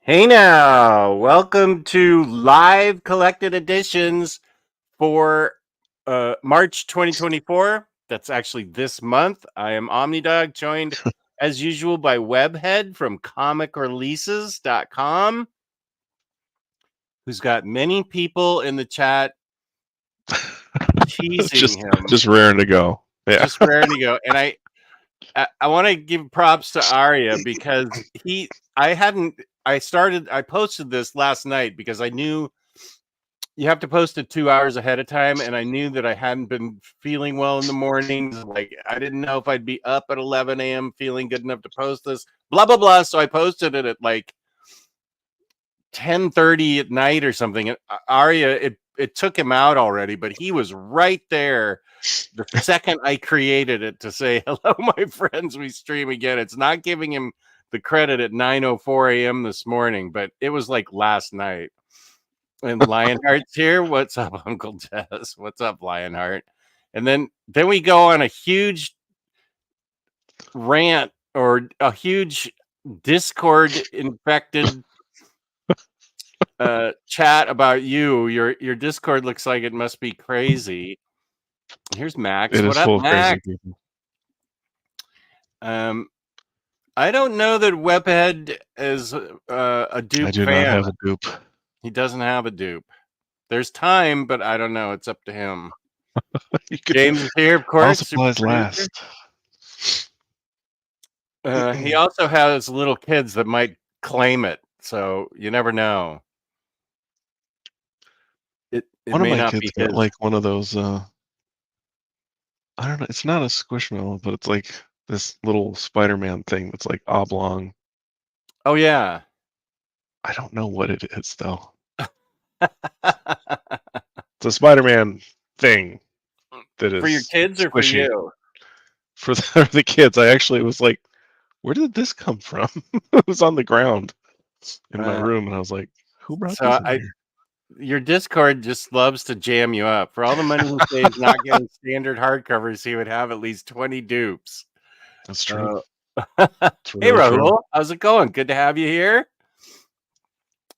Hey now, welcome to live collected editions for March 2024. That's actually this month. I am Omnidog, joined as usual by Webhead from comicreleases.com, who's got many people in the chat teasing him, just raring to go. Yeah. just raring to go. And I want to give props to Arya because I posted this last night because I knew you have to post it 2 hours ahead of time, and I knew that I hadn't been feeling well in the mornings. Like, I didn't know if I'd be up at 11 a.m. feeling good enough to post this, blah, blah, blah. So I posted it at like 10:30 at night or something. And Arya, it took him out already, but he was right there the second I created it to say, hello, my friends, we stream again. It's not giving him the credit at 9:04 a.m. this morning, but it was like last night. And Lionheart's here. What's up, Uncle Jess? What's up, Lionheart? And then we go on a huge rant or a huge Discord infected chat about you. Your Discord looks like it must be crazy. Here's Max. It What is up, full of crazy Max? people. I don't know that Webhead is a dupe I do fan. not have a dupe. He doesn't have a dupe. There's time, but I don't know. It's up to him. James is here, of course. All supplies last. He also has little kids that might claim it, so you never know. It One of may my not kids be got his. like one of those. I don't know. It's not a squishmallow, but it's like this little Spider-Man thing that's like oblong. Oh yeah. I don't know what it is though. It's a Spider-Man thing that is For your kids or for squishy. you? For the kids, I actually was like, "Where did this come from?" It was on the ground in my room, and I was like, "Who brought this in here?" Your Discord just loves to jam you up. For all the money he saves not getting standard hardcovers, he would have at least 20 dupes. That's true. It's Hey really true. Rahul, how's it going? Good to have you here.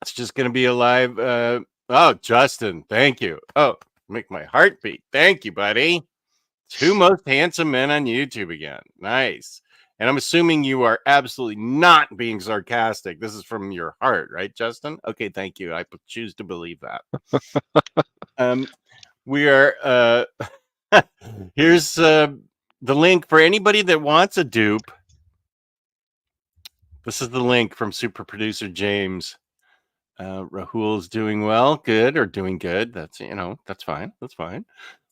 It's just gonna be a live oh Justin, thank you. Oh, make my heart beat. Thank you, buddy. Two most handsome men on YouTube again. Nice. And I'm assuming you are absolutely not being sarcastic. This is from your heart, right, Justin? Okay, thank you. I choose to believe that. We are here's the link for anybody that wants a dupe. This is the link from super producer James. Rahul's doing well, good, or doing good. That's that's fine. That's fine.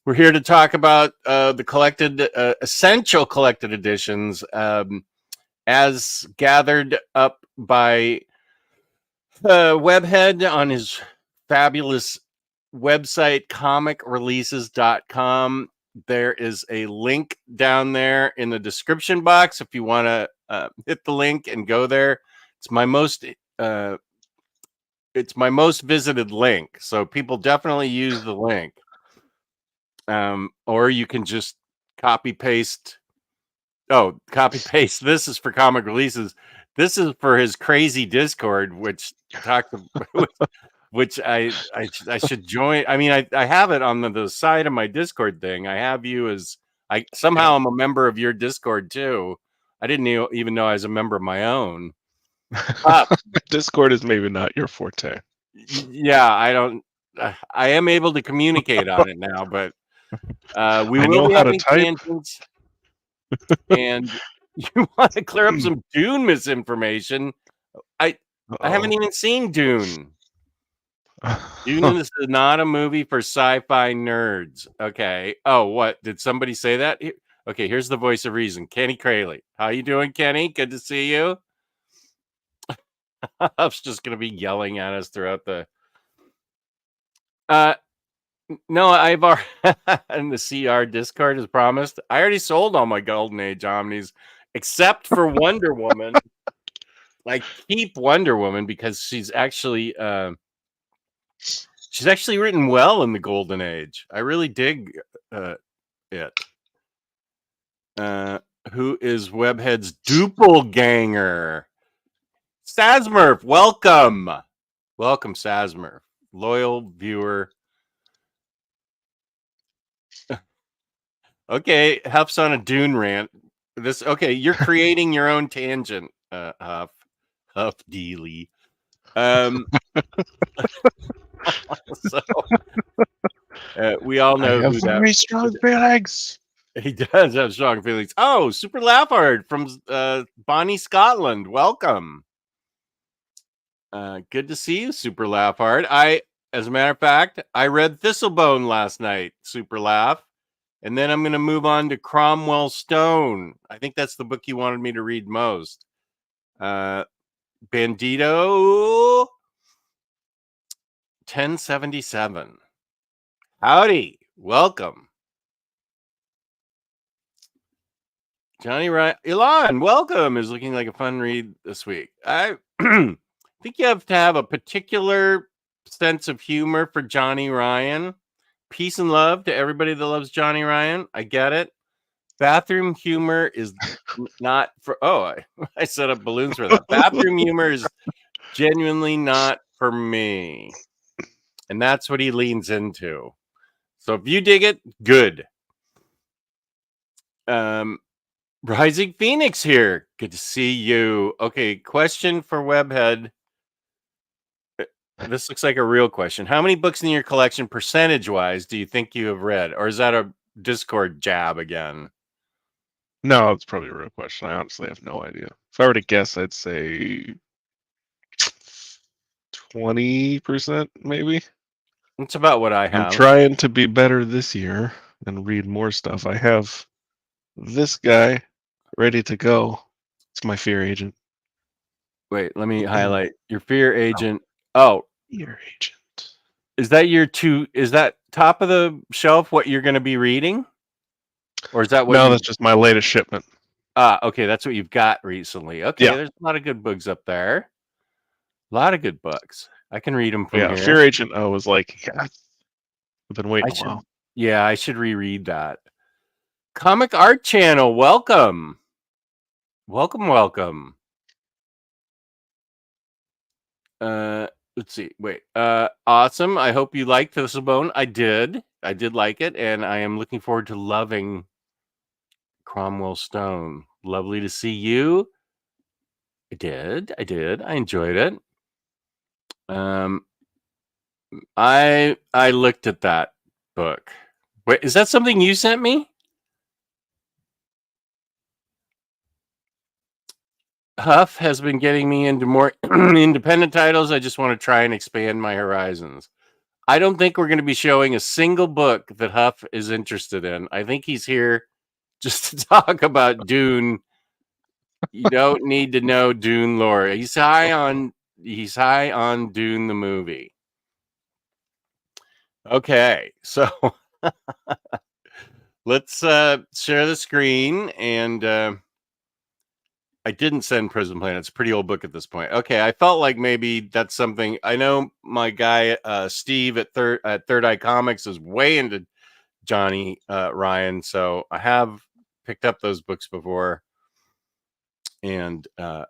We're here to talk about the collected, essential collected editions, as gathered up by Webhead on his fabulous website, comicreleases.com. There is a link down there in the description box if you want to hit the link and go there. It's my most visited link, so people definitely use the link. Or you can just copy paste. Oh, copy paste. This is for comic releases. This is for his crazy Discord, which which I should join. I mean, I have it on the side of my Discord thing. I have you as somehow I'm a member of your Discord too. I didn't even know I was a member of my own. Discord is maybe not your forte. Yeah, I don't. I am able to communicate on it now, but we will be having tangents. And you want to clear up some Dune misinformation? I haven't even seen Dune. Dune is not a movie for sci-fi nerds. Okay. Oh, what did somebody say that? Okay, here's the voice of reason, Kenny Crayley. How you doing, Kenny? Good to see you. I was just gonna be yelling at us throughout the. No, I've already in the CR Discord as promised. I already sold all my Golden Age Omnis, except for Wonder Woman. I keep Wonder Woman because she's actually written well in the Golden Age. I really dig it. Who is Webhead's doppelganger? Sasmurf, welcome. Welcome, Sasmurf. Loyal viewer. Okay, Huff's on a Dune rant. You're creating your own tangent, Huff. Huff Dealey. So we all know who that. Very strong feelings. He does have strong feelings. Oh, Super Laughard from Bonnie, Scotland. Welcome. Good to see you, Super Laughard. As a matter of fact, I read Thistlebone last night, Super Laugh. And then I'm going to move on to Cromwell Stone. I think that's the book you wanted me to read most. Bandito 1077. Howdy. Welcome. Johnny Ryan. Elon, welcome. Is looking like a fun read this week. I think you have to have a particular sense of humor for Johnny Ryan. Peace and love to everybody that loves Johnny Ryan. I get it. Bathroom humor is not for. Oh, I set up balloons for that. Bathroom humor is genuinely not for me. And that's what he leans into. So if you dig it, good. Rising Phoenix here. Good to see you. Okay, question for Webhead. This looks like a real question. How many books in your collection, percentage-wise, do you think you have read? Or is that a Discord jab again? No, it's probably a real question. I honestly have no idea. If I were to guess, I'd say 20%, maybe. It's about what I have. I'm trying to be better this year and read more stuff. I have this guy ready to go. It's my fear agent. Wait, let me highlight your fear agent. Oh, fear agent. Is that top of the shelf what you're going to be reading? Or is that what No, that's just my latest shipment. Okay, that's what you've got recently. Okay, yeah. There's a lot of good books up there. A lot of good books. I can read them from here. Fear Agent I was like, yeah, I've been waiting a while. Yeah, I should reread that. Comic Art Channel, welcome. Welcome. Let's see. Wait. Awesome. I hope you liked Thistlebone. I did like it, and I am looking forward to loving Cromwell Stone. Lovely to see you. I did. I enjoyed it. I looked at that book. Wait, is that something you sent me? Huff has been getting me into more independent titles. I just want to try and expand my horizons. I don't think we're going to be showing a single book that Huff is interested in. I think he's here just to talk about Dune. You don't need to know Dune lore. He's high on Dune the movie. Okay, so let's share the screen. And I didn't send Prison Planet. It's a pretty old book at this point. Okay, I felt like maybe that's something. I know my guy Steve at Third Eye Comics is way into Johnny Ryan, so I have picked up those books before, and I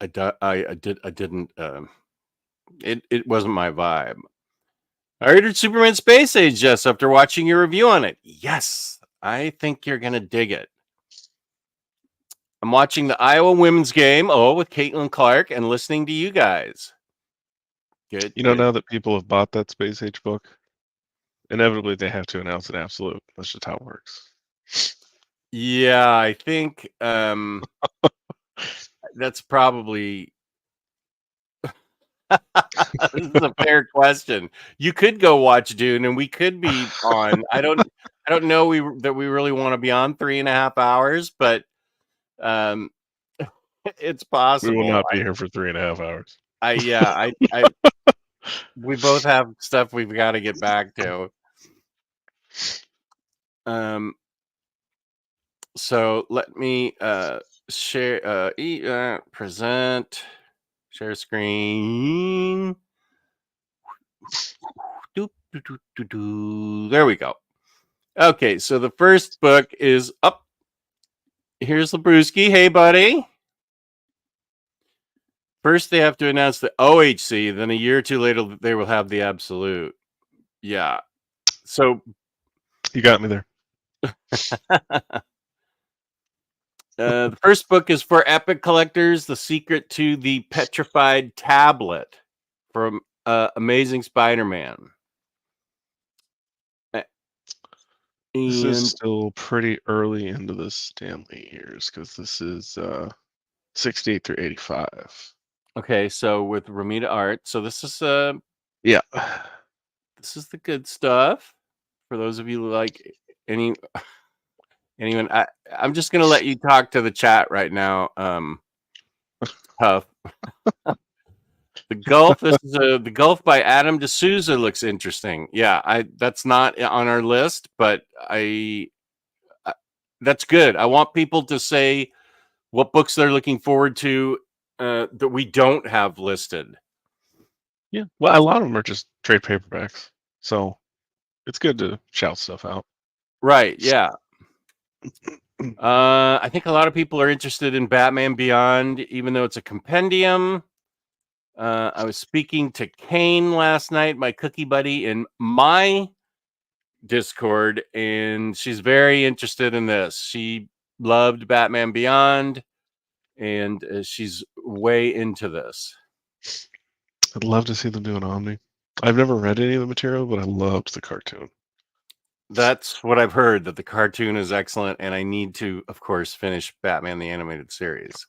didn't. It wasn't my vibe. I ordered Superman Space Age just after watching your review on it. Yes, I think you're gonna dig it. I'm watching the Iowa women's game, with Caitlin Clark, and listening to you guys. Good. Now that people have bought that Space Age book, inevitably they have to announce an absolute. That's just how it works. Yeah, I think that's probably this is a fair question. You could go watch Dune, and we could be on. I don't know that we really want to be on 3.5 hours, but it's possible. We will not be here for 3.5 hours. We both have stuff we've got to get back to. So let me share, present, share screen. There we go. Okay, so the first book is up. Here's Labruski. Hey, buddy. First, they have to announce the OHC. Then a year or two later, they will have the absolute. Yeah. So You got me there. the first book is for Epic collectors, The Secret to the Petrified Tablet from Amazing Spider-Man. This is And still pretty early into the Stanley years because this is 68 through 85. okay, so with Romita art, so this is Yeah. this is the good stuff. For those of you who like anyone, I'm just gonna let you talk to the chat right now. Huff. The Gulf. This is the Gulf by Adam D'Souza looks interesting. Yeah, that's not on our list, but that's good. I want people to say what books they're looking forward to that we don't have listed. Yeah. Well, a lot of them are just trade paperbacks, so it's good to shout stuff out. Right. Yeah. I think a lot of people are interested in Batman Beyond, even though it's a compendium. I was speaking to Kane last night, my cookie buddy, in my Discord, and she's very interested in this. She loved Batman Beyond, and she's way into this. I'd love to see them do an Omni. I've never read any of the material, but I loved the cartoon. That's what I've heard, that the cartoon is excellent, and I need to, of course, finish Batman the Animated Series.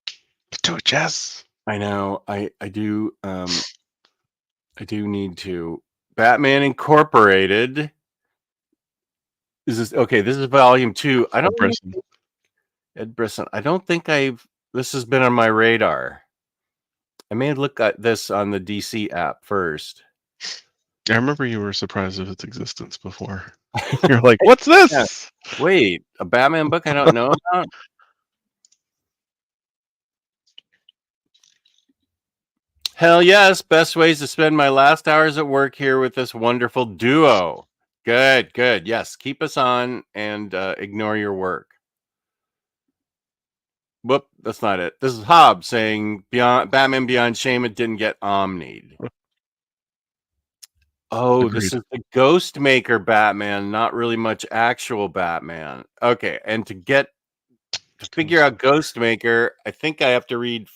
Get to it, Jess. I know. I do. I do need to. Batman Incorporated. Is this okay? This is volume 2. I don't think, Ed Brisson. I don't think this has been on my radar. I may look at this on the DC app first. I remember you were surprised of its existence before. You're like, "What's this?" Yeah. Wait, a Batman book I don't know about? Hell yes, best ways to spend my last hours at work here with this wonderful duo. Good, good. Yes, keep us on and ignore your work. Whoop, that's not it. This is Hobbs saying Batman Beyond Shame it didn't get omnied. Oh, Agreed. This is the Ghostmaker Batman, not really much actual Batman. Okay, and to figure out Ghostmaker, I think I have to read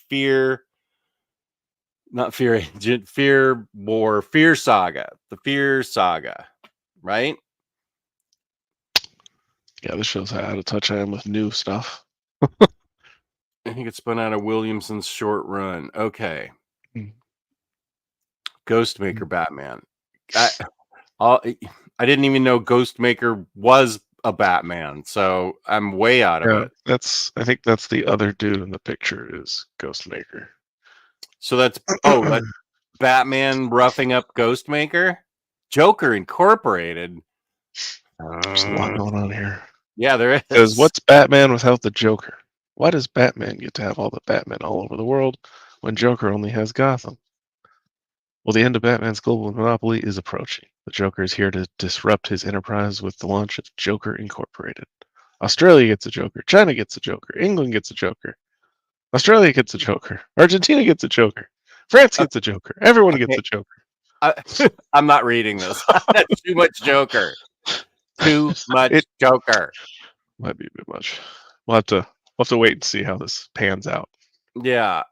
not Fear Agent, Fear Saga. The Fear Saga, right? Yeah, this shows how out of touch I am with new stuff. I think it spun out of Williamson's short run. Okay. Ghostmaker Batman. I didn't even know Ghostmaker was a Batman, so I'm way out of it. I think that's the other dude in the picture is Ghostmaker. So that's Batman roughing up Ghostmaker? Joker Incorporated. There's a lot going on here. Yeah, there is. Because what's Batman without the Joker? Why does Batman get to have all the Batman all over the world when Joker only has Gotham? Well, the end of Batman's global monopoly is approaching. The Joker is here to disrupt his enterprise with the launch of Joker Incorporated. Australia gets a Joker. China gets a Joker. England gets a Joker. Australia gets a Joker. Argentina gets a Joker. France gets a Joker. Everyone gets a Joker. I'm not reading this. That's too much Joker. Too much Joker. Might be a bit much. We'll have to wait and see how this pans out. Yeah.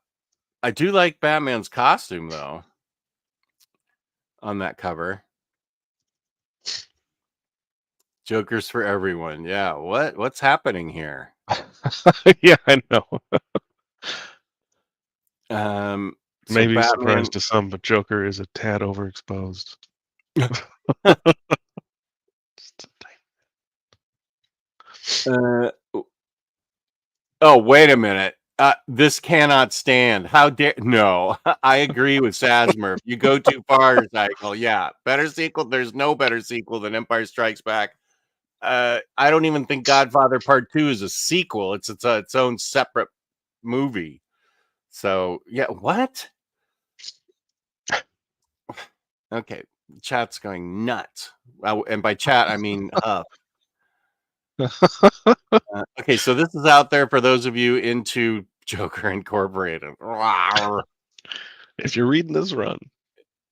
I do like Batman's costume though. On that cover. Jokers for everyone. Yeah. What's happening here? Yeah, I know. Maybe Batman... surprised to some, but Joker is a tad overexposed. Oh, wait a minute. This cannot stand. How dare... No, I agree with Sasmer. If you go too far, cycle. Yeah, better sequel. There's no better sequel than Empire Strikes Back. I don't even think Godfather Part 2 is a sequel. It's its own separate movie. So, yeah, what? Okay, chat's going nuts. And by chat, I mean Huff. Okay, so this is out there for those of you into Joker Incorporated. Rawr. If you're reading this run,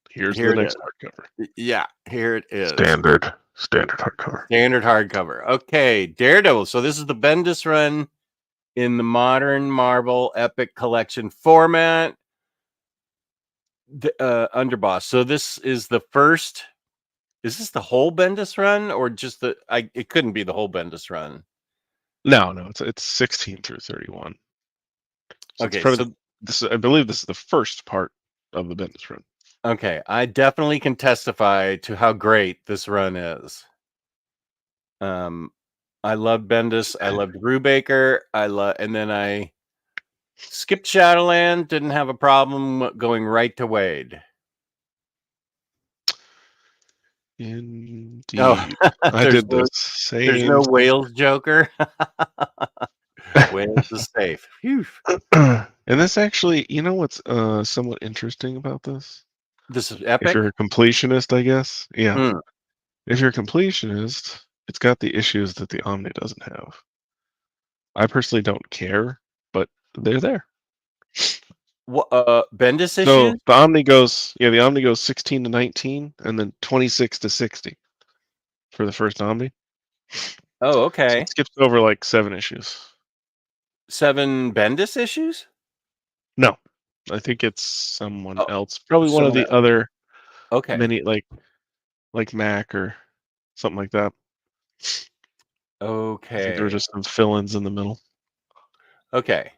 here's Here the it next is. hardcover. Yeah, here it is. Standard hardcover. Standard hardcover. Okay, Daredevil. So this is the Bendis run in the modern Marvel Epic Collection format. Underboss. So this is the first. Is this the whole Bendis run, or just the? It couldn't be the whole Bendis run. No, it's 16 through 31. So Okay, I believe this is the first part of the Bendis run. Okay, I definitely can testify to how great this run is. I love Bendis. I loved Brubaker. And then I skipped Shadowland. Didn't have a problem going right to Wade. Indeed. Oh, I did this. Same. There's no Wales Joker. Wales is safe. Phew. And this actually, you know what's somewhat interesting about this? This is epic. If you're a completionist, I guess. Yeah. Mm. If you're a completionist, it's got the issues that the Omni doesn't have. I personally don't care, but they're there. Bendis So issues? the Omni goes 16 to 19 and then 26 to 60 for the first Omni. Oh, So okay. it skips over like 7 issues. 7 Bendis issues? No, I think it's someone else. Probably one of the other many, like Mac or something like that. Okay. I think there were just some fill-ins in the middle. Okay.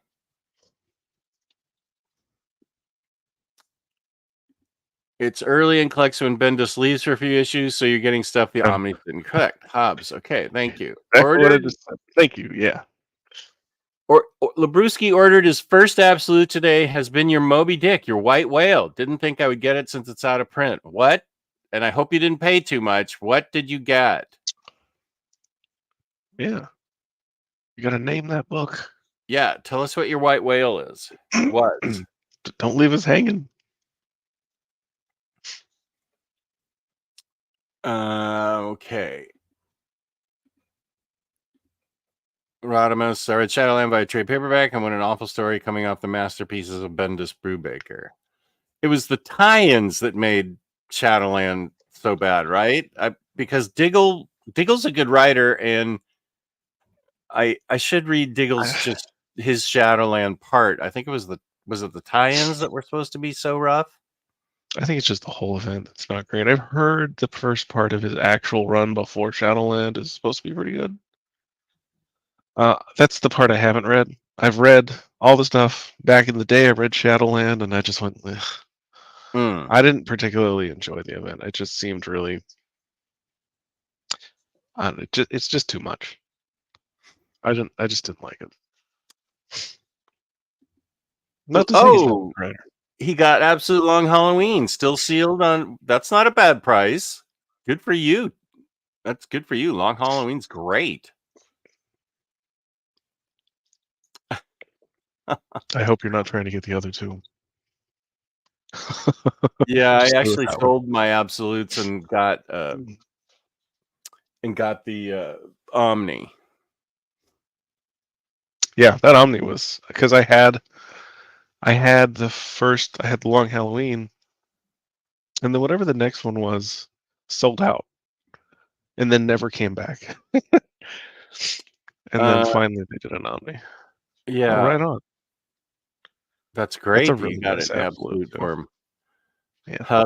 It's early in collection when Bendis leaves for a few issues, so you're getting stuff the Omni didn't collect. Hobbs. Okay, thank you. Thank you. Yeah. Labruski ordered his first absolute today. Has been your Moby Dick, your white whale. Didn't think I would get it since it's out of print. What? And I hope you didn't pay too much. What did you get? Yeah. You got to name that book. Yeah, tell us what your white whale is. What? Don't leave us hanging. Okay. Rodimus, I read Shadowland by a trade paperback and what an awful story coming off the masterpieces of Bendis Brubaker. It was the tie-ins that made Shadowland so bad, right? Because Diggle's a good writer, and I should read Diggle's just his Shadowland part. I think it was the tie-ins that were supposed to be so rough. I think it's just the whole event that's not great. I've heard the first part of his actual run before Shadowland is supposed to be pretty good. That's the part I haven't read. I've read all the stuff back in the day. I read Shadowland, and I just went. I didn't particularly enjoy the event. It just seemed really. It's just too much. I just didn't like it. Not to say he's not a writer. He got Absolute Long Halloween still sealed on. That's not a bad price. Good for you. That's good for you. Long Halloween's great. I hope you're not trying to get the other two. Yeah, I actually sold my absolutes and got the Omni. Yeah, that Omni was because I had the Long Halloween, and then whatever the next one was sold out, and then never came back. And then finally they did an Omni. Yeah, right on. That's great. That's a really you got nice an absolute form. Yeah.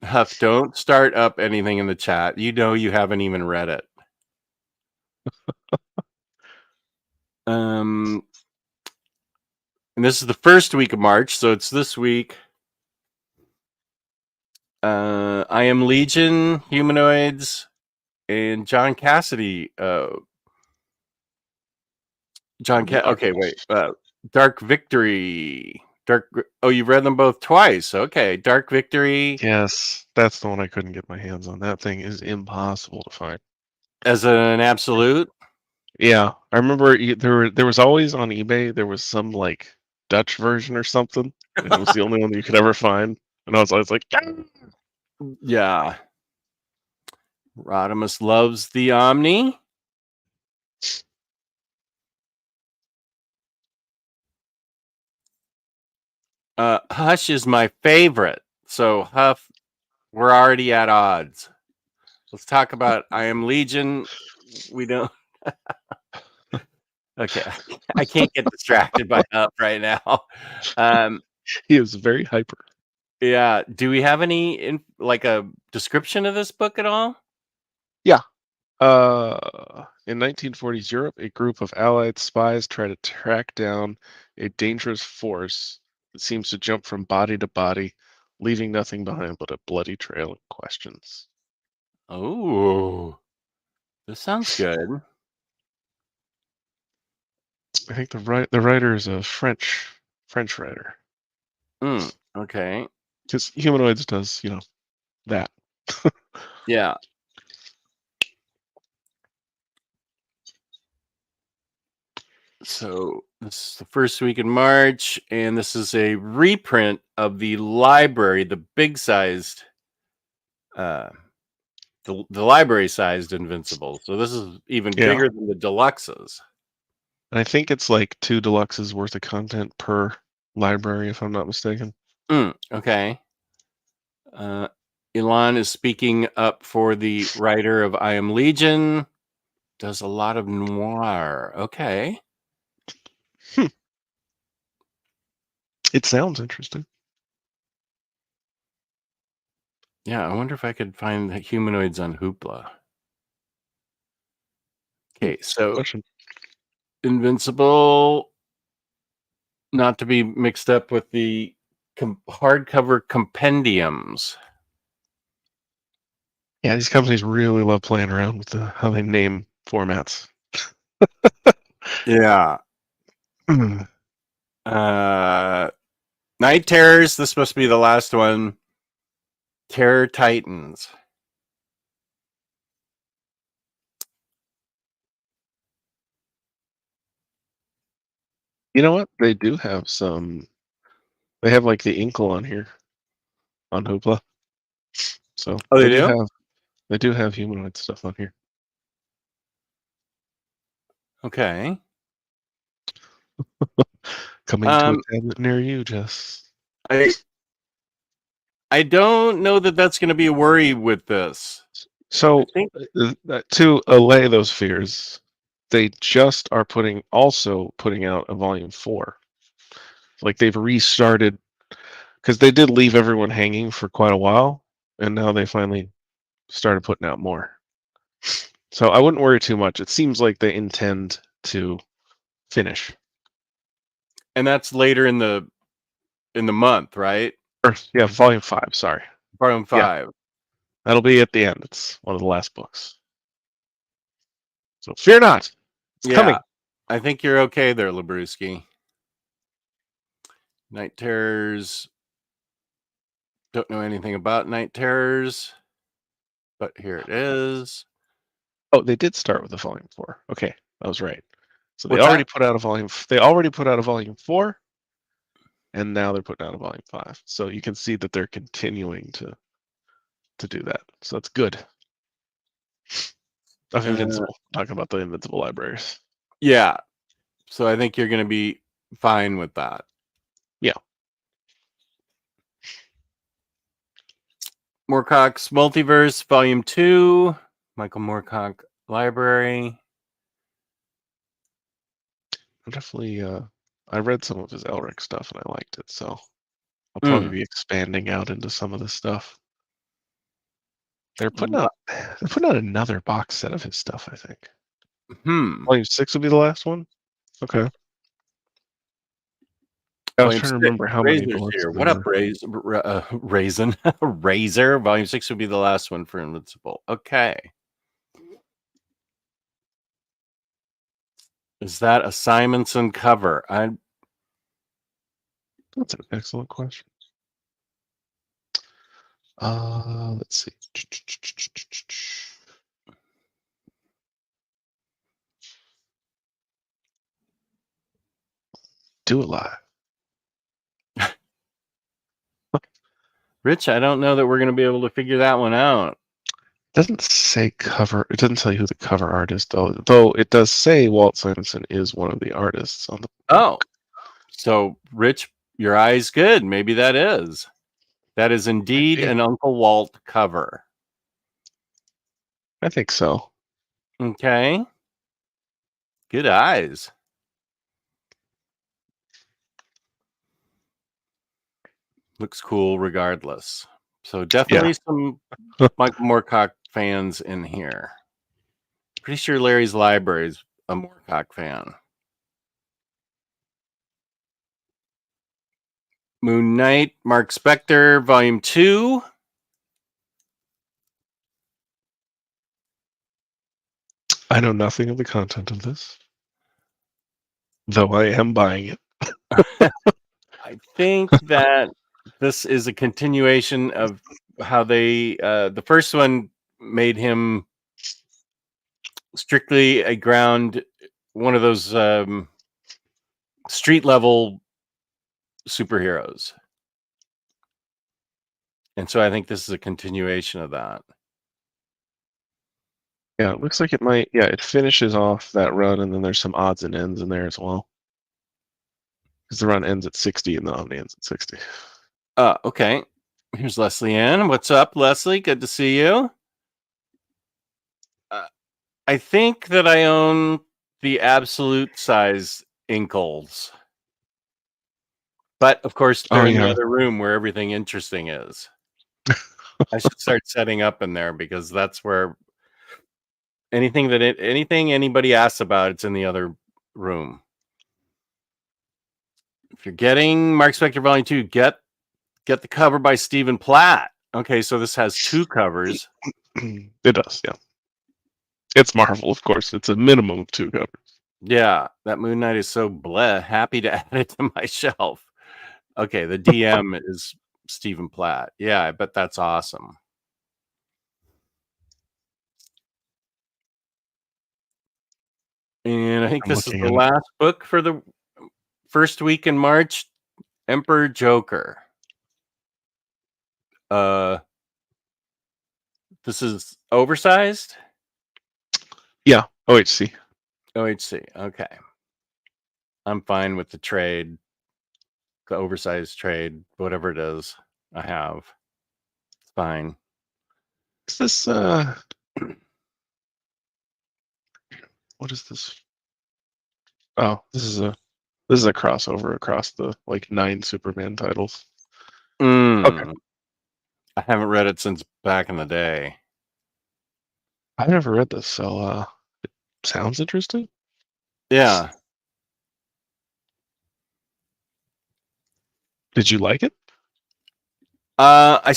Huff, don't start up anything in the chat. You know you haven't even read it. And this is the first week of March, so it's this week. I Am Legion, Humanoids, and John Cassidy. Okay, wait. Dark Victory. Oh, you've read them both twice. Okay, Dark Victory. Yes, that's the one I couldn't get my hands on. That thing is impossible to find. As an absolute? Yeah, I remember there was always on eBay. There was some like Dutch version or something, and it was the only one that you could ever find. And I was always like, yeah. Rodimus loves the Omni. Hush is my favorite. So Huff, we're already at odds. Let's talk about I Am Legion. We don't. Okay, I can't get distracted by Huff right now. He is very hyper. Yeah. Do we have any like a description of this book at all? Yeah. In 1940s Europe, a group of Allied spies try to track down a dangerous force that seems to jump from body to body, leaving nothing behind but a bloody trail of questions. Oh, this sounds good. I think the writer is a French writer. Okay. Because Humanoids does, that. Yeah. So this is the first week in March, and this is a reprint of the library, the big sized, the library sized Invincible. So this is even Yeah. bigger than the deluxes. And I think it's like 2 deluxes worth of content per library, if I'm not mistaken. Okay. Elon is speaking up for the writer of I Am Legion. Does a lot of noir. Okay. It sounds interesting. Yeah, I wonder if I could find the Humanoids on Hoopla. Okay, so Question. Invincible, not to be mixed up with the hardcover compendiums. Yeah, these companies really love playing around with how they name formats. Yeah. Night Terrors, this must be the last one. Terror Titans. You know what? They do have some. They have like the Inkle on here on Hoopla. So Oh, they do? They do have humanoid stuff on here. Okay. Coming to a tablet near you, Jess. I don't know that that's going to be a worry with this. So to allay those fears, they just are also putting out a volume 4. Like they've restarted because they did leave everyone hanging for quite a while, and now they finally started putting out more. So I wouldn't worry too much. It seems like they intend to finish. And that's later in the month, right? Yeah, volume 5, sorry. Volume 5. Yeah. That'll be at the end. It's one of the last books. So fear not. It's coming. I think you're okay there, Labruski. Night Terrors. Don't know anything about Night Terrors, but here it is. Oh, they did start with a volume 4. Okay, I was right. So they What's already that? put out a volume. They already put out a volume 4, and now they're putting out a volume 5. So you can see that they're continuing to do that. So that's good. Of Invincible. Talking about the Invincible libraries. Yeah. So I think you're going to be fine with that. Yeah. Moorcock's Multiverse, Volume 2. Michael Moorcock Library. I'm definitely. I read some of his Elric stuff and I liked it, so I'll probably be expanding out into some of this stuff. They're putting out another box set of his stuff, I think. Volume 6 will be the last one? Okay. I was trying to remember how many books here. there What up, were. Raisin? Razor. Volume 6 would be the last one for Invincible. Okay. Is that a Simonson cover? That's an excellent question. Let's see. Do it live. Rich, I don't know that we're going to be able to figure that one out. It doesn't say cover. It doesn't tell you who the cover artist, though it does say Walt Simonson is one of the artists on the book. So Rich Your eye's good. Maybe that is. That is indeed be. an Uncle Walt cover. I think so. Okay. Good eyes. Looks cool regardless. So definitely some Michael Moorcock fans in here. Pretty sure Larry's Library is a Moorcock fan. Moon Knight, Mark Spector, Volume 2. I know nothing of the content of this, though I am buying it. I think that this is a continuation of how they, the first one made him strictly a ground, one of those street level superheroes. And so I think this is a continuation of that. Yeah, it looks like it might. Yeah, it finishes off that run, and then there's some odds and ends in there as well. Because the run ends at 60, and the Omni ends at 60. Okay. Here's Leslie Ann. What's up, Leslie? Good to see you. I think that I own the absolute size Inkles. But of course, they're in the other room where everything interesting is. I should start setting up in there because that's where anything anybody asks about, it's in the other room. If you're getting Mark Spector Volume 2, get the cover by Stephen Platt. Okay, so this has 2 covers. It does, yeah. It's Marvel, of course. It's a minimum of 2 covers. Yeah, that Moon Knight is so bleh. Happy to add it to my shelf. Okay, the DM is Stephen Platt. Yeah, I bet that's awesome. And I think this is the last book for the first week in March. Emperor Joker. This is oversized? Yeah, OHC. OHC, okay. I'm fine with the trade. The oversized trade, whatever it is, I have. It's fine. Is this what is this? Oh, this is a crossover across the 9 Superman titles. Okay. I haven't read it since back in the day. I've never read this, so it sounds interesting. Yeah. Did you like it? I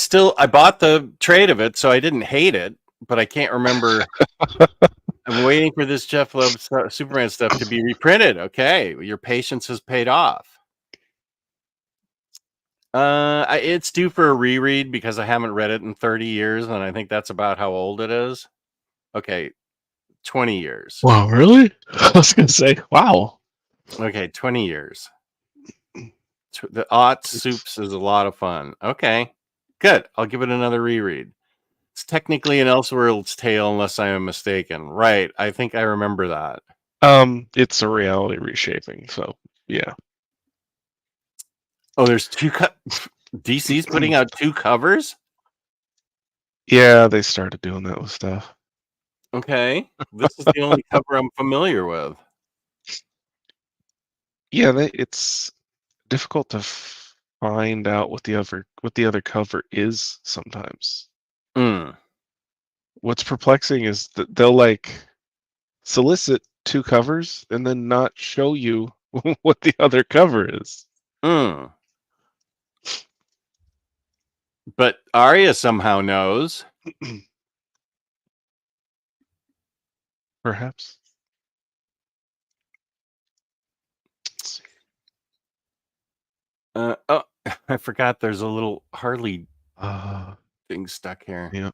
bought the trade of it, so I didn't hate it, but I can't remember. I'm waiting for this Jeff Loeb Superman stuff to be reprinted. Okay, your patience has paid off. It's due for a reread because I haven't read it in 30 years, and I think that's about how old it is. Okay, 20 years. Wow, really? I was gonna say, wow. Okay, 20 years. The aught soups is a lot of fun. Okay, good. I'll give it another reread. It's technically an Elseworlds tale, unless I am mistaken. Right? I think I remember that. It's a reality reshaping, so yeah. Oh, there's 2 DC's putting out 2 covers? Yeah, they started doing that with stuff. Okay. This is the only cover I'm familiar with. Yeah, it's difficult to find out what the other cover is sometimes. What's perplexing is that they'll solicit 2 covers and then not show you what the other cover is. But Arya somehow knows. Perhaps. Let's see. Oh, I forgot there's a little Harley thing stuck here. Yeah.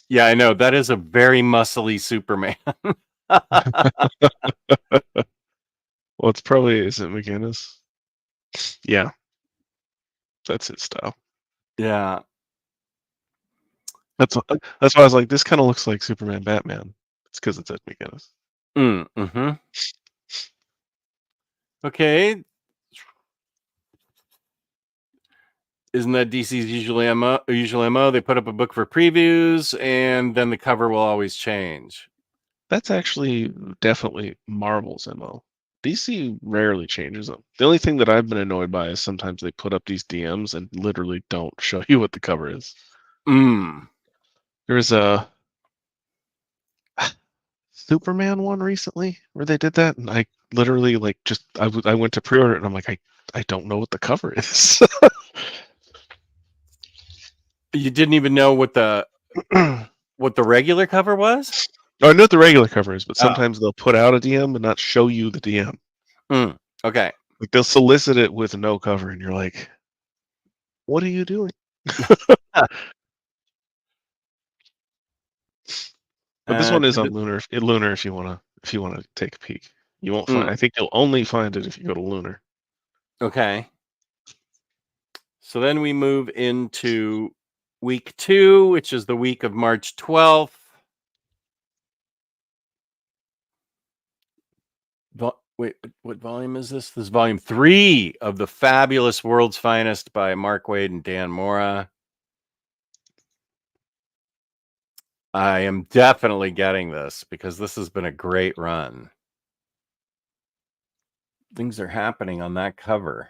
Yeah, I know. That is a very muscly Superman. Well, it's probably, is it McGinnis? Yeah. That's his style. Yeah. That's why I was like, this kind of looks like Superman Batman. It's because it's Ed McGinnis. Mm-hmm. Okay. Isn't that DC's usual MO? They put up a book for previews, and then the cover will always change. That's actually definitely Marvel's MO. DC rarely changes them. The only thing that I've been annoyed by is sometimes they put up these DMs and literally don't show you what the cover is. There was a Superman one recently where they did that, and I literally I went to pre-order it, and I'm like, I don't know what the cover is. You didn't even know what the regular cover was? I know what the regular cover is, but sometimes they'll put out a DM and not show you the DM. Okay. Like they'll solicit it with no cover, and you're like, what are you doing? But this one is on Lunar. Lunar, if you wanna take a peek, you won't find. I think you'll only find it if you go to Lunar. Okay. So then we move into week 2, which is the week of March 12th. Wait, what volume is this? This is volume 3 of The Fabulous World's Finest by Mark Waid and Dan Mora. I am definitely getting this because this has been a great run. Things are happening on that cover.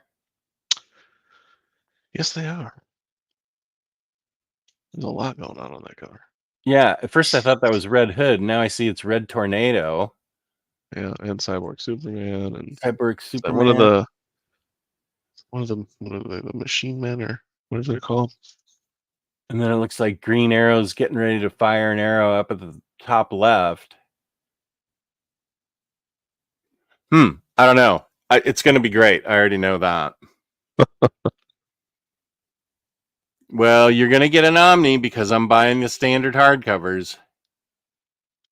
Yes, they are. There's a lot going on that cover. Yeah, at first I thought that was Red Hood. Now I see it's Red Tornado. Yeah, and Cyborg Superman and Cyborg Superman. One of the Machine Men, or what is it called? And then it looks like Green Arrow's getting ready to fire an arrow up at the top left. I don't know. It's going to be great. I already know that. Well, you're going to get an Omni because I'm buying the standard hardcovers.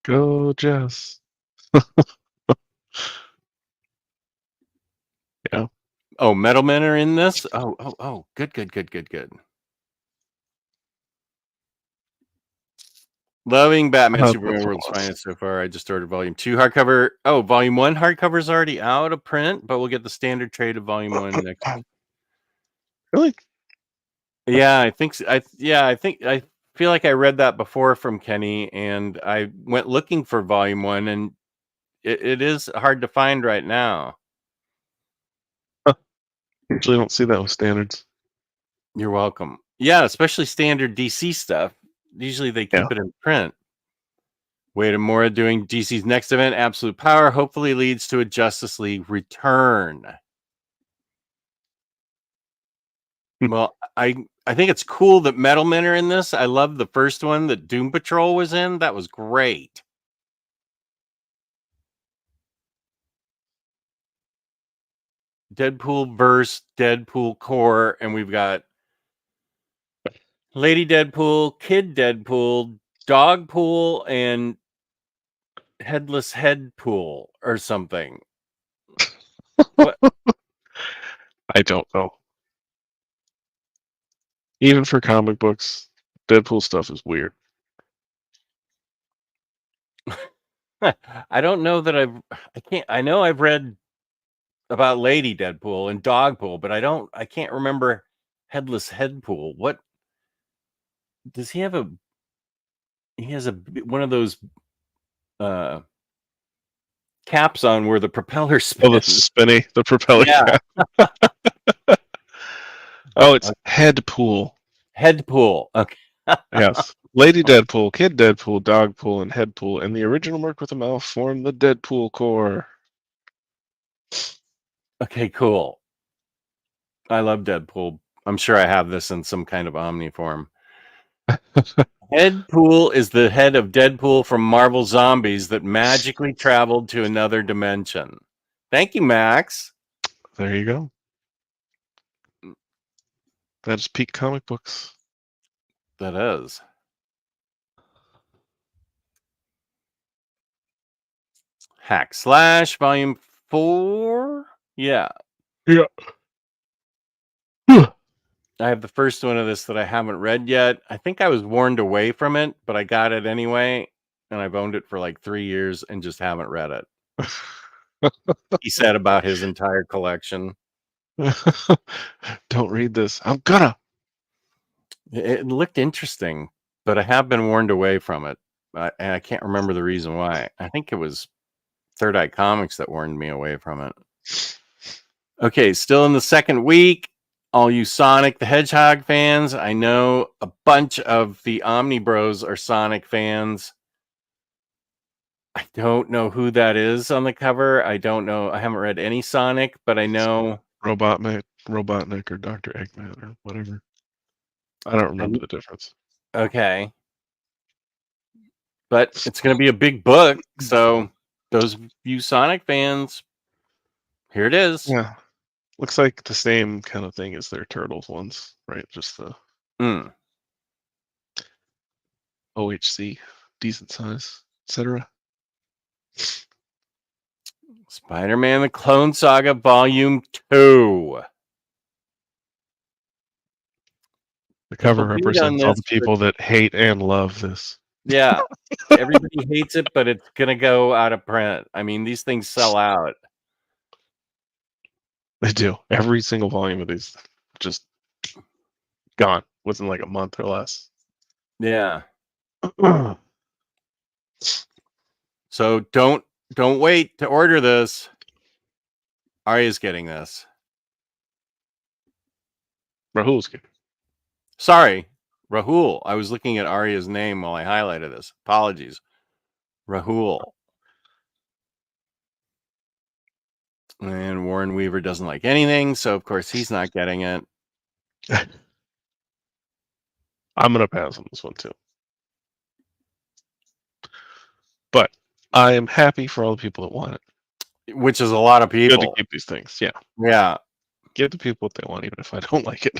Go, Jess. Yeah. Oh, Metal Men are in this? Oh. Good. Loving Batman Superman World's Finest so far. I just ordered volume 2 hardcover. Oh, volume 1 hardcover is already out of print, but we'll get the standard trade of volume 1 next week. Really? Yeah, I think so. I feel like I read that before from Kenny, and I went looking for volume 1, and it is hard to find right now. Usually don't see that with standards. You're welcome. Yeah, especially standard DC stuff. Usually they keep it in print. Wade and Mora doing DC's next event, Absolute Power, hopefully leads to a Justice League return. Well, I think it's cool that Metal Men are in this. I love the first one that Doom Patrol was in. That was great. Deadpool verse Deadpool core, and we've got Lady Deadpool, Kid Deadpool, Dogpool, and Headless Headpool or something. What? I don't know. Even for comic books, Deadpool stuff is weird. I don't know that I know I've read about Lady Deadpool and Dogpool, but I can't remember Headless Headpool. What does he have? He has one of those caps on where the propeller spins. The propeller cap. Oh, it's Headpool. Headpool. Okay. Yes. Lady Deadpool, Kid Deadpool, Dogpool, and Headpool, and the original Merc with a Mouth form the Deadpool core. Okay, cool. I love Deadpool. I'm sure I have this in some kind of Omni form. Deadpool is the head of Deadpool from Marvel Zombies that magically traveled to another dimension. Thank you, Max. There you go. That's peak comic books. That is. Hack Slash Volume 4. Yeah. I have the first one of this that I haven't read yet. I think I was warned away from it, but I got it anyway, and I've owned it for like 3 years and just haven't read it. He said about his entire collection. Don't read this. I'm gonna. It looked interesting, but I have been warned away from it. And I can't remember the reason why. I think it was Third Eye Comics that warned me away from it. Okay, still in the second week. All you Sonic the Hedgehog fans, I know a bunch of the Omni Bros are Sonic fans. I don't know who that is on the cover. I don't know. I haven't read any Sonic, but I know Robotnik or Dr. Eggman or whatever. I don't remember the difference. Okay. But it's going to be a big book, so those of you Sonic fans, here it is. Yeah. Looks like the same kind of thing as their Turtles ones, right? Just the OHC, decent size, etc. Spider-Man: The Clone Saga Volume 2. The cover represents all the people that hate and love this. Yeah. Everybody hates it, but it's going to go out of print. I mean, these things sell out. They do. Every single volume of these just gone within like a month or less. Yeah. So don't wait to order this. Arya's getting this. Rahul's getting. Sorry, Rahul. I was looking at Arya's name while I highlighted this. Apologies. Rahul. And Warren Weaver doesn't like anything, so of course he's not getting it. I'm going to pass on this one too. But I am happy for all the people that want it. Which is a lot of people. Good to keep these things, yeah. Yeah. Give the people what they want, even if I don't like it.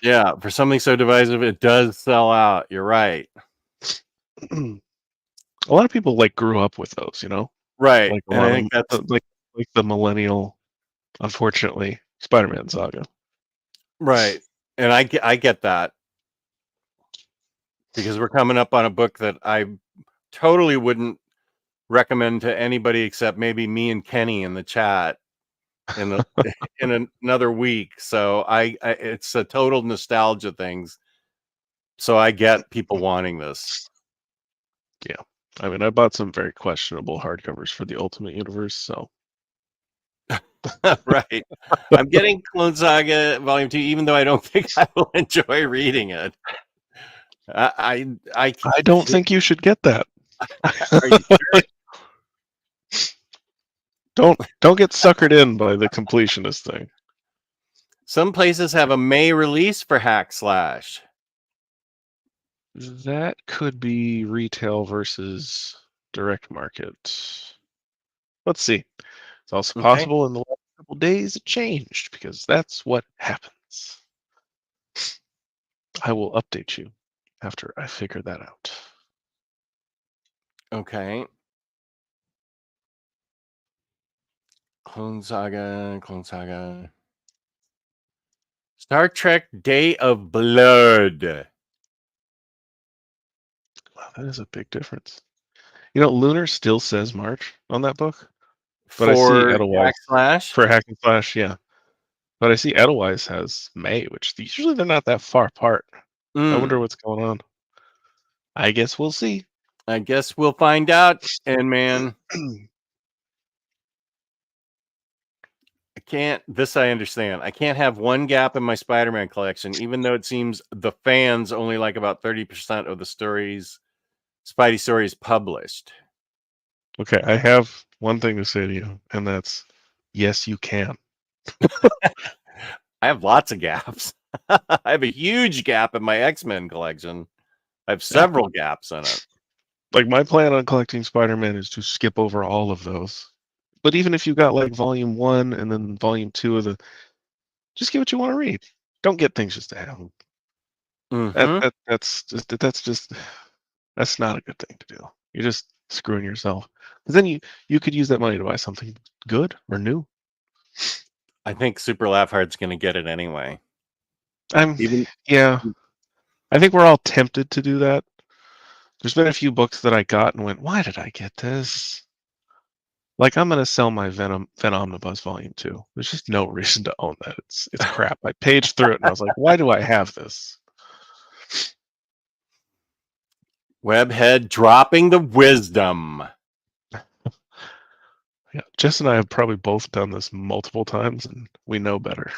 Yeah, for something so divisive, it does sell out. You're right. A lot of people like grew up with those, you know? Right. Like, and I think that's like the millennial, unfortunately, Spider-Man saga. Right. And I get that. Because we're coming up on a book that I totally wouldn't recommend to anybody except maybe me and Kenny in the chat in another week. So I it's a total nostalgia things. So I get people wanting this. Yeah. I mean, I bought some very questionable hardcovers for the Ultimate Universe, so. Right. I'm getting Clone Saga Volume 2, even though I don't think I will enjoy reading it. I don't think you should get that. Are you sure? Don't get suckered in by the completionist thing. Some places have a May release for Hack Slash. That could be retail versus direct market. Let's see. It's also possible in the last couple days it changed, because that's what happens. I will update you after I figure that out. Okay. Clone Saga. Star Trek Day of Blood. Wow, that is a big difference. You know, Lunar still says March on that book. But I see Edelweiss for Hack and Slash, yeah. But I see Edelweiss has May, which usually they're not that far apart. I wonder what's going on. I guess we'll see. I guess we'll find out. And man, I understand. I can't have one gap in my Spider-Man collection, even though it seems the fans only like about 30% of the Spidey stories published. Okay, I have one thing to say to you, and that's yes, you can. I have lots of gaps. I have a huge gap in my X-Men collection. I have several gaps in it. Like, my plan on collecting Spider-Man is to skip over all of those. But even if you got like volume 1 and then volume 2 of the, just get what you want to read. Don't get things just to have them. That's not a good thing to do. You're just screwing yourself. Because then you could use that money to buy something good or new. I think Super Laugh Hard's going to get it anyway. Yeah. I think we're all tempted to do that. There's been a few books that I got and went, why did I get this? Like, I'm going to sell my Venom Omnibus Volume 2. There's just no reason to own that. It's crap. I paged through it and I was like, why do I have this? Webhead dropping the wisdom. Yeah, Jess and I have probably both done this multiple times, and we know better.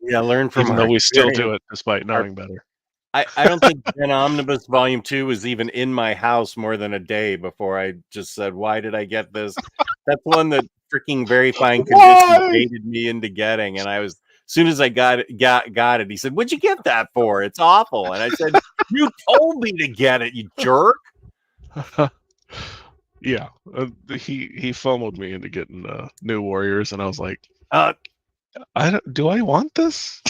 Yeah, learn from even our though we still experience. do it despite knowing better. I don't think Ben Omnibus Volume 2 was even in my house more than a day before I just said, why did I get this? That's one that freaking Very Fine Condition baited me into getting. And I was, as soon as I got it, he said, what'd you get that for? It's awful. And I said, you told me to get it, you jerk. Yeah, he FOMO'd me into getting New Warriors, and I was like, do I want this?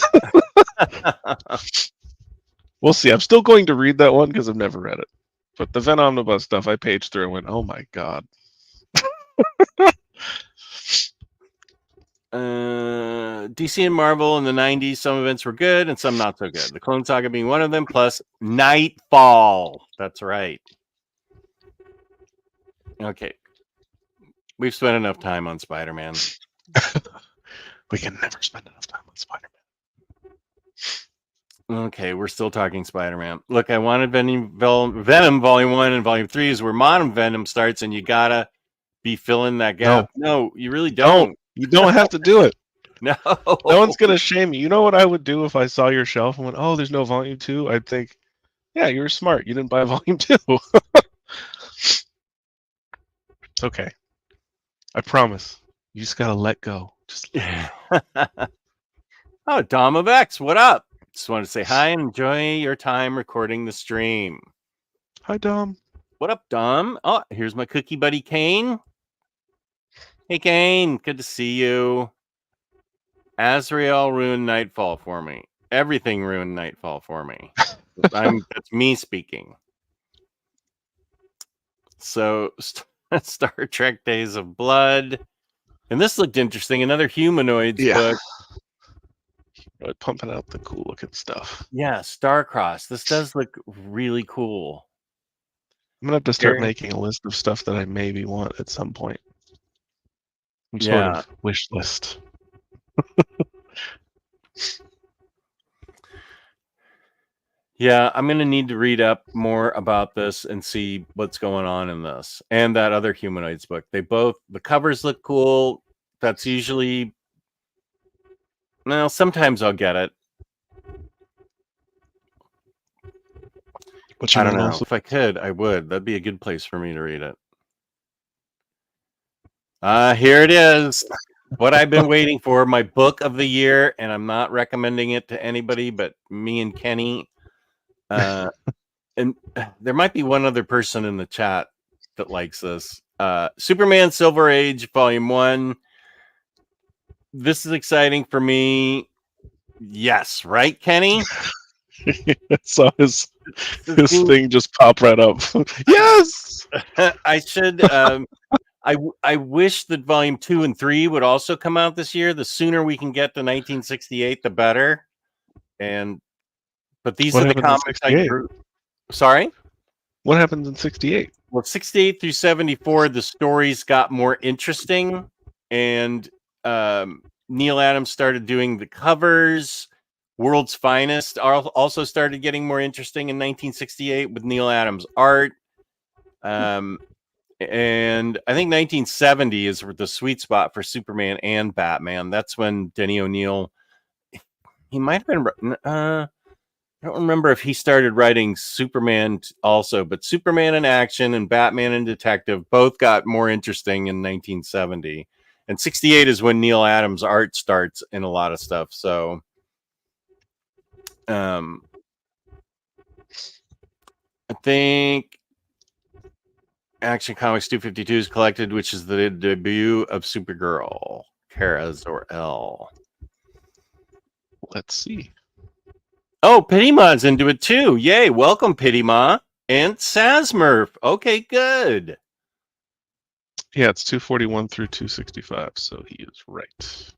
We'll see. I'm still going to read that one because I've never read it. But the Ven Omnibus stuff, I paged through and went, oh my god. DC and Marvel in the 90s, some events were good and some not so good. The Clone Saga being one of them, plus Nightfall. That's right. Okay. We've spent enough time on Spider-Man. We can never spend enough time on Spider-Man. Okay, we're still talking Spider-Man. Look, I wanted Venom Volume 1 and Volume 3 is where Modern Venom starts, and you gotta be filling that gap. No, you really don't. You don't have to do it. No. No one's going to shame you. You know what I would do if I saw your shelf and went, oh, there's no Volume 2? I'd think, yeah, you were smart. You didn't buy Volume 2. It's okay. I promise. You just got to let go. Just Oh, Dom of X, what up? Just want to say hi and enjoy your time recording the stream. Hi, Dom. What up, Dom? Oh, here's my cookie buddy, Kane. Hey, Kane. Good to see you. Azrael ruined Nightfall for me. Everything ruined Nightfall for me. That's me speaking. So, Star Trek Days of Blood. And this looked interesting. Another Humanoids book. Pumping out the cool looking stuff. Yeah, Starcross. This does look really cool. I'm going to have to start making a list of stuff that I maybe want at some point. Some sort of wish list. Yeah, I'm going to need to read up more about this and see what's going on in this. And that other Humanoids book. The covers look cool. That's usually... Well, sometimes I'll get it. But I don't know. If I could, I would. That'd be a good place for me to read it. Here it is. What I've been waiting for, my book of the year, and I'm not recommending it to anybody but me and Kenny. And there might be one other person in the chat that likes this. Superman Silver Age, Volume 1. This is exciting for me. Yes, right, Kenny? I saw his thing just pop right up. Yes! I should... I wish that Volume 2 and 3 would also come out this year. The sooner we can get to 1968, the better. But these are the comics I grew. Sorry? What happens in 68? Well, 68 through 74, the stories got more interesting, and Neil Adams started doing the covers. World's Finest also started getting more interesting in 1968 with Neil Adams' art. And I think 1970 is the sweet spot for Superman and Batman. That's when Denny O'Neil, he might have been, I don't remember if he started writing Superman also, but Superman in Action and Batman and Detective both got more interesting in 1970. And 68 is when Neil Adams' art starts in a lot of stuff. So, I think Action Comics 252 is collected, which is the debut of Supergirl, Kara Zor-El. Let's see. Oh, Pittyma's into it too. Yay. Welcome, Pittyma. And Sazmurf. Okay, good. Yeah, it's 241 through 265, so he is right.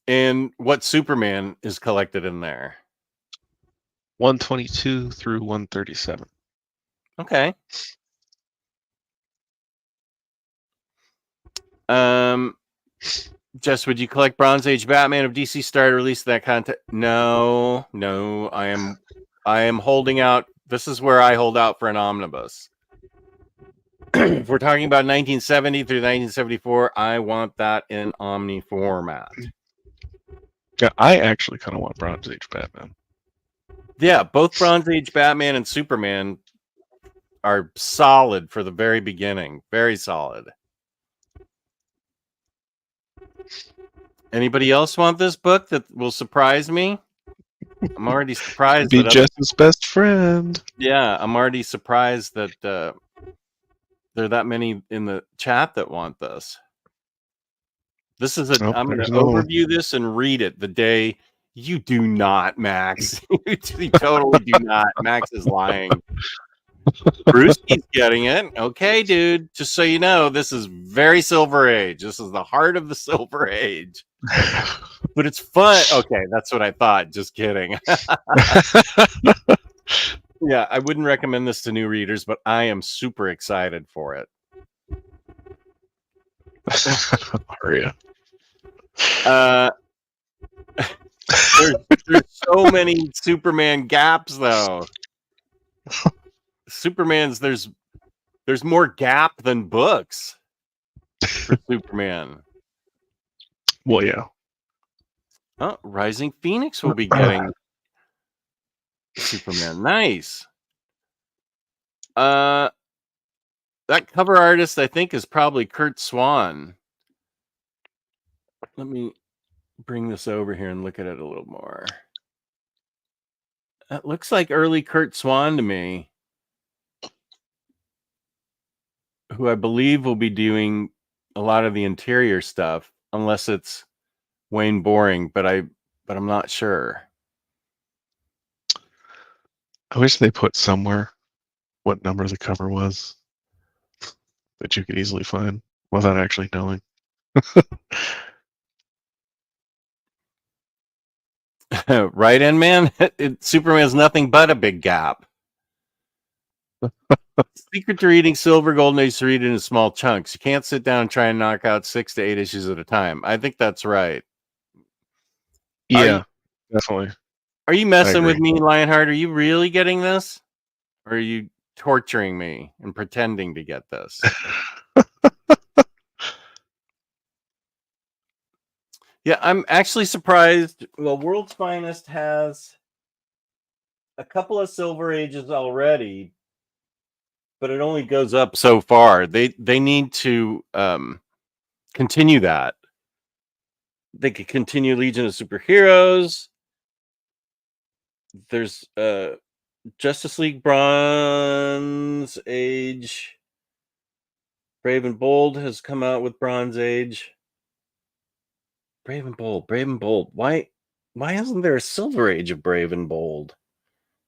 And what Superman is collected in there? 122 through 137. Okay. Jess, would you collect Bronze Age Batman if DC started releasing that content? No, I am I am holding out. This is where I hold out for an omnibus. If we're talking about 1970 through 1974, I want that in Omni format. Yeah, I actually kind of want Bronze Age Batman. Yeah, both Bronze Age Batman and Superman are solid for the very beginning. Very solid. Anybody else want this book that will surprise me? I'm already surprised. Be Jess's best friend. Yeah, I'm already surprised that there are that many in the chat that want this. This is I'm going to overview this and read it the day. You do not, Max. You totally do not. Max is lying. Bruce keeps getting it. Okay, dude. Just so you know, this is very Silver Age. This is the heart of the Silver Age. But it's fun. Okay, that's what I thought. Just kidding. Yeah, I wouldn't recommend this to new readers, but I am super excited for it. Aria. There's so many Superman gaps, though. There's more gap than books for Superman. Well, yeah. Oh, Rising Phoenix will be getting Superman. Nice. That cover artist, I think, is probably Kurt Swan. Let me bring this over here and look at it a little more. That looks like early Kurt Swan to me, who I believe will be doing a lot of the interior stuff, unless it's Wayne Boring, but I'm not sure. I wish they put somewhere what number the cover was that you could easily find without actually knowing. Right, in man. Superman's nothing but a big gap. Secret to reading Silver Golden Age to read it in small chunks. You can't sit down and try and knock out 6 to 8 issues at a time. I think that's right. Yeah, definitely. Are you messing with me, Lionheart? Are you really getting this? Or are you torturing me and pretending to get this? Yeah, I'm actually surprised. Well, World's Finest has a couple of Silver Ages already, but it only goes up so far. They need to continue that. They could continue Legion of Superheroes. There's Justice League Bronze Age. Brave and Bold has come out with Bronze Age. Brave and Bold. Why isn't there a Silver Age of Brave and Bold?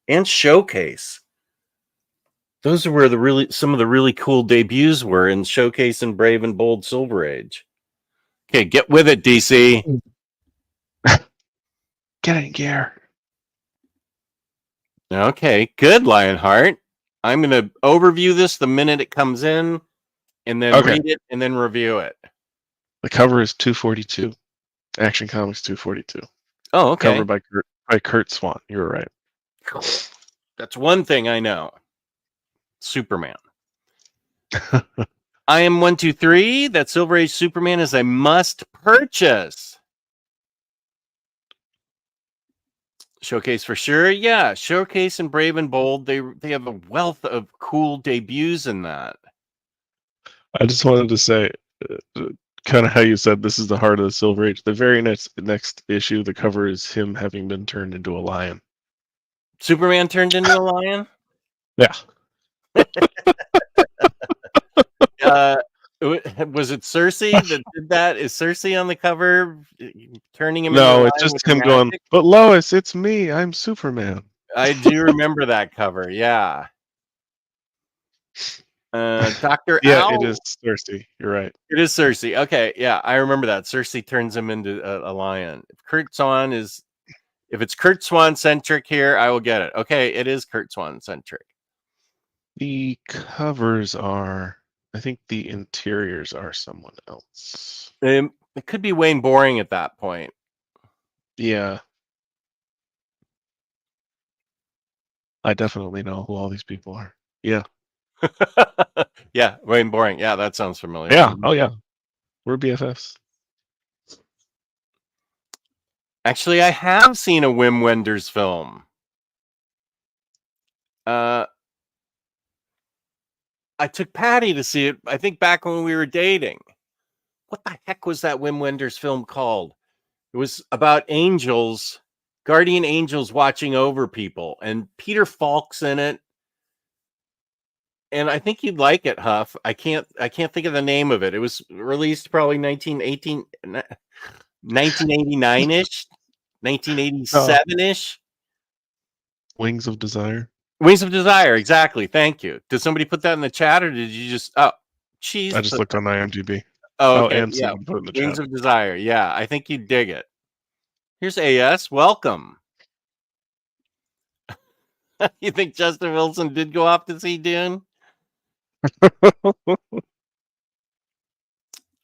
And Showcase. Those are where some of the really cool debuts were in Showcase and Brave and Bold Silver Age. Okay, get with it, DC. Get in gear. Okay, good, Lionheart. I'm going to overview this the minute it comes in, and then read it, and then review it. The cover is 242. Action Comics 242. Oh, okay. Cover by Kurt Swan. You were right. Cool. That's one thing I know. Superman. I am 123. That Silver Age Superman is a must purchase. Showcase for sure. Yeah, Showcase and Brave and Bold. They have a wealth of cool debuts in that. I just wanted to say, kind of how you said this is the heart of the Silver Age. The very next issue, the cover is him having been turned into a lion. Superman turned into a lion? Yeah. Was it Cersei that did that? Is Cersei on the cover turning him into a lion? No, it's just him going, but Lois, it's me. I'm Superman. I do remember that cover. Yeah. Dr. Yeah, Owl. it is Cersei. You're right. It is Cersei. Okay, yeah, I remember that. Cersei turns him into a lion. If it's Kurt Swan centric here, I will get it. Okay, it is Kurt Swan centric. The covers are, I think the interiors are someone else. It could be Wayne Boring at that point. Yeah. I definitely know who all these people are. Yeah. Yeah, Wayne Boring. Yeah, that sounds familiar. Yeah. Oh yeah. We're BFFs. Actually, I have seen a Wim Wenders film. I took Patty to see it, I think back when we were dating. What the heck was that Wim Wenders film called? It was about angels, guardian angels watching over people, and Peter Falk's in it. And I think you'd like it, Huff. I can't think of the name of it. It was released probably 1989-ish, 1987-ish. Wings of Desire. Wings of Desire, exactly. Thank you. Did somebody put that in the chat, or did you just? Oh, cheese. I just looked on IMDb. Oh, Oh, okay. and Yeah, someone put it in the Wings chat. of Desire. Yeah, I think you'd dig it. Here's AS. Welcome. You think Justin Wilson did go off to see Dune?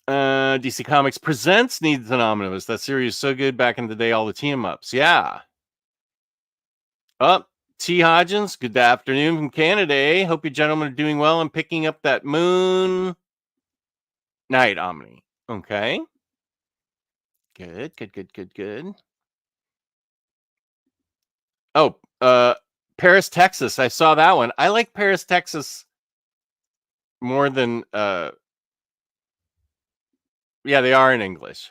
DC Comics presents Needs an Omnibus. That series is so good back in the day. All the team ups. Yeah. Up. T. Hodgins, good afternoon from Canada. Hope you gentlemen are doing well and picking up that Moon Knight Omni. Okay. Good. Oh, Paris, Texas. I saw that one. I like Paris, Texas more than yeah, they are in English.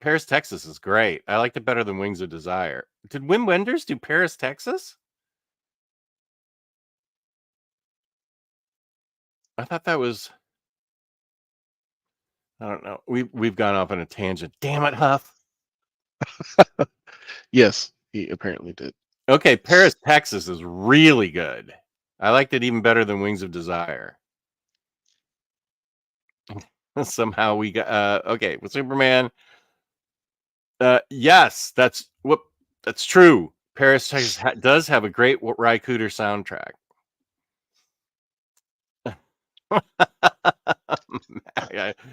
Paris, Texas is great. I liked it better than Wings of Desire. Did Wim Wenders do Paris, Texas? I thought that was, I don't know. We've gone off on a tangent. Damn it, Huff. Yes, he apparently did. Okay, Paris, Texas is really good. I liked it even better than Wings of Desire. Somehow we got okay with Superman. Yes, that's true. Paris, Texas does have a great Ry Cooder soundtrack.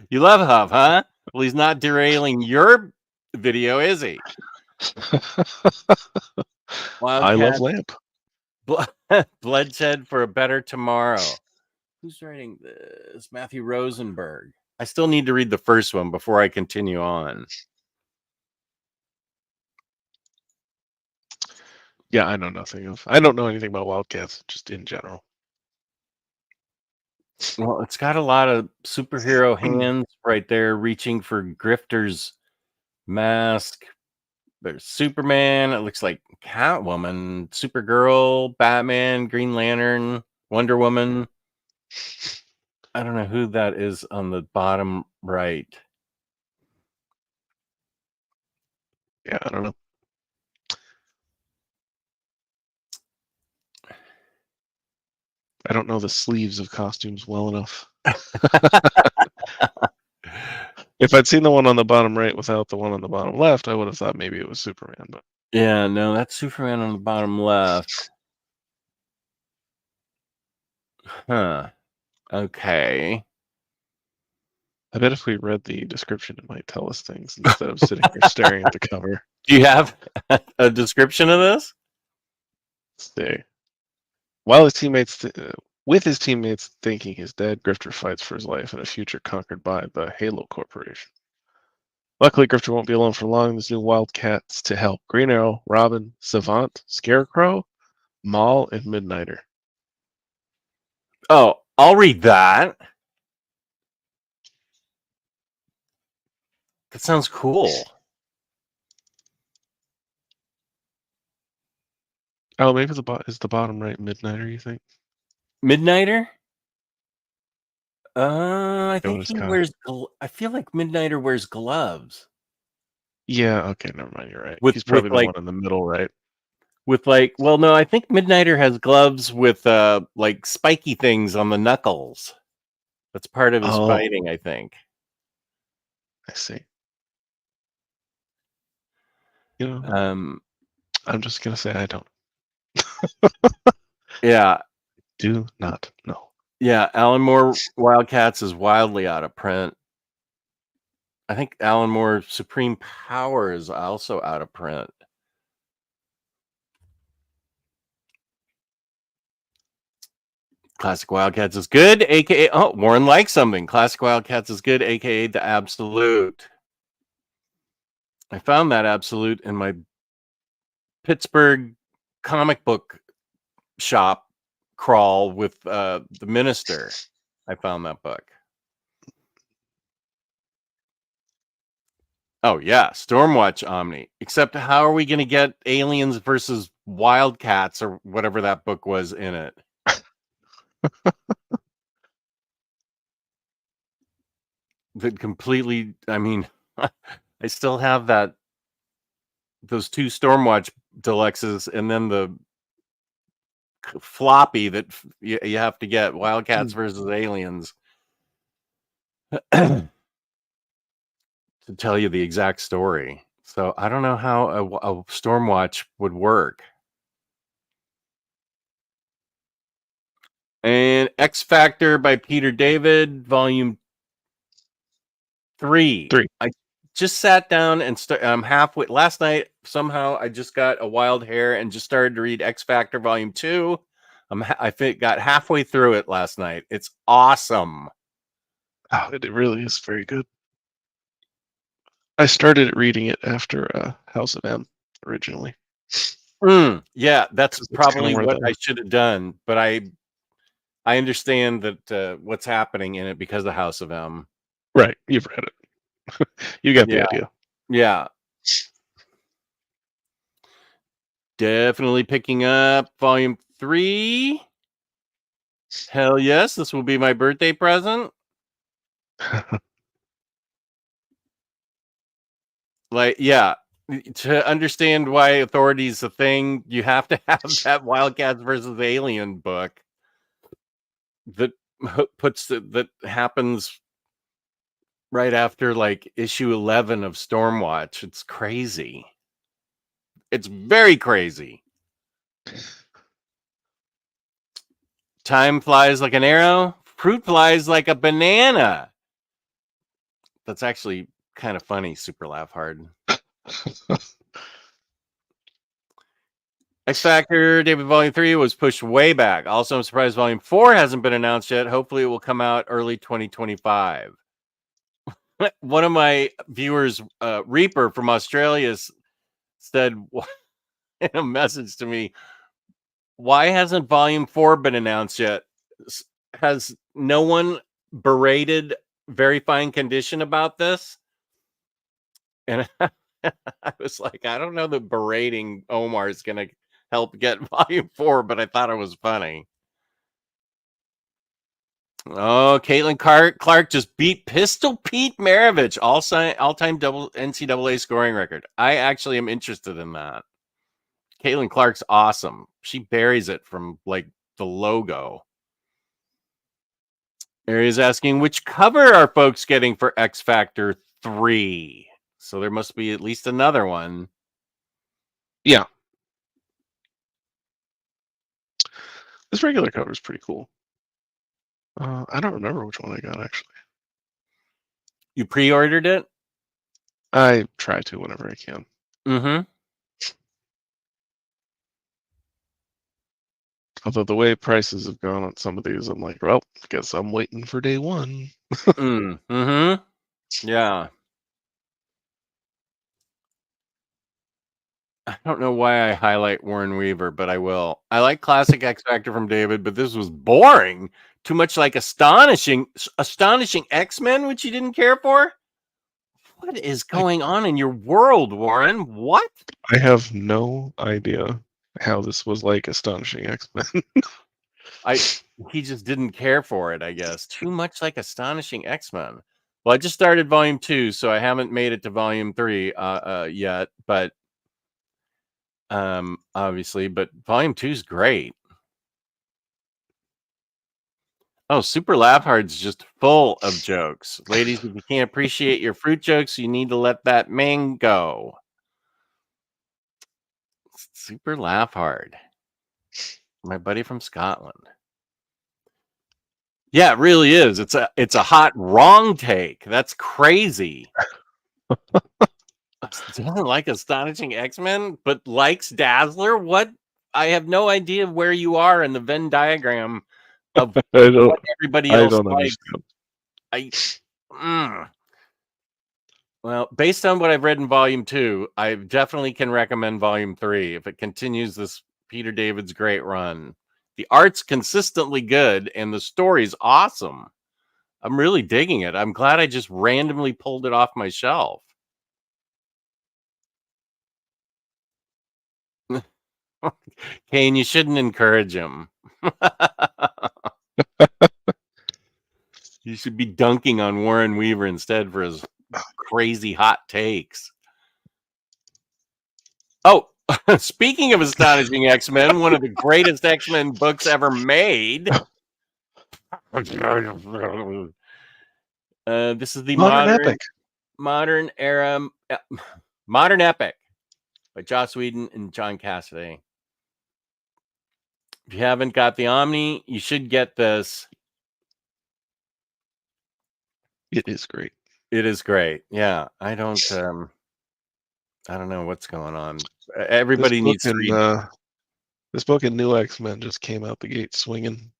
You love Huff, huh? Well, he's not derailing your video, is he? I love Lamp. Bloodshed for a Better Tomorrow. Who's writing this? Matthew Rosenberg. I still need to read the first one before I continue on. Yeah, I know nothing of. I don't know anything about Wildcats, just in general. Well, it's got a lot of superhero hands right there reaching for Grifter's mask. There's Superman. It looks like Catwoman, Supergirl, Batman, Green Lantern, Wonder Woman. I don't know who that is on the bottom right. Yeah, I don't know. I don't know the sleeves of costumes well enough. If I'd seen the one on the bottom right without the one on the bottom left, I would have thought maybe it was Superman. But yeah, no, that's Superman on the bottom left. Huh. Okay. I bet if we read the description, it might tell us things instead of sitting here staring at the cover. Do you have a description of this? Stay. While his teammates, with his teammates thinking he's dead, Grifter fights for his life in a future conquered by the Halo Corporation. Luckily, Grifter won't be alone for long. There's new Wildcats to help: Green Arrow, Robin, Savant, Scarecrow, Maul, and Midnighter. Oh, I'll read that. That sounds cool. Oh, maybe is the bottom right Midnighter, you think? Midnighter? I think he costume. wears. I feel like Midnighter wears gloves. Yeah. Okay. Never mind. You're right. With- He's probably with, the like- one in the middle, right? With well, no, I think Midnighter has gloves with like spiky things on the knuckles. That's part of his fighting, I think. I see. You know, I'm just gonna say I don't. Yeah. Do not know. Yeah, Alan Moore Wildcats is wildly out of print. I think Alan Moore Supreme Power is also out of print. Classic Wildcats is good, aka Warren likes something. Classic Wildcats is good, aka the Absolute. I found that Absolute in my Pittsburgh comic book shop crawl with the Minister. I found that book. Oh yeah, Stormwatch Omni. Except how are we going to get aliens versus wildcats or whatever that book was in it? That completely, I mean, I still have those 2 Stormwatch deluxes and then the floppy that you have to get, Wildcats versus Aliens, to tell you the exact story. So I don't know how a Stormwatch would work. And X Factor by Peter David, Volume 3. I just sat down and I'm halfway. Last night, somehow, I just got a wild hair and just started to read X Factor Volume 2. I think got halfway through it last night. It's awesome. Oh, it really is very good. I started reading it after House of M originally. Yeah, that's probably what I should have done. But I understand that what's happening in it because of House of M. Right, you've read it. You got the idea. Yeah. Definitely picking up Volume 3. Hell yes, this will be my birthday present. Like, yeah, to understand why authority is a thing, you have to have that Wildcats versus Alien book that that happens right after like issue 11 of Stormwatch. It's crazy. It's very crazy. Time flies like an arrow. Fruit flies like a banana. That's actually kind of funny. Super laugh hard. X Factor David Volume 3 was pushed way back. Also, I'm surprised Volume 4 hasn't been announced yet. Hopefully, it will come out early 2025. One of my viewers, Reaper from Australia, said in a message to me, why hasn't Volume 4 been announced yet? Has no one berated Very Fine Condition about this? And I was like, I don't know that berating Omar is going to help get Volume 4, but I thought it was funny. Oh, Caitlin Clark just beat Pistol Pete Maravich, all-time double NCAA scoring record. I actually am interested in that. Caitlin Clark's awesome. She buries it from like the logo. Aria's asking, which cover are folks getting for X Factor 3? So there must be at least another one. Yeah. This regular cover is pretty cool. I don't remember which one I got, actually. You pre-ordered it? I try to whenever I can. Mm-hmm. Although the way prices have gone on some of these, I'm like, well, guess I'm waiting for day one. Mm-hmm. Yeah. I don't know why I highlight Warren Weaver, but I will. I like classic X Factor from David, but this was boring. Too much like astonishing X-Men, which you didn't care for. What is going on in your world, Warren? What? I have no idea how this was like astonishing X-Men. He just didn't care for it, I guess. Too much like astonishing X-Men. Well, I just started volume 2, so I haven't made it to volume 3 yet, but obviously, but volume 2 is great. Oh, Super Laugh Hard's just full of jokes. Ladies, if you can't appreciate your fruit jokes, you need to let that man go. Super Laugh Hard. My buddy from Scotland. Yeah, it really is. It's a hot wrong take. That's crazy. Doesn't like Astonishing X-Men, but likes Dazzler? What? I have no idea where you are in the Venn diagram of I don't. what everybody I else don't likes. understand. Well, based on what I've read in volume 2, I definitely can recommend volume 3 if it continues this Peter David's great run. The art's consistently good and the story's awesome. I'm really digging it. I'm glad I just randomly pulled it off my shelf. Kane, you shouldn't encourage him. You should be dunking on Warren Weaver instead for his crazy hot takes. Oh, speaking of astonishing X-Men, one of the greatest X-Men books ever made. This is the modern era, modern epic by Joss Whedon and John Cassaday. If you haven't got the Omni, you should get this. It is great. It is great. Yeah, I don't know what's going on. Everybody needs to read. This book in New X-Men just came out the gate swinging.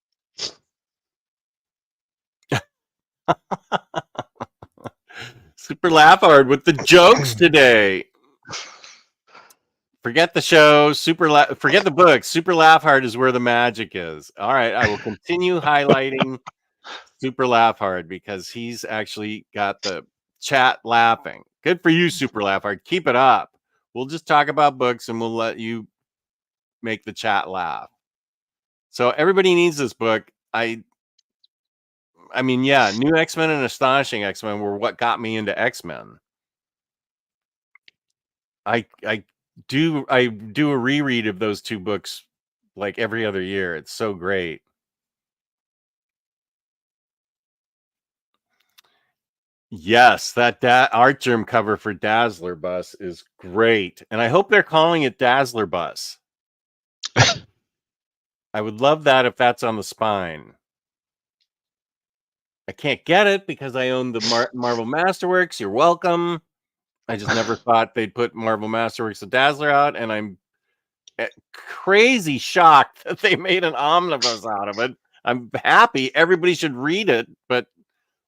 Super laugh hard with the jokes today. Forget the show. Forget the book. Super laugh hard is where the magic is. All right, I will continue highlighting Super laugh hard because he's actually got the chat laughing. Good for you, Super laugh hard. Keep it up. We'll just talk about books and we'll let you make the chat laugh. So everybody needs this book. I mean, yeah, New X-Men and Astonishing X-Men were what got me into X-Men. I do a reread of those two books like every other year. It's so great. Yes, that art germ cover for Dazzler Bus is great. And I hope they're calling it Dazzler Bus. I would love that if that's on the spine. I can't get it because I own the Marvel Masterworks. You're welcome. I just never thought they'd put Marvel Masterworks of Dazzler out, and I'm crazy shocked that they made an omnibus out of it. I'm happy. Everybody should read it, but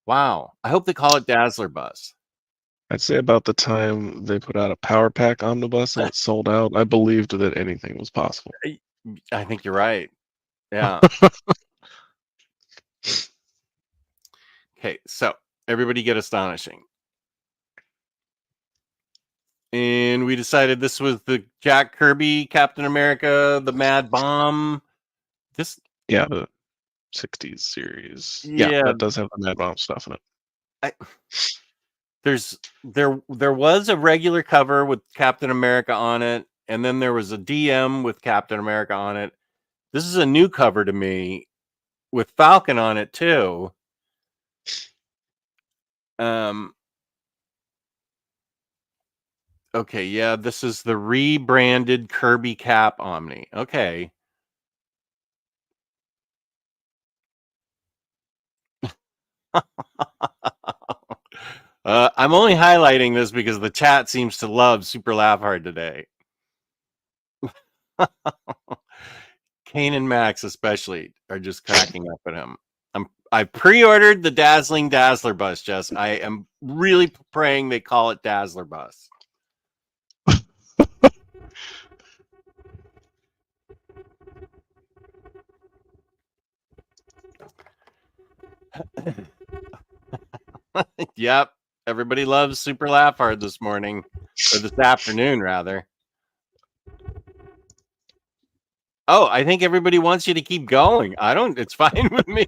wow. I hope they call it Dazzler Bus. I'd say about the time they put out a Power Pack omnibus and it sold out, I believed that anything was possible. I think you're right. Yeah. Okay, so everybody get Astonishing. And we decided this was the Jack Kirby Captain America, the Mad Bomb. Yeah, the 60s series. Yeah, that does have the Mad Bomb stuff in it. There was a regular cover with Captain America on it, and then there was a DM with Captain America on it. This is a new cover to me with Falcon on it too. Okay, yeah, this is the rebranded Kirby Cap Omni. Okay. I'm only highlighting this because the chat seems to love Super Laugh Hard today. Kane and Max especially are just cracking up at him. I pre-ordered the Dazzling Dazzler Bus, Jess. I am really praying they call it Dazzler Bus. Yep. Everybody loves Super Laugh Hard this morning, or this afternoon, rather. Oh, I think everybody wants you to keep going. It's fine with me.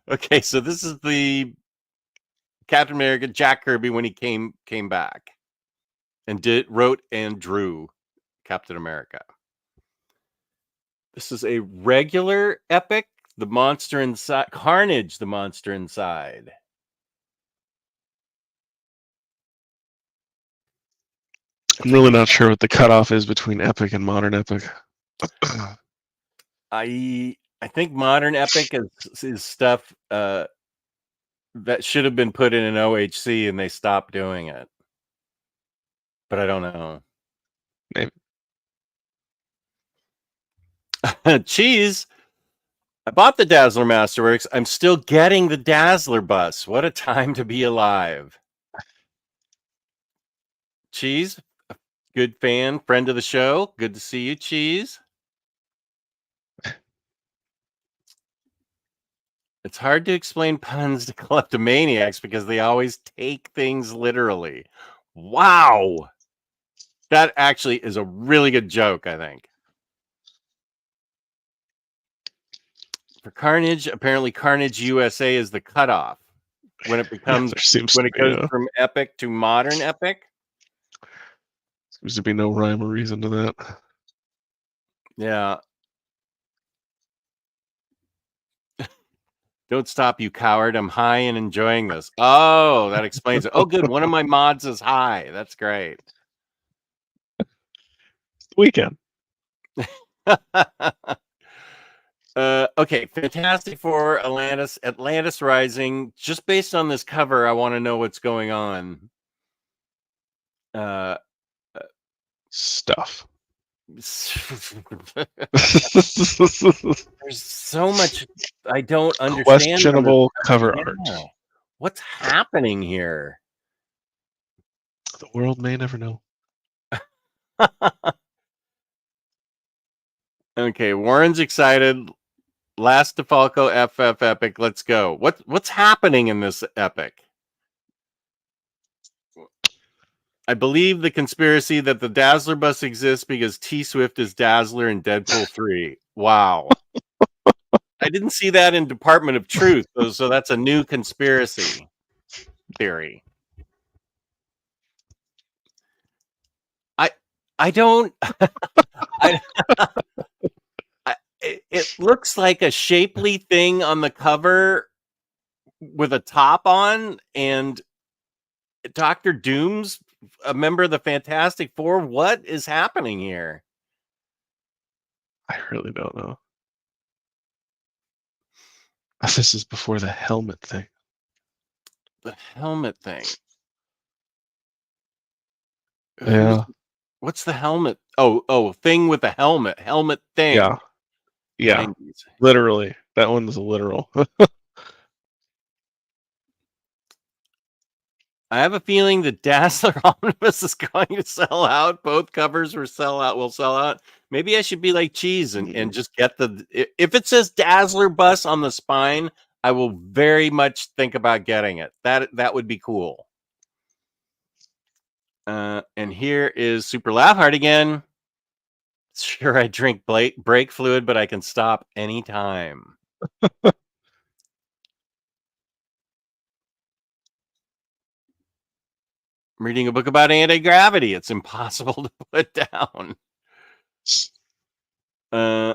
Okay, so this is the Captain America, Jack Kirby, when he came back and wrote and drew Captain America. This is a regular epic, the monster inside, Carnage, the monster inside. I'm really not sure what the cutoff is between epic and modern epic. I think modern epic is stuff that should have been put in an OHC and they stopped doing it. But I don't know. Maybe. Cheese. I bought the Dazzler Masterworks. I'm still getting the Dazzler bus. What a time to be alive. Cheese, good fan, friend of the show. Good to see you, Cheese. It's hard to explain puns to kleptomaniacs because they always take things literally. Wow. That actually is a really good joke, I think. For Carnage, apparently Carnage USA is the cutoff when it becomes when it goes from epic to modern epic. Seems to be no rhyme or reason to that. Yeah. Don't stop, you coward. I'm high and enjoying this. Oh, that explains it. Oh, good. One of my mods is high. That's great. It's the weekend. Okay, Fantastic Four, Atlantis Rising. Just based on this cover, I want to know what's going on. Stuff. There's so much I don't understand. Questionable cover art. What's happening here? The world may never know. Okay, Warren's excited. Last DeFalco FF epic. Let's go. What's happening in this epic? I believe the conspiracy that the Dazzler bus exists because T Swift is Dazzler in Deadpool 3. Wow. I didn't see that in Department of Truth, so that's a new conspiracy theory. I don't. It looks like a shapely thing on the cover with a top on, and Dr. Doom's a member of the Fantastic Four. What is happening here? I really don't know. This is before the helmet thing. The helmet thing. Yeah. What's the helmet? Oh, thing with the helmet. Helmet thing. Yeah. Yeah. 90s. Literally. That one is a literal. I have a feeling the Dazzler Omnibus is going to sell out. Both covers will sell out. Maybe I should be like Cheese and just get if it says Dazzler Bus on the spine, I will very much think about getting it. That would be cool. And here is Super Laugh Heart again. Sure, I drink brake fluid, but I can stop anytime. I'm reading a book about anti-gravity. It's impossible to put down. I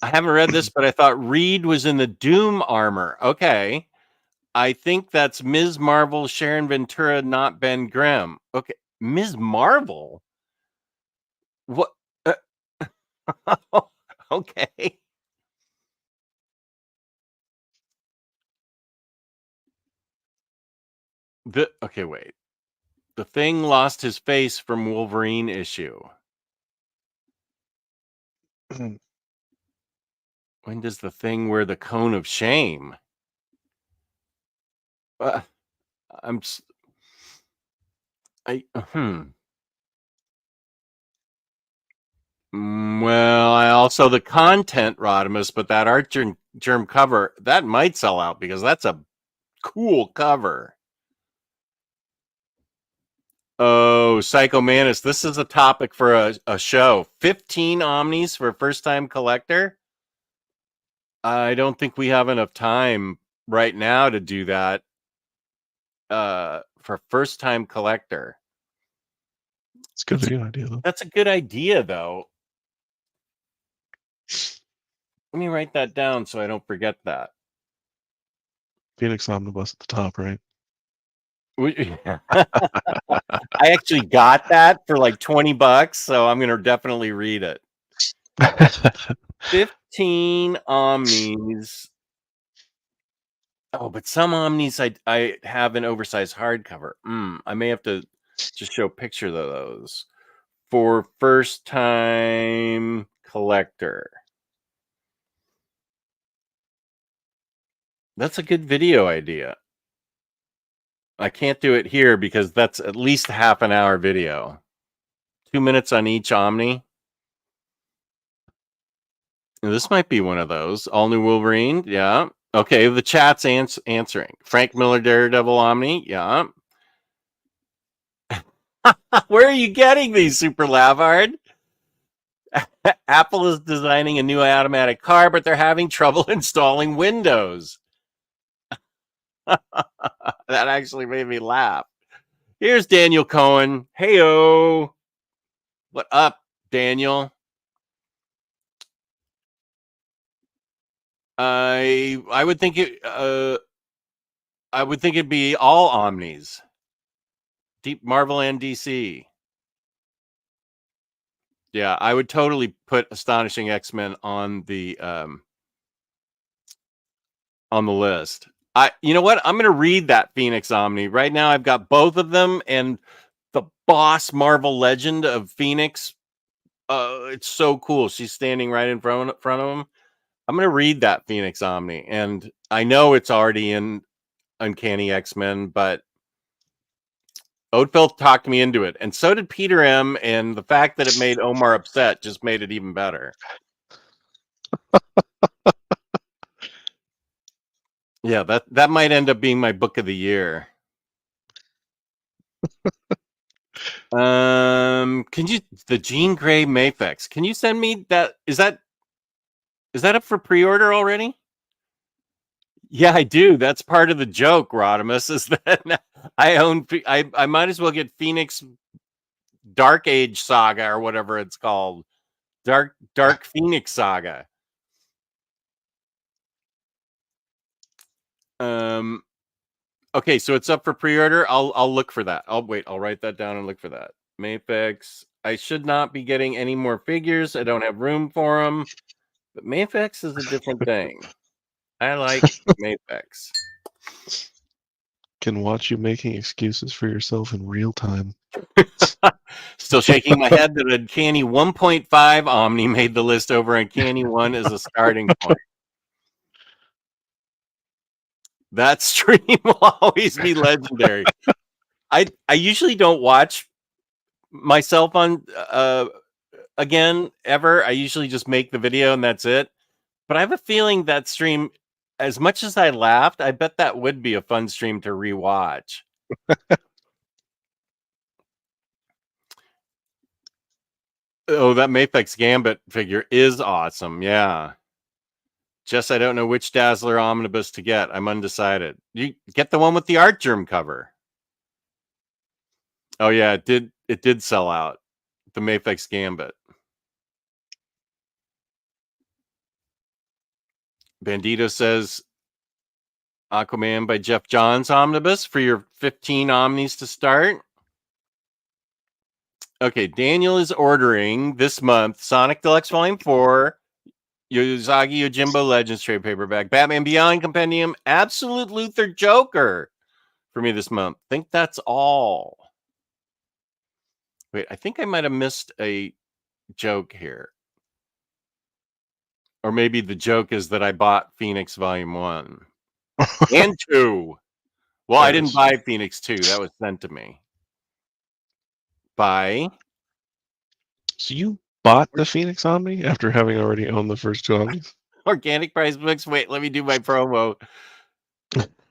haven't read this, but I thought Reed was in the Doom armor. Okay. I think that's Ms. Marvel, Sharon Ventura, not Ben Grimm. Okay. Ms. Marvel? What? Okay. Okay, wait. The Thing lost his face from Wolverine issue. When does the Thing wear the cone of shame? Well, I also the content Rodimus, but that art germ cover that might sell out because that's a cool cover. Oh, Psycho Manus, this is a topic for a show. 15 Omnis for first time collector. I don't think we have enough time right now to do that. For first time collector. It's a good video idea though. That's a good idea though. Let me write that down so I don't forget that. Phoenix Omnibus at the top, right? I actually got that for like $20, so I'm gonna definitely read it. 15 Omnis. Oh, but some Omnis I have an oversized hardcover. I may have to just show a picture of those for first time collector. That's a good video idea. I can't do it here because that's at least a half an hour video. 2 minutes on each Omni. This might be one of those. All new Wolverine. Yeah. Okay. The chat's answering. Frank Miller, Daredevil Omni. Yeah. Where are you getting these, Super Lavard? Apple is designing a new automatic car, but they're having trouble installing Windows. That actually made me laugh. Here's Daniel Cohen. Heyo. What up, Daniel? I would think it. I would think it'd be all Omnis. Deep Marvel and DC. Yeah, I would totally put Astonishing X-Men on the list. You know what? I'm going to read that Phoenix Omni right now. I've got both of them, and the boss Marvel Legend of Phoenix. It's so cool. She's standing right in front of him. I'm going to read that Phoenix Omni, and I know it's already in Uncanny X-Men, but Oatville talked me into it, and so did Peter M. And the fact that it made Omar upset just made it even better. Yeah, that might end up being my book of the year. Can you the Jean Grey Mafex? Can you send me that? Is that up for pre-order already? Yeah, I do. That's part of the joke, Rodimus, is that I might as well get Phoenix Dark Age Saga or whatever it's called. Dark Phoenix Saga. Okay, so it's up for pre-order. I'll look for that. I'll write that down and look for that. Mafex. I should not be getting any more figures. I don't have room for them. But Mafex is a different thing. I like Mafex. Can watch you making excuses for yourself in real time. Still shaking my head that Uncanny 1.5 Omni made the list over Uncanny 1 as a starting point. That stream will always be legendary. I usually don't watch myself on again ever. I usually just make the video and that's it. But I have a feeling that stream, as much as I laughed, I bet that would be a fun stream to rewatch. Oh, that Mafex Gambit figure is awesome. Yeah. Just I don't know which Dazzler Omnibus to get. I'm undecided. You get the one with the art germ cover. Oh yeah, it did sell out. The Mafex Gambit. Bandito says Aquaman by Jeff Johns Omnibus for your 15 Omnis to start. Okay, Daniel is ordering this month Sonic Deluxe Volume 4, Yozagi Yojimbo Legends trade paperback, Batman Beyond Compendium, Absolute Luther Joker for me this month. Think that's all. Wait, I think I might have missed a joke here. Or maybe the joke is that I bought Phoenix Volume 1 and 2. Well, I didn't buy Phoenix 2. That was sent to me. By? So you bought the Phoenix Omni after having already owned the first two Omnis? Organic price books. Wait, let me do my promo.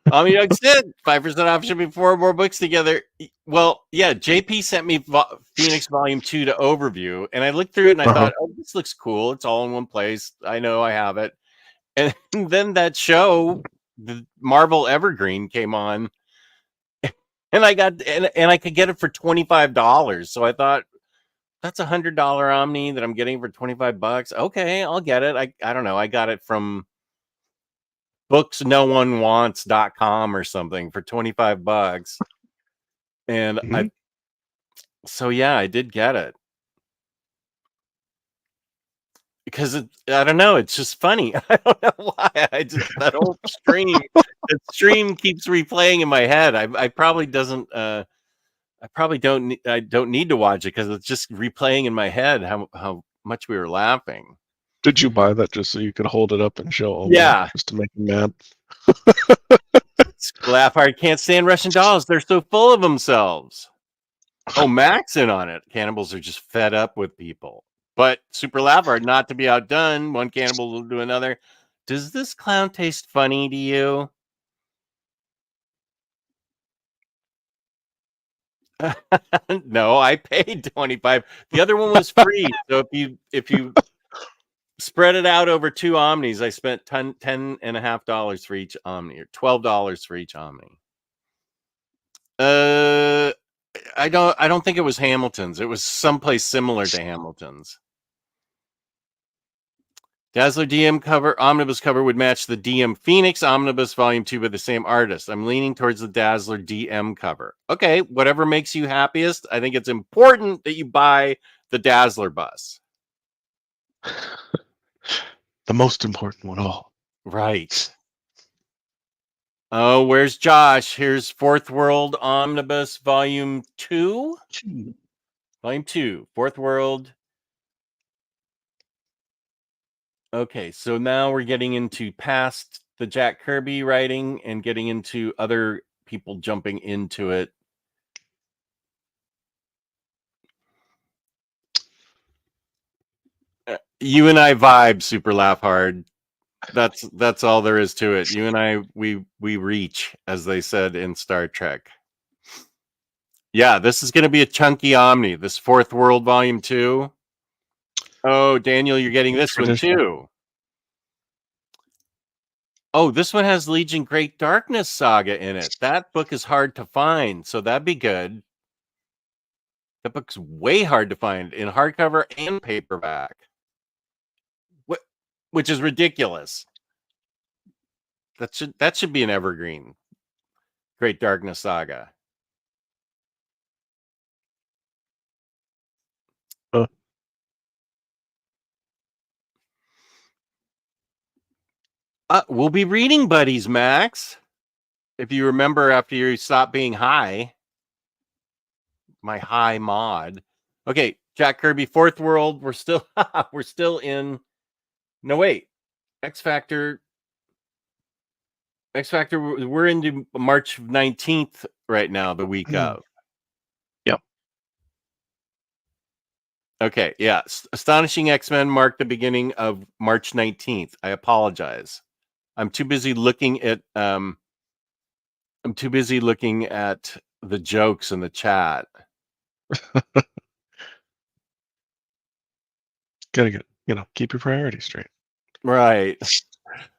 Omnidog said 5% off shipping 4 more books together. Well, yeah, JP sent me Phoenix Volume 2 to overview, and I looked through it and I thought, oh, this looks cool. It's all in one place. I know I have it. And then that show, the Marvel Evergreen, came on, and I got and I could get it for $25. So I thought, that's $100 Omni that I'm getting for $25. Okay, I'll get it. I don't know. I got it from booksnowonewants.com or something for $25. And I did get it. Because I don't know, it's just funny. I don't know why. That whole stream, the stream keeps replaying in my head. I probably don't need to watch it because it's just replaying in my head how much we were laughing. Did you buy that just so you could hold it up and show Oma? Yeah. Just to make him mad? Laugh hard. Can't stand Russian dolls. They're so full of themselves. Oh, Mac's in on it. Cannibals are just fed up with people. But Super Laugh hard, not to be outdone. One cannibal will do another. Does this clown taste funny to you? No, I paid $25. The other one was free. So if you spread it out over 2 Omnis, I spent $10.50 for each Omni, or $12 for each Omni. I don't think it was Hamilton's. It was someplace similar to Hamilton's. Dazzler DM cover, Omnibus cover would match the DM Phoenix Omnibus Volume 2 by the same artist. I'm leaning towards the Dazzler DM cover. Okay, whatever makes you happiest. I think it's important that you buy the Dazzler bus. The most important one all. Right. Oh, where's Josh? Here's Fourth World Omnibus Volume 2. Volume 2, Fourth World. Okay, so now we're getting into past the Jack Kirby writing and getting into other people jumping into it. You and I vibe, Super Laugh Hard. That's all there is to it. You and I, we reach, as they said in Star Trek. Yeah, this is going to be a chunky Omni. This Fourth World Volume 2. Oh, Daniel, you're getting this one too. Oh, this one has Legion Great Darkness Saga in it. That book is hard to find, so that'd be good. That book's way hard to find in hardcover and paperback. Which is ridiculous. That should be an evergreen. Great Darkness Saga. We'll be reading buddies, Max. If you remember, after you stopped being high, my high mod. Okay, Jack Kirby, Fourth World. We're still in. No, wait. X Factor. We're into March 19th right now, the week of. Yep. Okay, yeah. Astonishing X-Men marked the beginning of March 19th. I apologize. I'm too busy looking at the jokes in the chat. Gotta keep your priorities straight. Right.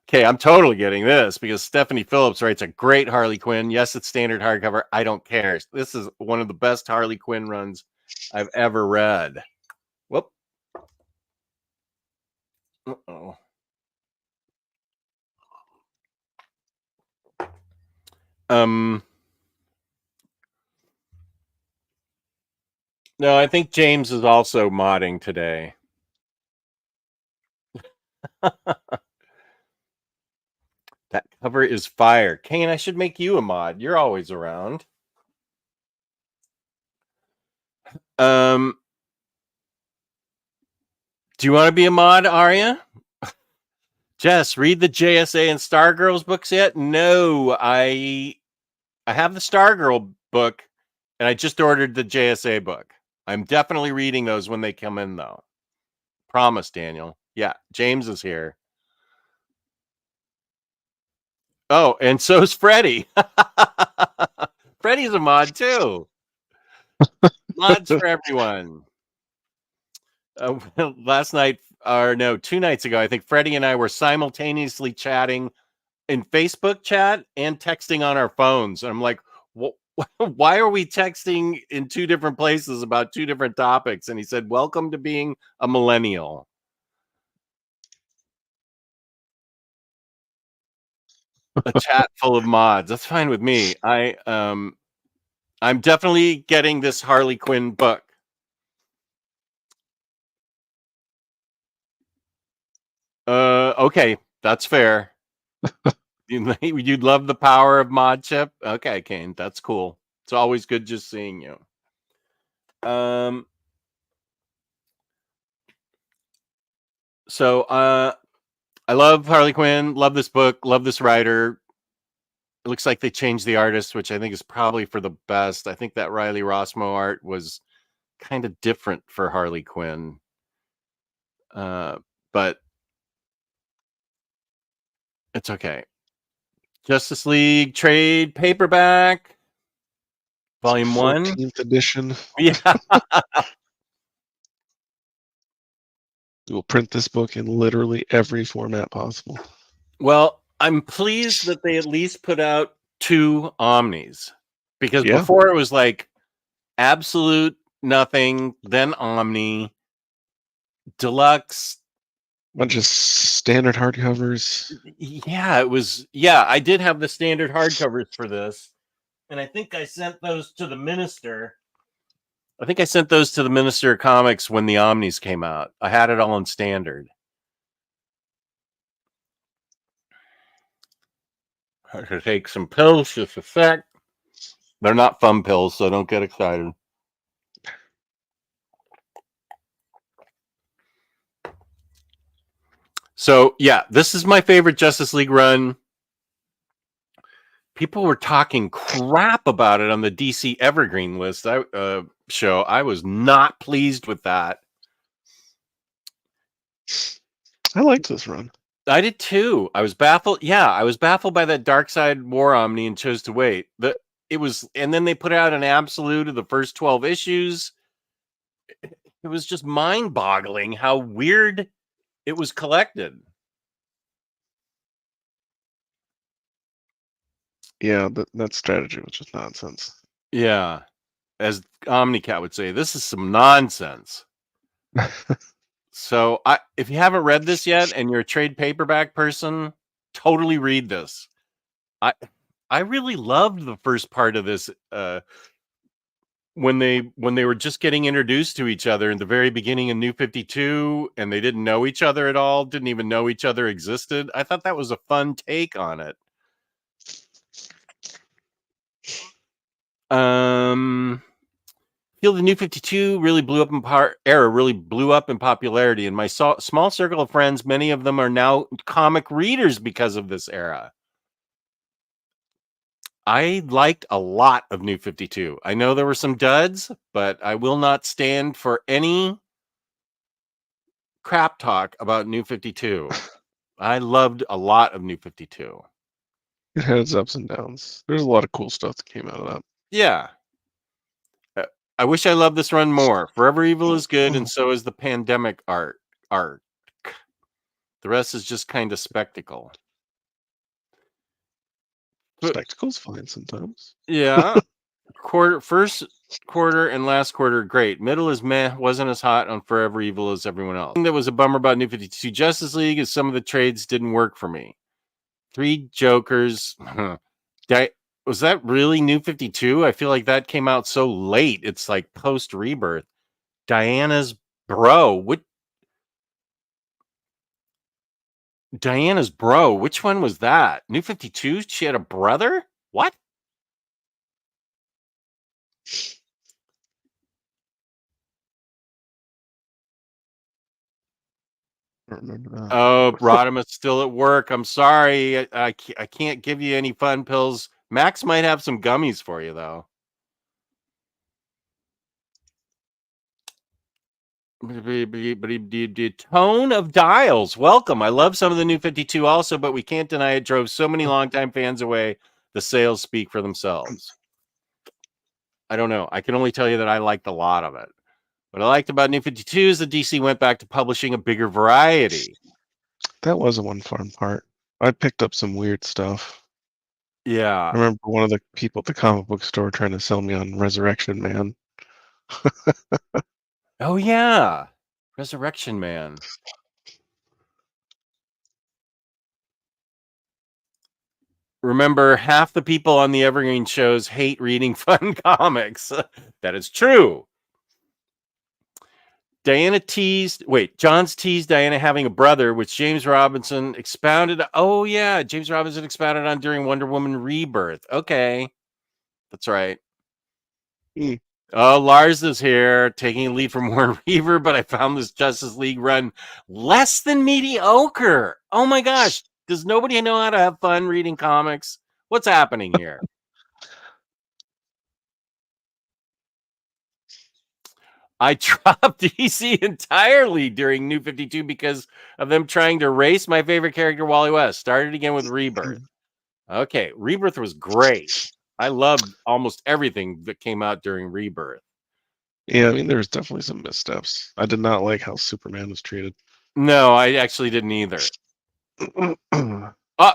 Okay, I'm totally getting this because Stephanie Phillips writes a great Harley Quinn. Yes, it's standard hardcover. I don't care. This is one of the best Harley Quinn runs I've ever read. Whoop. Uh-oh. No, I think James is also modding today. That cover is fire. Kane, I should make you a mod. You're always around. Do you want to be a mod, Arya? Jess, read the JSA and Stargirls books yet? No, I have the Stargirl book, and I just ordered the JSA book. I'm definitely reading those when they come in, though. Promise, Daniel. Yeah, James is here. Oh, and so's Freddie. Freddie's a mod, too. Mods for everyone. Last night, or no, 2 nights ago, I think Freddie and I were simultaneously chatting in Facebook chat and texting on our phones. And I'm like, why are we texting in 2 different places about 2 different topics? And he said, welcome to being a millennial. A chat full of mods. That's fine with me. I'm definitely getting this Harley Quinn book. Okay, that's fair. You'd love the power of mod chip. Okay, Kane, that's cool. It's always good just seeing you. So I love Harley Quinn, love this book, love this writer. It looks like they changed the artist, which I think is probably for the best. I think that Riley Rossmo art was kind of different for Harley Quinn. But it's okay. Justice League trade paperback, volume 1. 14th edition. Yeah. We will print this book in literally every format possible. Well, I'm pleased that they at least put out 2 Omnis, because Yeah. before it was like absolute nothing, then Omni, deluxe. Bunch of standard hardcovers. Yeah, it was. Yeah, I did have the standard hardcovers for this, and I think I sent those to the Minister. I think I sent those to the Minister of Comics when the Omnis came out. I had it all in standard. I should take some pills just a sec. They're not fun pills, so don't get excited. So, yeah, this is my favorite Justice League run. People were talking crap about it on the DC Evergreen list show. I was not pleased with that. I liked this run. I did too. I was baffled. Yeah, I was baffled by that Dark Side War Omni and chose to wait. And then they put out an absolute of the first 12 issues. It was just mind-boggling how weird it was collected. Yeah, that strategy was just nonsense. Yeah. As Omnicat would say, this is some nonsense. So if you haven't read this yet and you're a trade paperback person, totally read this. I really loved the first part of this when they were just getting introduced to each other in the very beginning of New 52, and they didn't know each other at all, didn't even know each other existed. I thought that was a fun take on it. Feel the New 52 really blew up in popularity. In my small circle of friends, many of them are now comic readers because of this era. I liked a lot of New 52. I know there were some duds, but I will not stand for any crap talk about New 52. I loved a lot of New 52. It had its ups and downs. There's a lot of cool stuff that came out of that. Yeah. I wish I loved this run more. Forever Evil is good, and so is the Pandemic art. The rest is just kind of spectacle. Spectacle's fine sometimes. Yeah. First quarter and last quarter, great. Middle is meh, wasn't as hot on Forever Evil as everyone else. The thing that was a bummer about New 52 Justice League is some of the trades didn't work for me. 3 Jokers. Was that really New 52? I feel like that came out so late. It's like post Rebirth. Diana's bro. Which one was that? New 52? She had a brother? What? I don't remember that. Oh, Rodimus still at work. I'm sorry. I can't give you any fun pills. Max might have some gummies for you, though. Tone of Dials. Welcome. I love some of the New 52 also, but we can't deny it drove so many longtime fans away. The sales speak for themselves. I don't know. I can only tell you that I liked a lot of it. What I liked about New 52 is that DC went back to publishing a bigger variety. That was a one fun part. I picked up some weird stuff. Yeah. I remember one of the people at the comic book store trying to sell me on Resurrection Man. Oh, yeah. Resurrection Man. Remember, half the people on the Evergreen shows hate reading fun comics. That is true. John's teased Diana having a brother, which James Robinson expounded. Oh, yeah. James Robinson expounded on during Wonder Woman Rebirth. Okay. That's right. Oh, Lars is here, taking a lead from Warren Weaver, but I found this Justice League run less than mediocre. Oh my gosh. Does nobody know how to have fun reading comics? What's happening here? I dropped DC entirely during New 52 because of them trying to erase my favorite character, Wally West. Started again with Rebirth. Okay, Rebirth was great. I loved almost everything that came out during Rebirth. Yeah, I mean, there's definitely some missteps. I did not like how Superman was treated. No, I actually didn't either. Oh,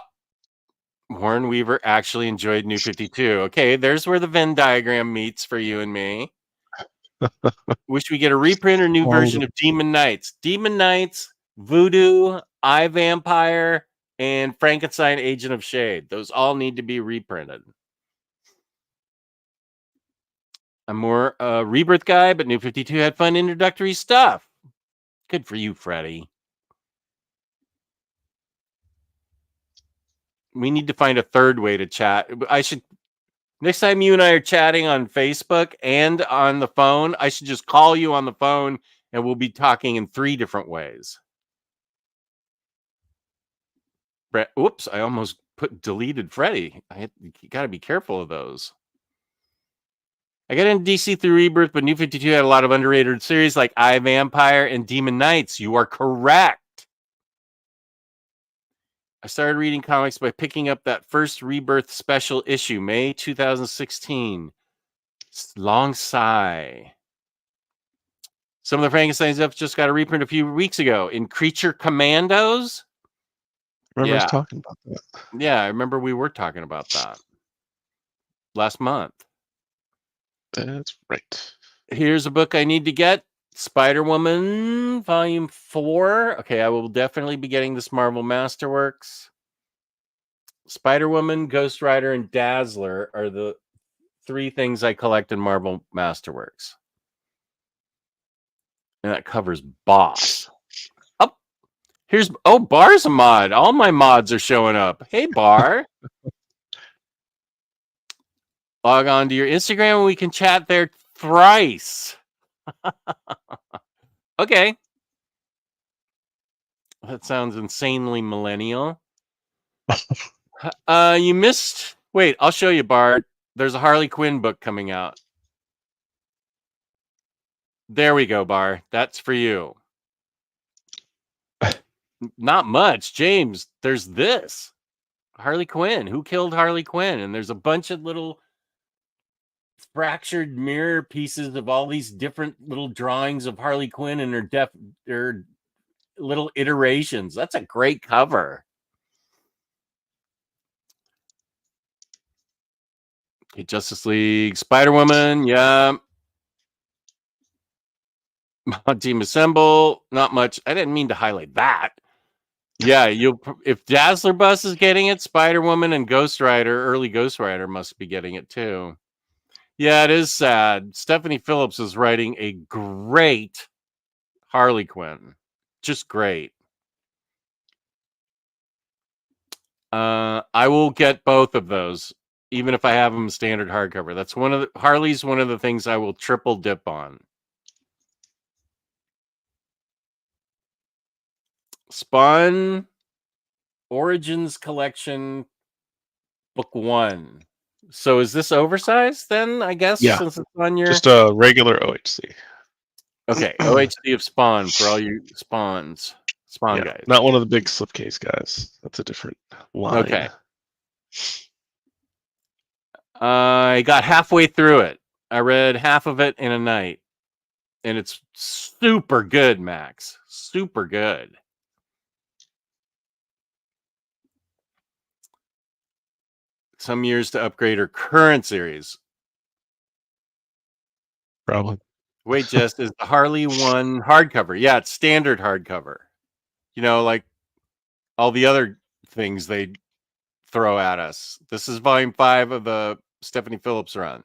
Warren Weaver actually enjoyed New 52. Okay, there's where the Venn diagram meets for you and me. Wish we get a reprint or new version of Demon Knights. Demon Knights, Voodoo, I Vampire, and Frankenstein Agent of Shade. Those all need to be reprinted. I'm more a Rebirth guy, but New 52 had fun introductory stuff. Good for you, Freddie. We need to find a third way to chat. I should next time you and I are chatting on Facebook and on the phone, I should just call you on the phone and we'll be talking in 3 different ways. Brett, oops, I almost deleted Freddie. You got to be careful of those. I got into DC through Rebirth, but New 52 had a lot of underrated series like I Vampire and Demon Knights. You are correct. I started reading comics by picking up that first Rebirth special issue, May 2016. Long sigh. Some of the Frankenstein stuff just got a reprint a few weeks ago in Creature Commandos. Remember us talking about that? Yeah, I remember we were talking about that last month. That's right. Here's a book I need to get. Spider-Woman, Volume 4. Okay, I will definitely be getting this Marvel Masterworks. Spider-Woman, Ghost Rider, and Dazzler are the 3 things I collect in Marvel Masterworks. And that covers Boss. Oh, Bar's a mod. All my mods are showing up. Hey, Bar. Log on to your Instagram and we can chat there thrice. Okay. That sounds insanely millennial. You missed. Wait, I'll show you, Bart. There's a Harley Quinn book coming out. There we go, Bar. That's for you. Not much, James. There's this Harley Quinn. Who killed Harley Quinn? And there's a bunch of little fractured mirror pieces of all these different little drawings of Harley Quinn and her little iterations. That's a great cover. Okay, Justice League, Spider-Woman, yeah. Team Assemble, not much. I didn't mean to highlight that. Yeah, if Dazzler Bus is getting it, Spider-Woman and Ghost Rider, early Ghost Rider must be getting it too. Yeah, it is sad. Stephanie Phillips is writing a great Harley Quinn. Just great. I will get both of those, even if I have them standard hardcover. That's Harley's one of the things I will triple dip on. Spawn Origins Collection Book 1. So is this oversized then, I guess? Yeah. Since it's on your... Just a regular OHC. Okay, OHC of Spawn for all you Spawn guys. Not one of the big slipcase guys. That's a different line. Okay. I got halfway through it. I read half of it in a night. And it's super good, Max. Super good. Some years to upgrade her current series. Probably. Wait, Jess, is the Harley one hardcover? Yeah, it's standard hardcover. You know, like all the other things they throw at us. This is volume 5 of the Stephanie Phillips run.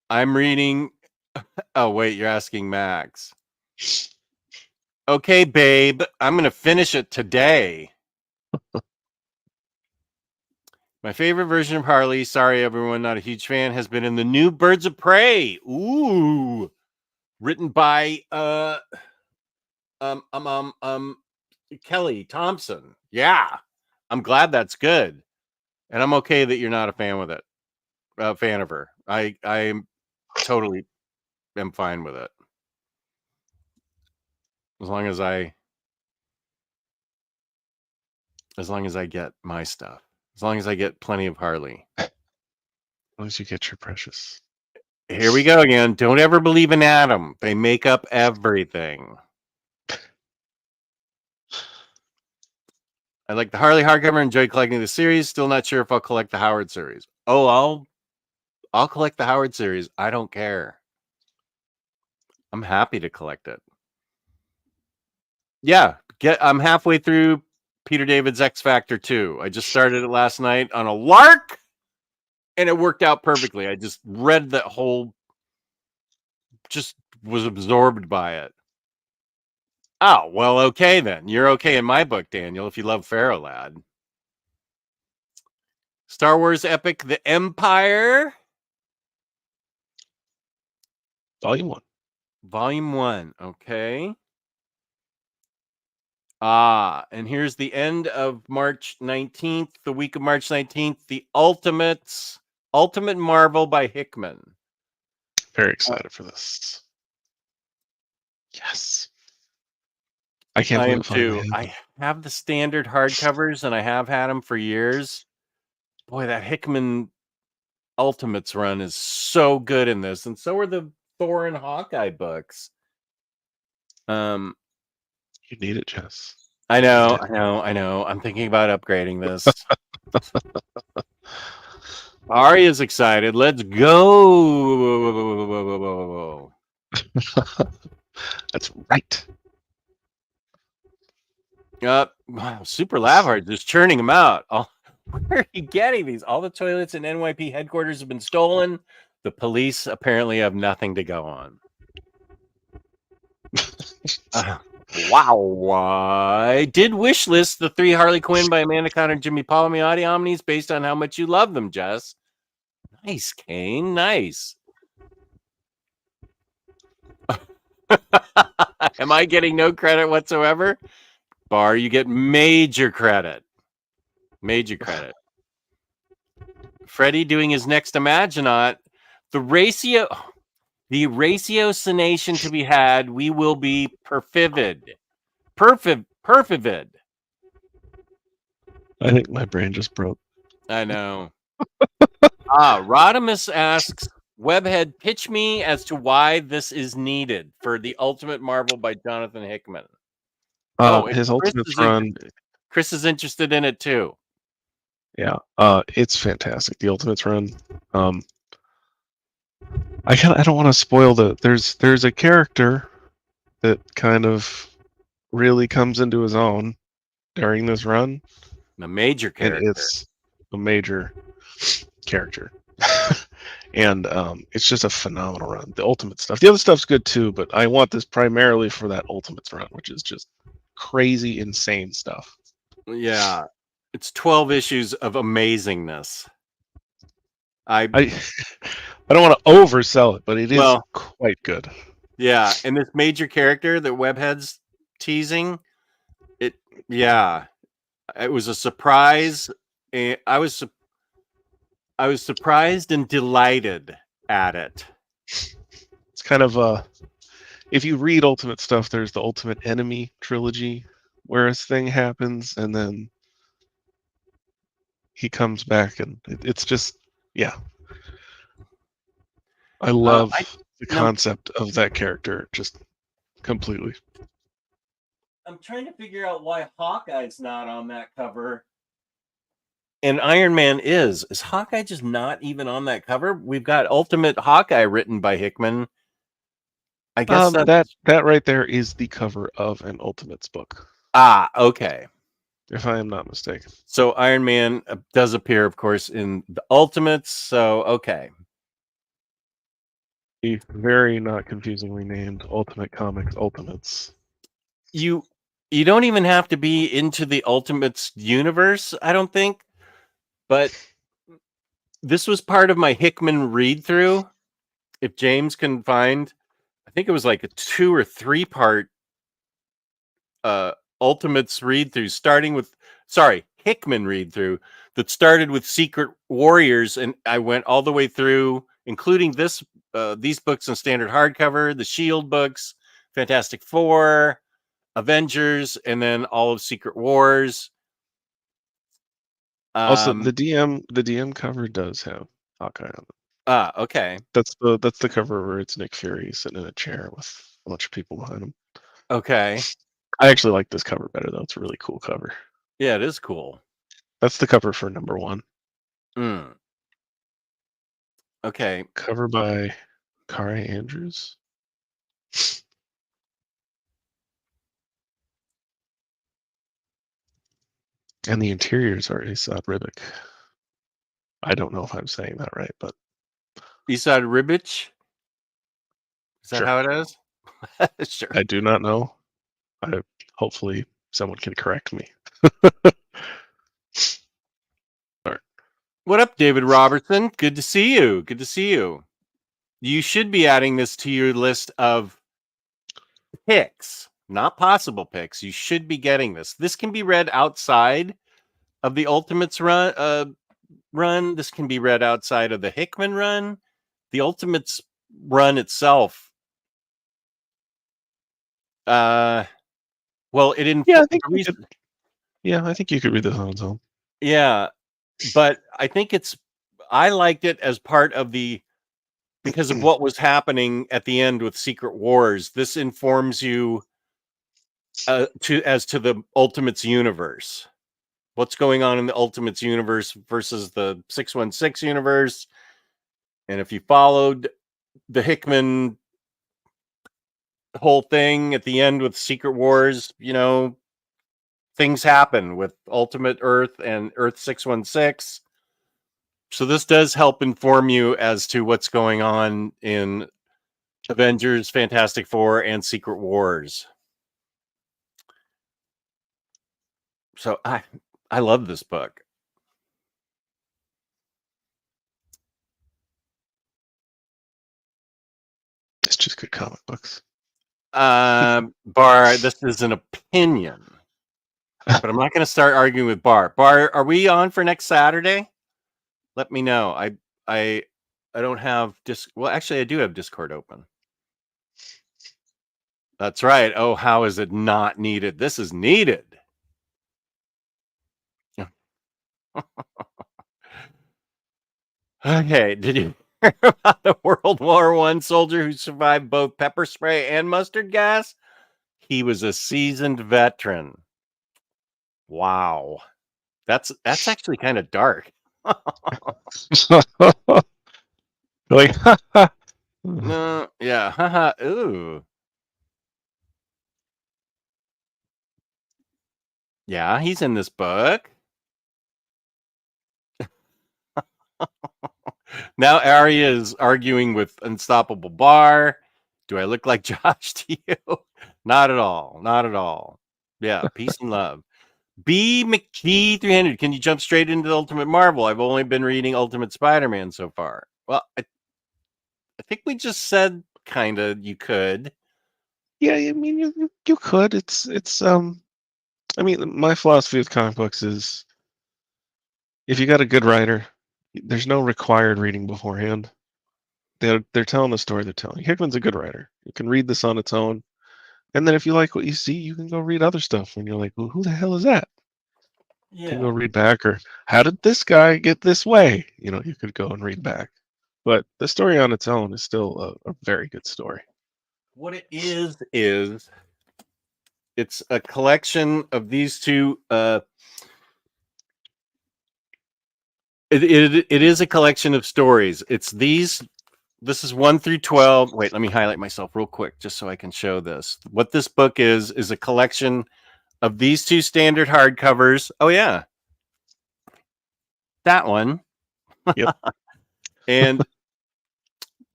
I'm reading. Oh, wait, you're asking Max. Okay, babe, I'm going to finish it today. My favorite version of Harley, sorry everyone, not a huge fan, has been in the new Birds of Prey. Ooh. Written by Kelly Thompson. Yeah. I'm glad that's good. And I'm okay that you're not a fan with it. Fan of her. I totally am fine with it. As long as I get my stuff. As long as I get plenty of Harley. As long as you get your precious. Here we go again. Don't ever believe in Adam. They make up everything. I like the Harley hardcover. Enjoy collecting the series. Still not sure if I'll collect the Howard series. Oh, I'll collect the Howard series. I don't care. I'm happy to collect it. Yeah, I'm halfway through Peter David's X Factor 2. I just started it last night on a lark, and it worked out perfectly. I just read that whole, just was absorbed by it. Oh, well, okay then. You're okay in my book, Daniel, if you love Pharaoh Lad. Star Wars epic The Empire. Volume 1. Volume 1. Okay. And here's the end of March 19th, the week of March 19th, the Ultimate Marvel by Hickman. Very excited for this. Yes. I can't believe am it finally too. happened. I have the standard hardcovers and I have had them for years. Boy, that Hickman Ultimates run is so good in this, and so are the Thor and Hawkeye books. You need it, Jess. I know. I'm thinking about upgrading this. Ari is excited. Let's go. That's right. Wow, Super Lavard just churning them out. Where are you getting these? All the toilets in NYP headquarters have been stolen. The police apparently have nothing to go on. Wow. I did wish list the 3 Harley Quinn by Amanda Conner and Jimmy Palmiotti Omnis based on how much you love them, Jess. Nice, Kane. Nice. Am I getting no credit whatsoever? Bar, you get major credit. Major credit. Freddie doing his next Imaginaut. The ratiocination to be had, we will be perfivid. Perfivid. I think my brain just broke. I know. Rodimus asks, Webhead, pitch me as to why this is needed for the Ultimate Marvel by Jonathan Hickman. His Ultimates run. Chris is interested in it too. Yeah, it's fantastic. The Ultimates run. I don't want to spoil there's a character that kind of really comes into his own during this run. A major character. And it's a major character. And it's just a phenomenal run. The Ultimate stuff. The other stuff's good too, but I want this primarily for that Ultimates run, which is just crazy, insane stuff. Yeah. It's 12 issues of amazingness. I don't want to oversell it, but it is quite good. Yeah, and this major character that Webhead's teasing, it was a surprise. And I was surprised and delighted at it. It's kind of if you read Ultimate stuff, there's the Ultimate Enemy trilogy where a thing happens and then he comes back, and it's just, yeah. I love the concept of that character just completely. I'm trying to figure out why Hawkeye's not on that cover. And Iron Man is. Is Hawkeye just not even on that cover? We've got Ultimate Hawkeye written by Hickman. I guess that right there is the cover of an Ultimates book. Okay. If I am not mistaken. So Iron Man does appear, of course, in the Ultimates. So, okay. The very not confusingly named Ultimate Comics Ultimates. You don't even have to be into the Ultimates universe, I don't think. But This was part of my Hickman read through. If James can find, I think it was like a 2 or 3 part Ultimates read through, Hickman read through that started with Secret Warriors, and I went all the way through, including these books in standard hardcover, the Shield books, Fantastic Four, Avengers, and then all of Secret Wars. Also, the DM cover does have Hawkeye on it. Okay. That's the cover where it's Nick Fury sitting in a chair with a bunch of people behind him. Okay. I actually like this cover better though. It's a really cool cover. Yeah, it is cool. That's the cover for #1. Okay. Cover by Kari Andrews. And the interiors are Esad Ribic. I don't know if I'm saying that right, but Esad Ribic? Is that sure. how it is? Sure. I do not know. Hopefully someone can correct me. Right. What up, David Robertson? Good to see you. Good to see you. You should be adding this to your list of picks, not possible picks. You should be getting this. This can be read outside of the Ultimates run. This can be read outside of the Hickman run. The Ultimates run itself. Well, it didn't. Yeah, I think I think you could read this on its own. Yeah, but I think I liked it as part of because of what was happening at the end with Secret Wars. This informs you as to the Ultimates universe. What's going on in the Ultimates universe versus the 616 universe. And if you followed the Hickman whole thing at the end with Secret Wars, things happen with Ultimate Earth and Earth 616. So this does help inform you as to what's going on in Avengers, Fantastic Four, and Secret Wars. So I love this book. It's just good comic books. Bar, this is an opinion, but I'm not going to start arguing with Bar. Bar, are we on for next Saturday? Let me know. I don't have well, actually, I do have Discord open. That's right. Oh, how is it not needed? This is needed. Okay, did you hear about the World War I soldier who survived both pepper spray and mustard gas? He was a seasoned veteran. Wow. That's actually kind of dark. Like, No, yeah. Haha. Ooh. Yeah, he's in this book. Now Arya is arguing with Unstoppable Bar. Do I look like Josh to you? Not at all. Not at all. Yeah, peace and love. B McGee 300. Can you jump straight into the Ultimate Marvel? I've only been reading Ultimate Spider-Man so far. Well, I think we just said kind of you could. yeah, I mean you could. It's I mean, my philosophy with comic books is if you got a good writer, there's no required reading beforehand. They're telling the story they're telling. Hickman's a good writer. You can read this on its own, and then if you like what you see, you can go read other stuff. And you're like, well, who the hell is that? Yeah. You can go read back, or how did this guy get this way? You could go and read back. But the story on its own is still a very good story. What it is it's a collection of these two. It is a collection of stories. It's these. This is 1 through 12. Wait, let me highlight myself real quick just so I can show this. What this book is a collection of these two standard hardcovers. Oh yeah, that one. Yep. And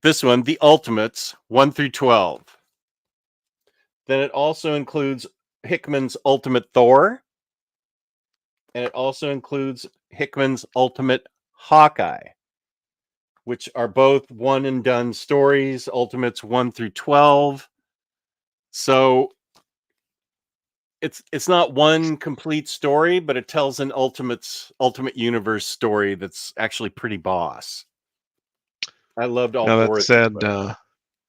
this one, The Ultimates, 1 through 12. Then it also includes Hickman's Ultimate Thor. And it also includes Hickman's Ultimate Hawkeye. which are both one and done stories, Ultimates 1 through 12. So it's not one complete story, but it tells an ultimate universe story that's actually pretty boss. I loved all Now four that of said, them.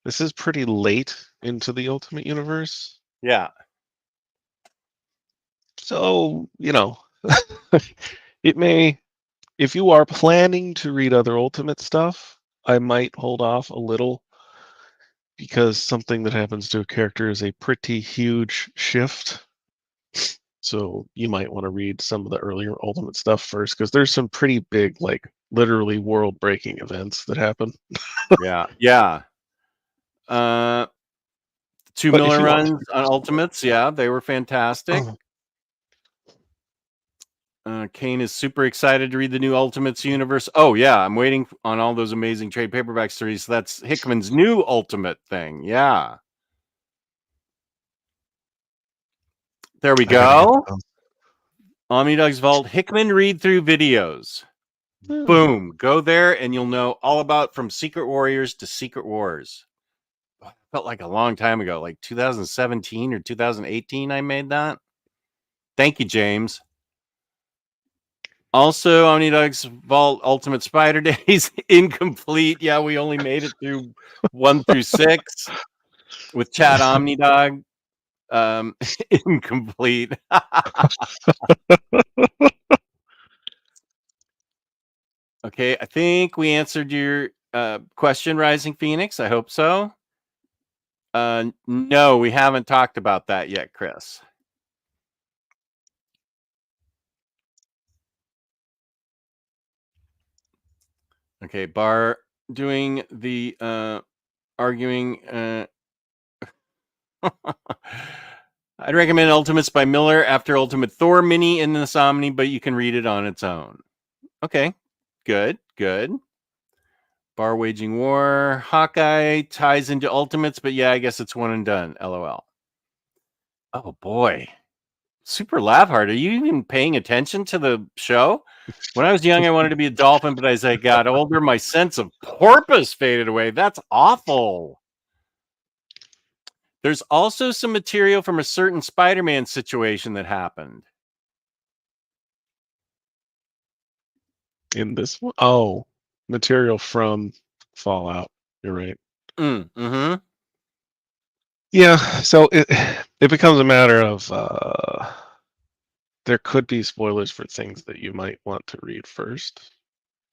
this is pretty late into the Ultimate Universe. Yeah. So, it may, if you are planning to read other Ultimate stuff, I might hold off a little because something that happens to a character is a pretty huge shift. So you might want to read some of the earlier Ultimate stuff first because there's some pretty big, like literally world-breaking events that happen. Yeah. Yeah. 2 But if Miller you want runs on Ultimates. Yeah, they were fantastic. Kane is super excited to read the new Ultimates universe. Oh yeah, I'm waiting on all those amazing trade paperback stories. So that's Hickman's new Ultimate thing. Yeah. There we I gotta get go. those. Omnidog's Vault Hickman read through videos. Boom. Go there and you'll know all about From Secret Warriors to Secret Wars. Felt like a long time ago, like 2017 or 2018 I made that. Thank you, James. Also, Omnidog's Vault Ultimate Spider Days incomplete. Yeah, we only made it through 1 through 6 with Chat Omnidog. Incomplete. Okay, I think we answered your question, Rising Phoenix. I hope so. No, we haven't talked about that yet, Chris. Okay, Bar doing the arguing. I'd recommend Ultimates by Miller after Ultimate Thor mini in this Omni, but you can read it on its own. Okay, good. Bar Waging War. Hawkeye ties into Ultimates, but yeah, I guess it's one and done. LOL. Oh boy. Super laugh hard. Are you even paying attention to the show? When I was young, I wanted to be a dolphin, but as I got older, my sense of porpoise faded away. That's awful. There's also some material from a certain Spider-Man situation that happened. In this one? Oh, material from Fallout. You're right. Mm-hmm. Yeah, so it becomes a matter of there could be spoilers for things that you might want to read first,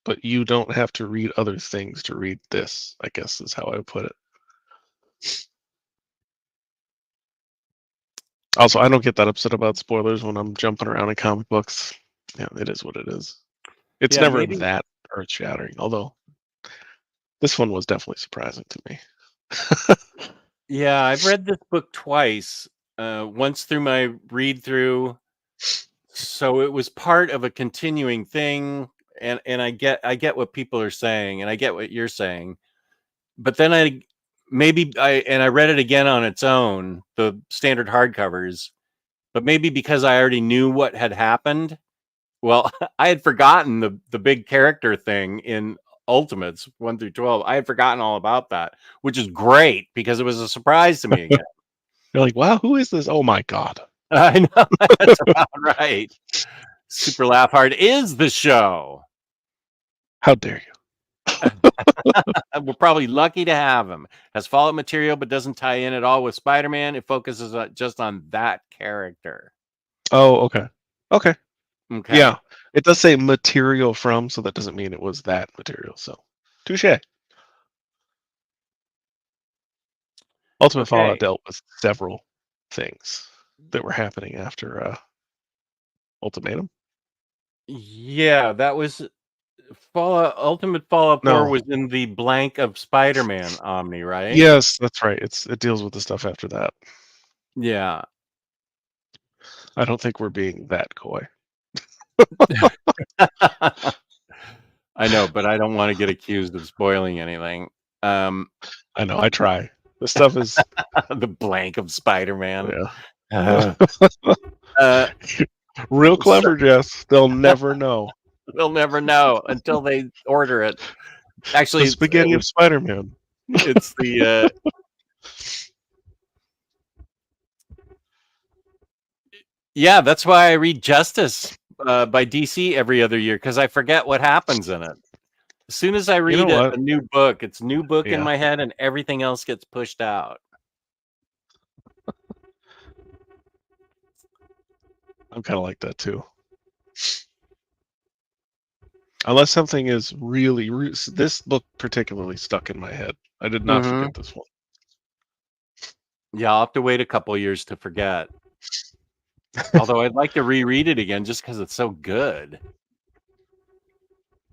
but you don't have to read other things to read this, I guess is how I would put it. Also, I don't get that upset about spoilers when I'm jumping around in comic books. Yeah, it is what it is. It's Yeah, never maybe. that earth-shattering, although this one was definitely surprising to me. Yeah, I've read this book twice. Once through my read through, so it was part of a continuing thing, and I get what people are saying, and I get what you're saying, but then I read it again on its own, the standard hardcovers, but maybe because I already knew what had happened. Well, I had forgotten the big character thing in Ultimates 1 through 12. I had forgotten all about that, which is great because it was a surprise to me again. You're like, wow, who is this? Oh my god. I know, that's about right. Super Laugh Hard is the show. How dare you? We're probably lucky to have him. Has Fallout material, but doesn't tie in at all with Spider-Man. It focuses just on that character. Oh, okay. Okay. Okay. Yeah. It does say material from, so that doesn't mean it was that material. So, touche. Ultimate Fallout dealt with several things that were happening after Ultimatum. Yeah, that was Fallout. Ultimate Fallout 4 No. was in the blank of Spider-Man Omni, right? Yes, that's right. It deals with the stuff after that. Yeah. I don't think we're being that coy. I know, but I don't want to get accused of spoiling anything. I know. I try. The stuff is the blank of Spider-Man. yeah. Uh, Real clever, Jess. They'll never know. They'll never know until they order it. Actually, The spaghetti of Spider-Man. it's the yeah, that's why I read Justice by DC every other year, because I forget what happens in it. As soon as I You know read what? a new book, it's a new book in Yeah. my head, and everything else gets pushed out. I'm kind of like that too. Unless something is really, this book particularly stuck in my head. I did not forget this one. Yeah, I'll have to wait a couple years to forget. Although I'd like to reread it again just because it's so good.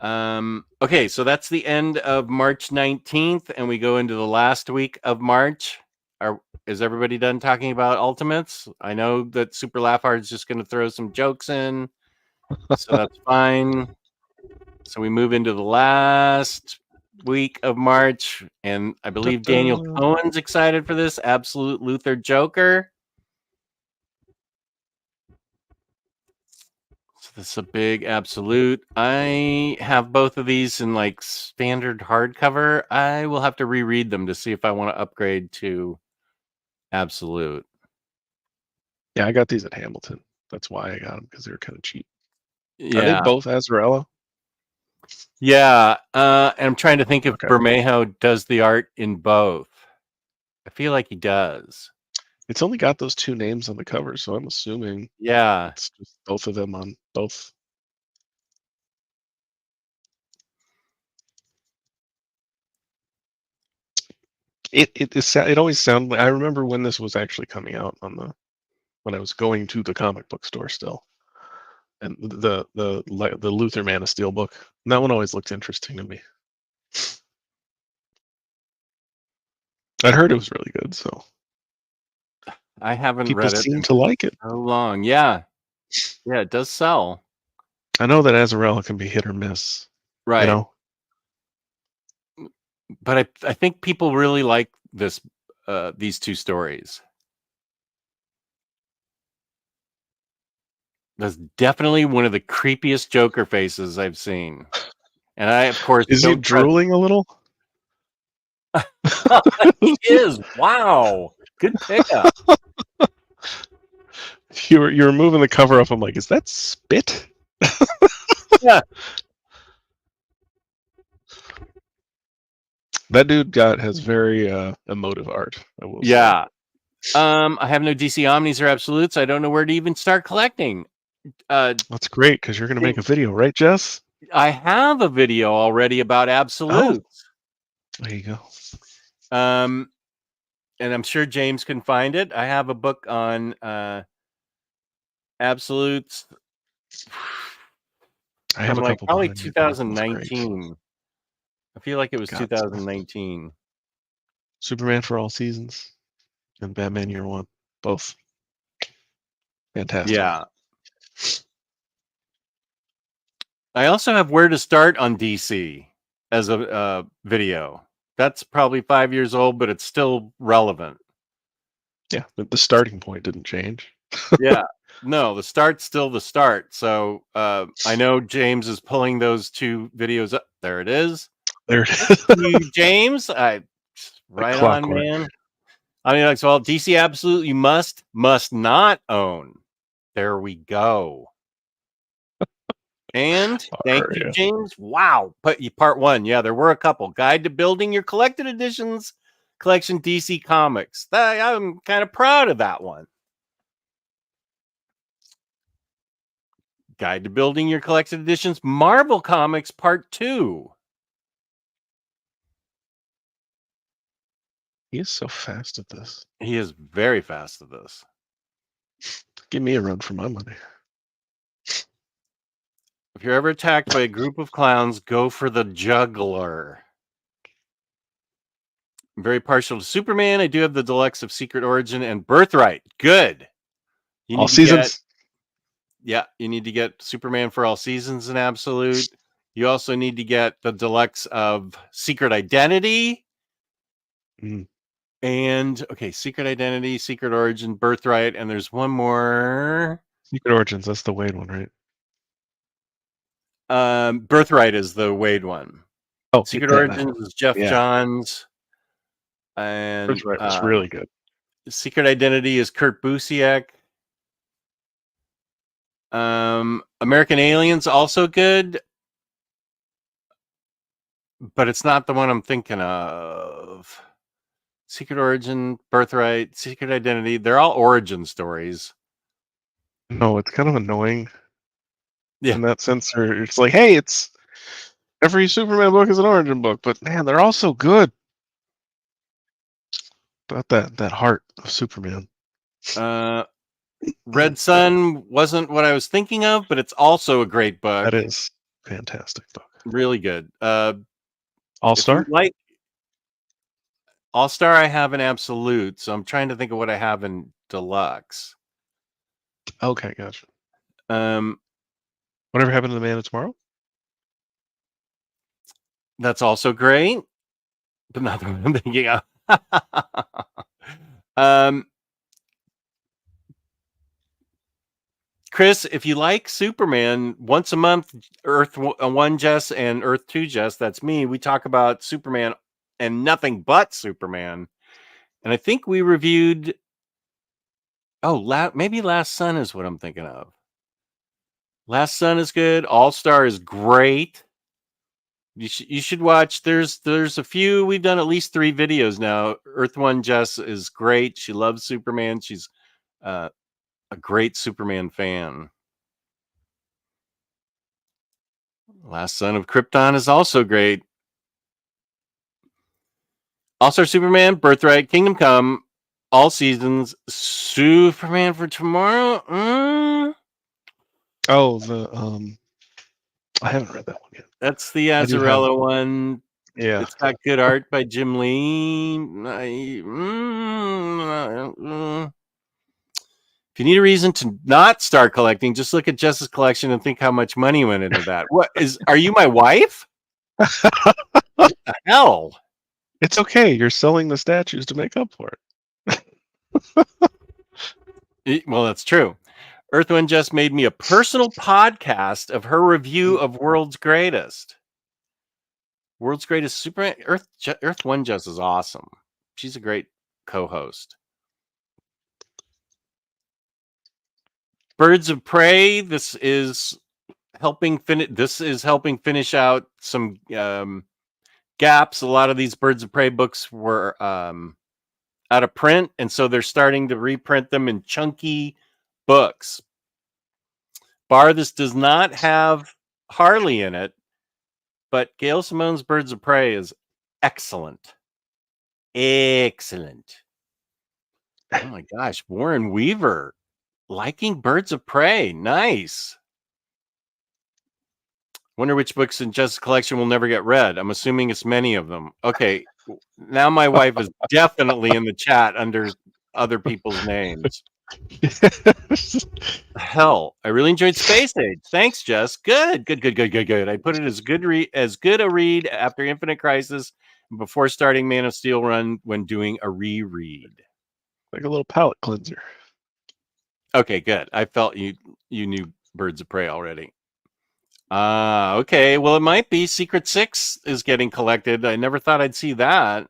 Okay, so that's the end of March 19th, and we go into the last week of March. Is everybody done talking about Ultimates? I know that Super Laugh Hard is just going to throw some jokes in, so that's fine. So we move into the last week of March, and I believe Daniel Cohen's excited for this. Absolute Luther Joker. So this is a big absolute. I have both of these in like standard hardcover. I will have to reread them to see if I want to upgrade to absolute. Yeah, I got these at Hamilton. That's why I got them, because they were kind of cheap. Yeah. Are they both Azzarello? Yeah. And I'm trying to think if Okay. Bermejo does the art in both. I feel like he does. It's only got those two names on the cover, so I'm assuming Yeah. it's just both of them on both. It always sounded like, I remember when this was actually coming out when I was going to the comic book store still, and the Luther Man of Steel book. And that one always looked interesting to me. I'd heard it was really good, so I haven't people read it seem in to like it. so long. Yeah. Yeah, it does sell. I know that Azzarello can be hit or miss. Right. You know? But I think people really like these two stories. That's definitely one of the creepiest Joker faces I've seen. And I, of course, Is he don't trust. drooling a little? He is. Wow. Good pickup. You're moving the cover up. I'm like, is that spit? Yeah. That dude has very emotive art, I will say. Yeah. I have no DC Omnis or Absolutes. I don't know where to even start collecting. That's great, because you're going to make a video, right, Jess? I have a video already about Absolutes. Oh, there you go. And I'm sure James can find it. I have a book on Absolutes. I have from a like couple probably behind me. That's great. 2019. I feel like it was Got 2019. Superman for All Seasons and Batman Year One, both fantastic. Yeah. I also have Where to Start on DC as a video. That's probably 5 years old, but it's still relevant. Yeah, but the starting point didn't change. Yeah. No, the start's still the start. So I know James is pulling those two videos up. There it is. There. Thank you, James. Right on, man. I mean, like, so all DC absolutely must not own. There we go. And thank you, James. Wow. Part one. Yeah, there were a couple. Guide to Building Your Collected Editions Collection DC Comics. I'm kind of proud of that one. Guide to Building Your Collected Editions Marvel Comics Part 2. He is so fast at this. He is very fast at this. Give me a run for my money. If you're ever attacked by a group of clowns, go for the juggler. I'm very partial to Superman. I do have the deluxe of Secret Origin and Birthright. Good. All seasons. You need to get Superman for All Seasons and Absolute. You also need to get the deluxe of Secret Identity. And Secret Identity, Secret Origin, Birthright, and there's one more. Secret Origins, that's the Wade one, right? Birthright is the Wade one. Oh, Secret yeah, Origins is Jeff yeah. Johns, and Birthright was really good. Secret Identity is Kurt Busiek. American Aliens also good, but it's not the one I'm thinking of. Secret Origin, Birthright, Secret Identity, they're all origin stories. No, it's kind of annoying Yeah. in that sense. Or it's like, hey, it's every Superman book is an origin book, but man, they're all so good. About that heart of Superman. Red Sun wasn't what I was thinking of, but it's also a great book. That is fantastic book. Really good. All-Star? Like All-Star, I have an absolute, so I'm trying to think of what I have in deluxe. Okay, gotcha. Um, Whatever Happened to the Man of Tomorrow? That's also great, but not the one I'm thinking of. Chris, if you like Superman, once a month, Earth 1 Jess and Earth 2 Jess, that's me. We talk about Superman and nothing but Superman. And I think we reviewed. Maybe Last Sun is what I'm thinking of. Last Sun is good. All Star is great. You should watch. There's a few. We've done at least 3 videos now. Earth 1 Jess is great. She loves Superman. She's a great Superman fan. Last Son of Krypton is also great. All-Star Superman, Birthright, Kingdom Come, All Seasons, Superman for Tomorrow. Oh, I haven't read that one yet. That's the I do have. Azzarello one. Yeah. It's got good art by Jim Lee. If you need a reason to not start collecting, just look at Jess's collection and think how much money went into that. Are you my wife? What the hell? It's okay. You're selling the statues to make up for it. Well, that's true. Earthwind just made me a personal podcast of her review of World's Greatest. World's Greatest Superman. Earth One Just is awesome. She's a great co-host. Birds of Prey. This is helping finish out some gaps. A lot of these Birds of Prey books were out of print, and so they're starting to reprint them in chunky books. This does not have Harley in it, but Gail Simone's Birds of Prey is excellent. Excellent. Oh my gosh, Warren Weaver liking Birds of Prey. Nice. Wonder which books in Jess's collection will never get read. I'm assuming it's many of them. Okay, now my wife is definitely in the chat under other people's names. Hell, I really enjoyed Space Age. Thanks, Jess. Good. I put it as good a read after Infinite Crisis before starting Man of Steel run when doing a reread. Like a little palate cleanser. Okay, good. I felt you knew Birds of Prey already. Okay. Well, it might be Secret 6 is getting collected. I never thought I'd see that.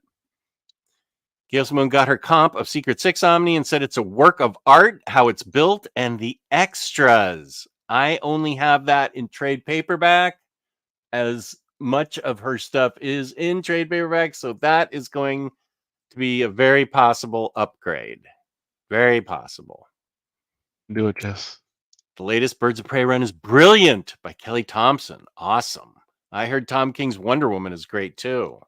Gail Simone got her comp of Secret 6 Omni and said it's a work of art, how it's built, and the extras. I only have that in trade paperback, as much of her stuff is in trade paperback, so that is going to be a very possible upgrade. Very possible. Do it, Jess. The latest Birds of Prey run is brilliant by Kelly Thompson. Awesome. I heard Tom King's Wonder Woman is great too.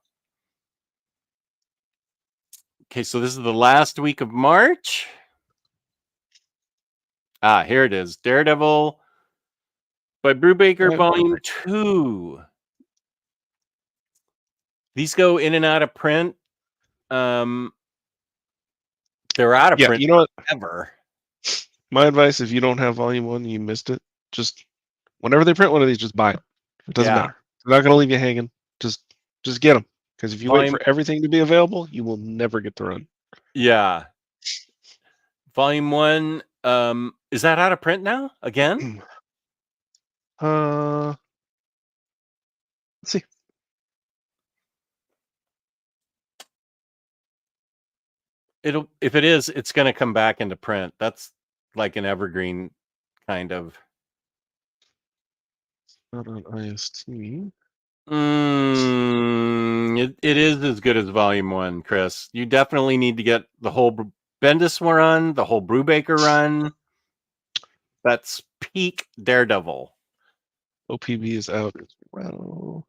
Okay, so this is the last week of March. Here it is. Daredevil by Brubaker, Volume 2. These go in and out of print. They're out of print. You know what? Ever. My advice, if you don't have Volume 1, you missed it. Just whenever they print one of these, just buy it. It doesn't matter. They're not going to leave you hanging. Just get them. Because if you wait for everything to be available, you will never get the run. Yeah. Volume 1, is that out of print now again? Let's see. if it is, it's going to come back into print. That's like an evergreen kind of. Not on IST. It is as good as Volume 1, Chris. You definitely need to get the whole Bendis run, the whole Brubaker run. That's peak Daredevil. OPB is out as well.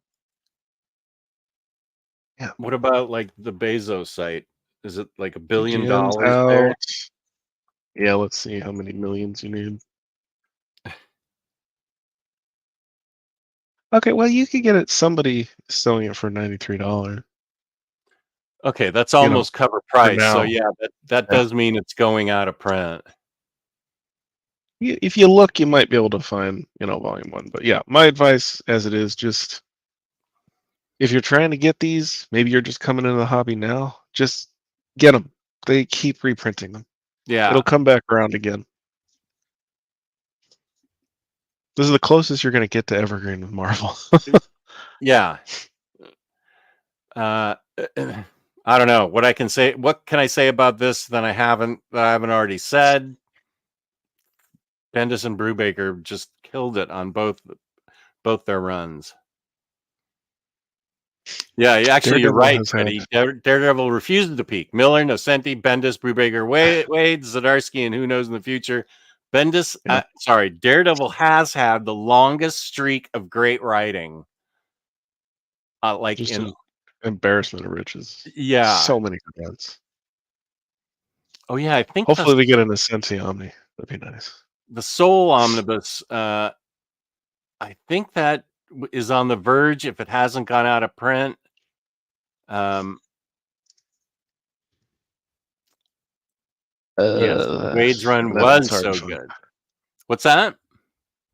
Yeah. What about like the Bezos site? Is it like $1 billion GN's there? out. Yeah, let's see how many millions you need. Okay, well, you could get it. Somebody selling it for $93. Okay, that's You know, almost cover for price. So now. yeah, that Yeah. does mean it's going out of print. If you look, you might be able to find, Volume 1. But yeah, my advice as it is, just if you're trying to get these, maybe you're just coming into the hobby now, just get them. They keep reprinting them. Yeah. It'll come back around again. This is the closest you're going to get to Evergreen with Marvel. Yeah. I don't know what I can say. What can I say about this that I haven't already said? Bendis and Brubaker just killed it on both their runs. Yeah, actually, you're Daredevil right, has had Eddie. Daredevil refuses to peak. Miller, Nocenti, Bendis, Brubaker, Wade, Zdarsky, and who knows in the future. Bendis, Daredevil has had the longest streak of great writing. just an embarrassment of riches. Yeah. So many good runs. Oh yeah, I think Hopefully we get an Ascensi Omni. That'd be nice. The Soul Omnibus, I think that is on the verge if it hasn't gone out of print. Yes, Wade's run was so good. What's that?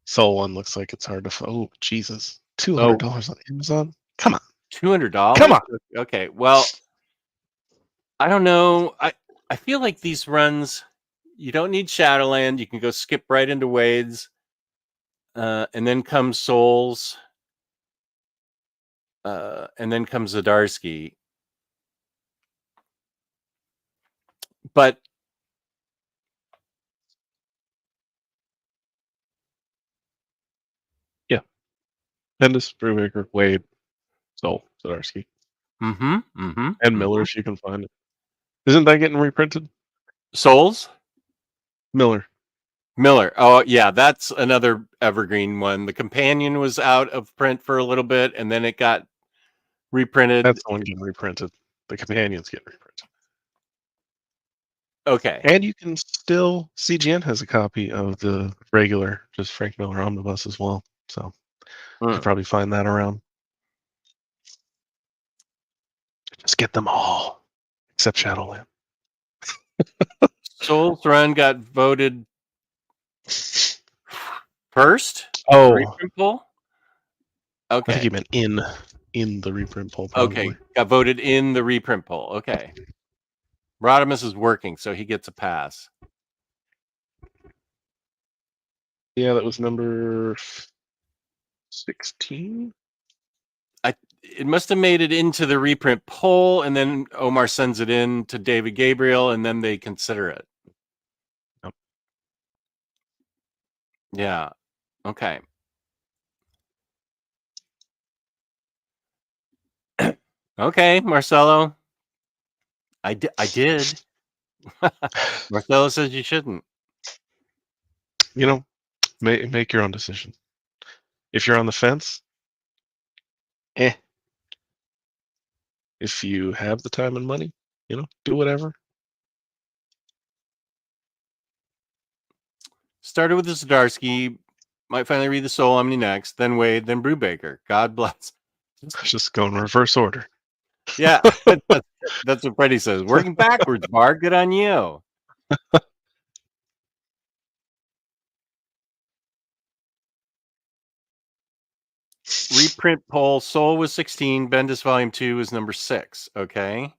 Soul one looks like it's hard to find. Oh, Jesus. $200 on Amazon? Come on. $200? Come on. Okay, well, I don't know. I feel like these runs, you don't need Shadowland. You can go skip right into Wade's. And then comes Souls. And then comes Zdarsky. But yeah, Bendis, Brubaker, Wade, Soul, Zdarsky, and Miller if you can find it. Isn't that getting reprinted? Souls, Miller. Oh yeah, that's another evergreen one. The Companion was out of print for a little bit, and then it got reprinted. That's the one getting reprinted. The Companion's getting reprinted. Okay. And you can still, CGN has a copy of the regular, just Frank Miller Omnibus as well. So you can probably find that around. Just get them all, except Shadowland. Soul's run got voted first. Oh, reprint poll. Okay, I think you meant in the reprint poll. Probably. Okay, got voted in the reprint poll. Okay, Rodimus is working, so he gets a pass. Yeah, that was number 16. It must have made it into the reprint poll, and then Omar sends it in to David Gabriel, and then they consider it. Yep. Yeah. Okay. Okay, Marcelo. I did. Marcelo says you shouldn't. Make your own decision. If you're on the fence, If you have the time and money, do whatever. Started with the Zdarsky. Might finally read the Soul Omni next, then Wade, then Brubaker. God bless. Just go in reverse order. Yeah, that's what Freddie says. Working backwards, Bar. Good on you. Reprint poll. Soul was 16. Bendis Volume 2 is number 6. Okay.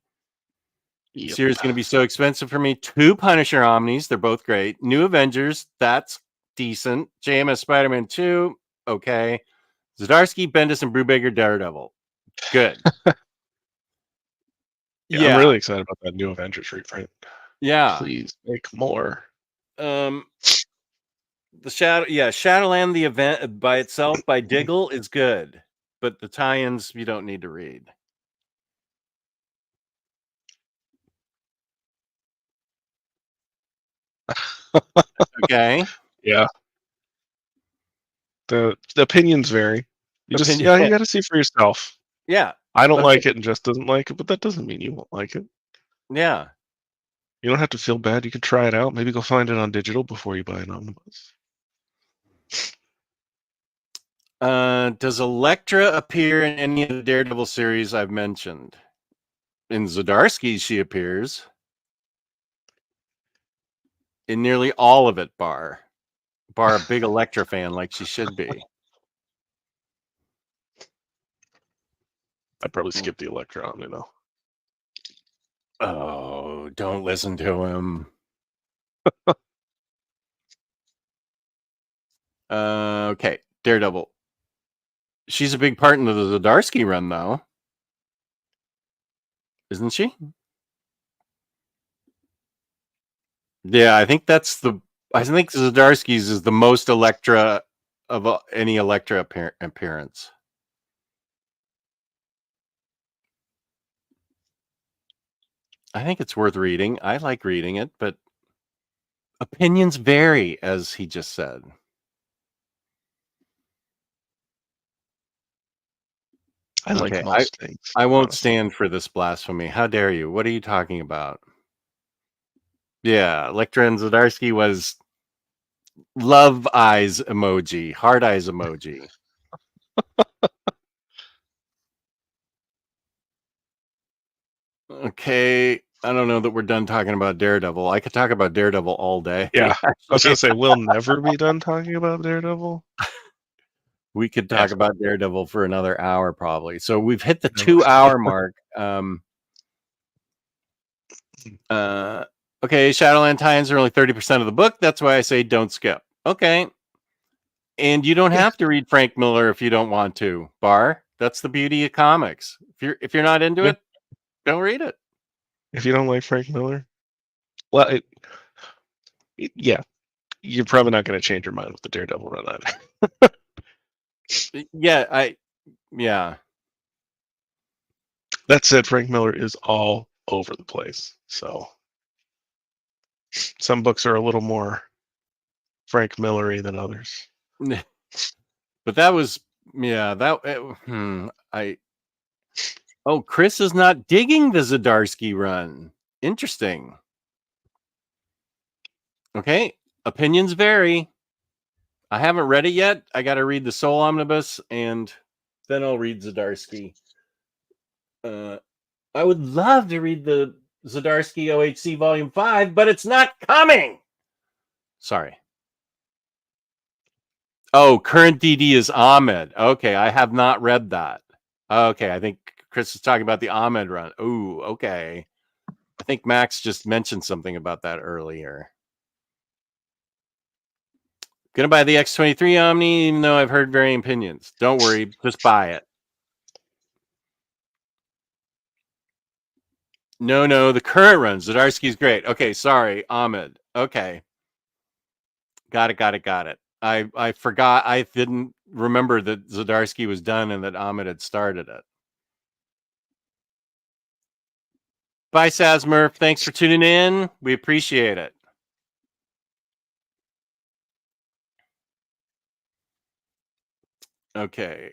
Yep. Series is going to be so expensive for me. 2 Punisher Omnis. They're both great. New Avengers. That's decent. JMS Spider-Man 2. Okay. Zdarsky, Bendis, and Brubaker Daredevil. Good. I'm Yeah. really excited about that new Avengers reprint. Yeah. Please make more. The Shadowland the event by itself by Diggle is good, but the tie-ins you don't need to read. Okay. Yeah. The opinions vary. You Opinion. you got to see for yourself. Yeah. I don't Okay. like it and Jess doesn't like it, but that doesn't mean you won't like it. Yeah. You don't have to feel bad. You can try it out. Maybe go find it on digital before you buy an omnibus. Does Elektra appear in any of the Daredevil series I've mentioned? In Zdarsky, she appears. In nearly all of it, bar a big Elektra fan like she should be. I'd probably skip the Electron, Oh, don't listen to him. Okay, Daredevil. She's a big part in the Zdarsky run, though. Isn't she? Yeah, I think I think Zdarsky's is the most Elektra of any Elektra appearance. I think it's worth reading. I like reading it, but opinions vary, as he just said. I like Okay, most things. I won't honestly. stand for this blasphemy. How dare you? What are you talking about? Yeah, Elektra and Zdarsky was love eyes emoji, heart eyes emoji. Okay, I don't know that we're done talking about Daredevil. I could talk about Daredevil all day. Yeah. I was actually. going to say, we'll never be done talking about Daredevil. We could talk Yes. about Daredevil for another hour, probably. So we've hit the No. 2-hour mark. Okay, Shadowland tie-ins are only 30% of the book. That's why I say don't skip. Okay. And you don't Yeah. have to read Frank Miller if you don't want to, Bar. That's the beauty of comics. If you're not into Yeah. it, don't read it. If you don't like Frank Miller, well, yeah, you're probably not going to change your mind with the Daredevil run either. Yeah. That said, Frank Miller is all over the place. So some books are a little more Frank Miller-y than others. But that was Chris is not digging the Zdarsky run. Interesting. Okay, opinions vary. I haven't read it yet. I got to read the Soul Omnibus, and then I'll read Zdarsky. I would love to read the Zdarsky OHC Volume 5, but it's not coming. Sorry. Oh, current DD is Ahmed. Okay, I have not read that. Okay, I think Chris is talking about the Ahmed run. Ooh, okay. I think Max just mentioned something about that earlier. Gonna buy the X23 Omni, even though I've heard varying opinions. Don't worry, just buy it. No, the current run. Zdarsky's great. Okay, sorry, Ahmed. Okay. Got it. I forgot. I didn't remember that Zdarsky was done and that Ahmed had started it. Bye, Sasmurf. Thanks for tuning in. We appreciate it. Okay.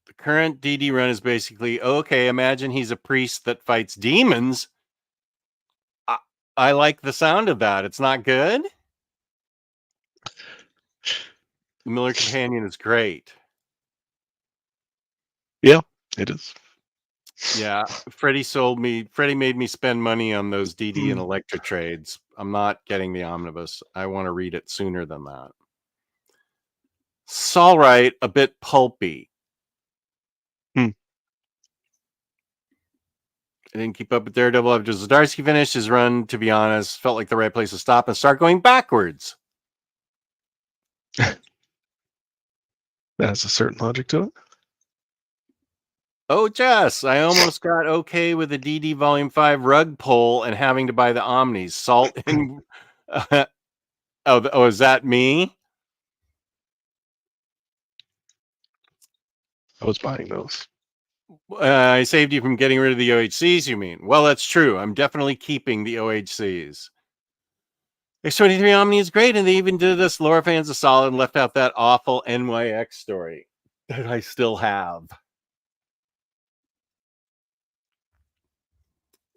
The current DD run is basically okay. Imagine he's a priest that fights demons. I like the sound of that. It's not good. The Miller Companion is great. Yeah, it is. Yeah, Freddie made me spend money on those DD and Electra trades. I'm not getting the omnibus. I want to read it sooner than that. It's all right, a bit pulpy. I didn't keep up with Daredevil after Zdarsky finished his run. To be honest, felt like the right place to stop and start going backwards. That has a certain logic to it. Oh, Jess, I almost got okay with the DD Volume 5 rug pull and having to buy the Omnis. Salt and... is that me? I was buying those. I saved you from getting rid of the OHCs, you mean? Well, that's true. I'm definitely keeping the OHCs. X23 Omni is great, and they even did this. Lore fans are solid and left out that awful NYX story that I still have.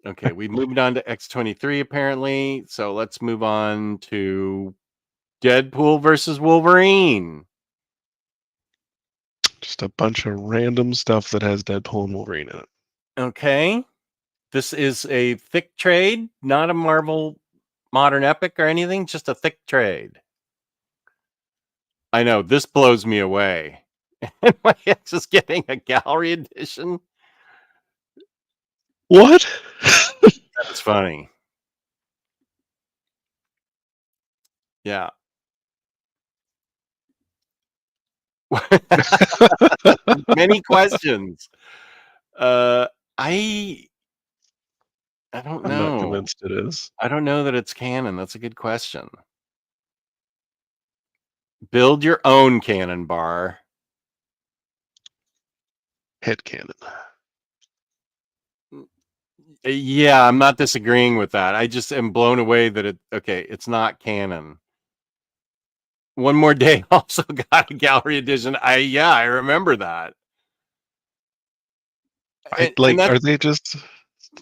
Okay, we moved on to X23 apparently, so let's move on to Deadpool versus Wolverine. Just a bunch of random stuff that has Deadpool and Wolverine in it. Okay, this is a thick trade, not a Marvel Modern Epic or anything, just a thick trade. I know, this blows me away. My ex is getting a gallery edition. What? That's funny. Yeah. Many questions. I don't I'm not know. convinced it is. I don't know that it's canon. That's a good question. Build your own cannon bar. Head cannon. Yeah, I'm not disagreeing with that. I just am blown away that it's not canon. One More Day also got a gallery edition. I remember that. Are they just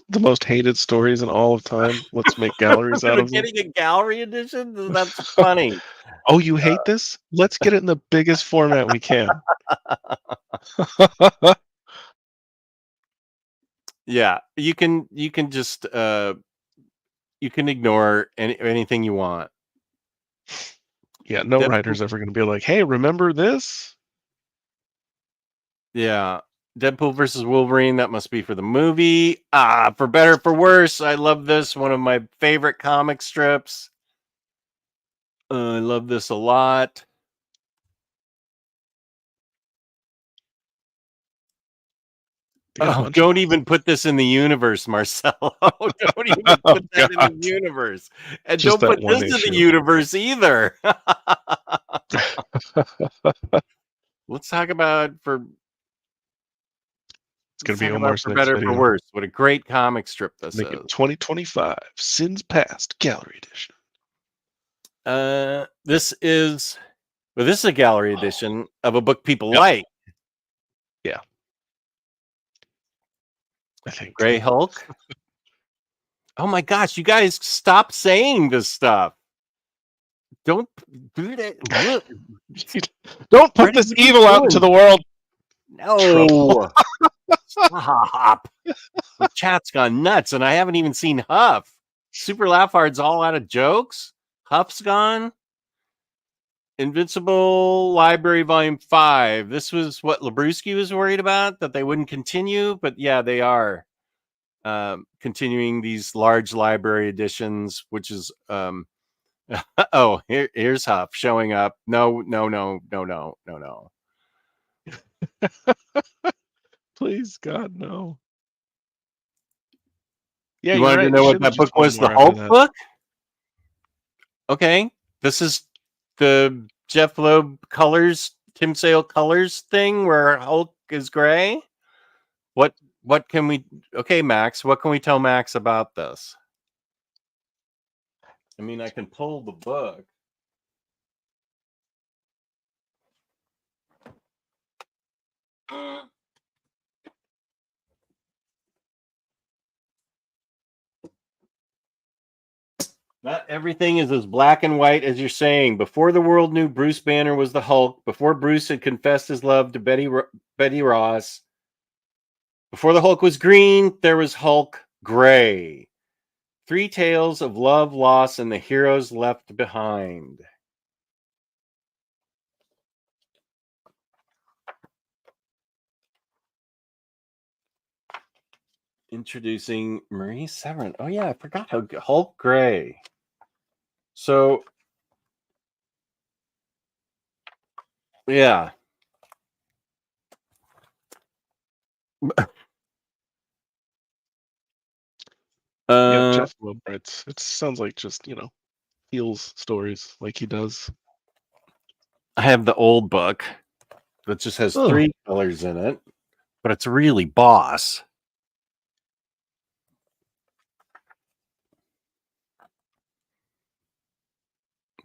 the most hated stories in all of time? Let's make galleries out of them. Getting a gallery edition? That's funny. Oh, you hate this? Let's get it in the biggest format we can. Yeah, you can just you can ignore anything you want. Yeah, no writer's ever going to be like, "Hey, remember this?" Yeah, Deadpool versus Wolverine. That must be for the movie. For better or for worse, I love this. One of my favorite comic strips. I love this a lot. Oh, don't even put this in the universe, Marcelo. Don't even put that in the universe. And Just don't put this in the universe either. Let's talk about It's going to be Omar's for next better video. For worse. What a great comic strip this Make is. it 2025 Sins Past Gallery Edition. This is a gallery edition of a book people like. Yeah. I think. Gray Hulk. Oh my gosh, you guys stop saying this stuff. Don't do that. Don't put this evil out into the world. No. Stop. The chat's gone nuts, and I haven't even seen Huff. Super Laugh Hard's all out of jokes. Huff's gone. Invincible Library Volume 5. This was what Labruski was worried about, that they wouldn't continue, but yeah, they are continuing these large library editions, which is here's Huff showing up. No. Please, God, no. Yeah, you wanted to know what that book was, the Hulk book? Okay. This is the Jeff Loeb colors, Tim Sale colors thing where Hulk is gray. What can we Max, what can we tell Max about this? I mean, I can pull the book. Not everything is as black and white as you're saying. Before the world knew Bruce Banner was the Hulk, before Bruce had confessed his love to Betty Ross, before the Hulk was green, there was Hulk gray. 3 tales of love, loss, and the heroes left behind. Introducing Marie Severin. Oh yeah, I forgot how Hulk gray. So yeah. Yeah, Uh, Jeff Loeb writes. It sounds like just heels stories like he does. I have the old book that just has Oh, 3 colors in it, but it's really boss.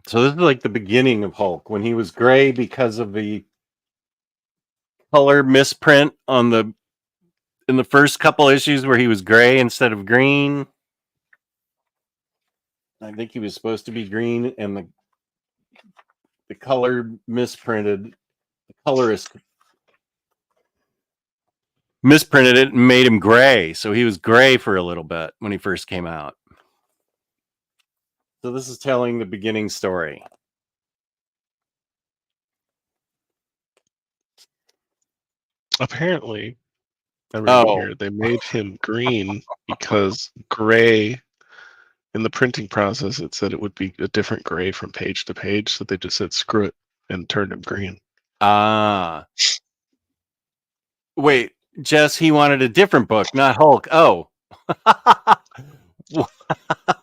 So this is like the beginning of Hulk when he was gray because of the color misprint on in the first couple issues where he was gray instead of green. I think he was supposed to be green, and the color misprinted. The colorist misprinted it and made him gray, so he was gray for a little bit when he first came out. So this is telling the beginning story. apparently, I'm reading Oh, here. They made him green because gray in the printing process. It said it would be a different gray from page to page, so they just said screw it and turned him green. Wait, Jess, he wanted a different book, not Hulk. Oh.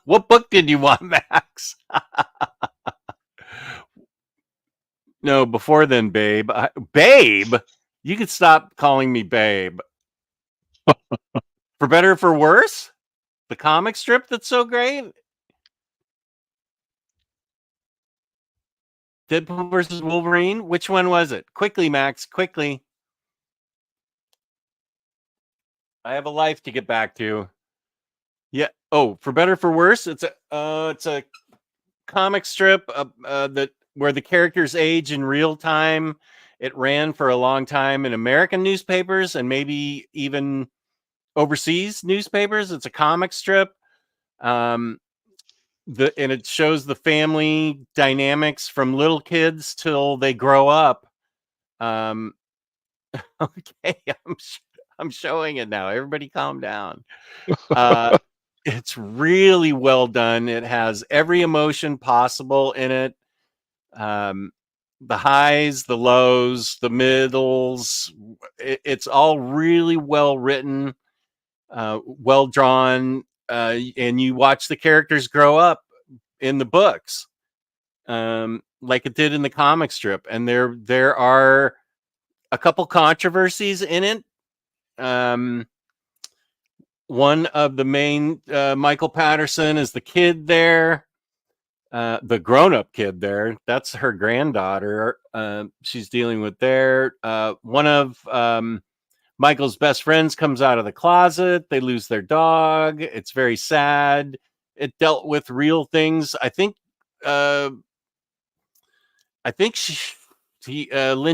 What book did you want, Max? No, before then, babe. Babe? You could stop calling me babe. For better or for worse? The comic strip that's so great? Deadpool versus Wolverine? Which one was it? Quickly, Max, quickly. I have a life to get back to. Yeah. Oh, for better or for worse, it's a comic strip that where the characters age in real time. It ran for a long time in American newspapers and maybe even overseas newspapers. It's a comic strip. And it shows the family dynamics from little kids till they grow up. Okay, I'm showing it now. Everybody, calm down. It's really well done. It has every emotion possible in it. The highs, the lows, the middles. It's all really well written, well drawn, and you watch the characters grow up in the books, like it did in the comic strip. And there are a couple controversies in it. One of the main Michael Patterson is the kid there. The grown-up kid there, that's her granddaughter. She's dealing with there. One of Michael's best friends comes out of the closet. They lose their dog. It's very sad. It dealt with real things. I think Lynn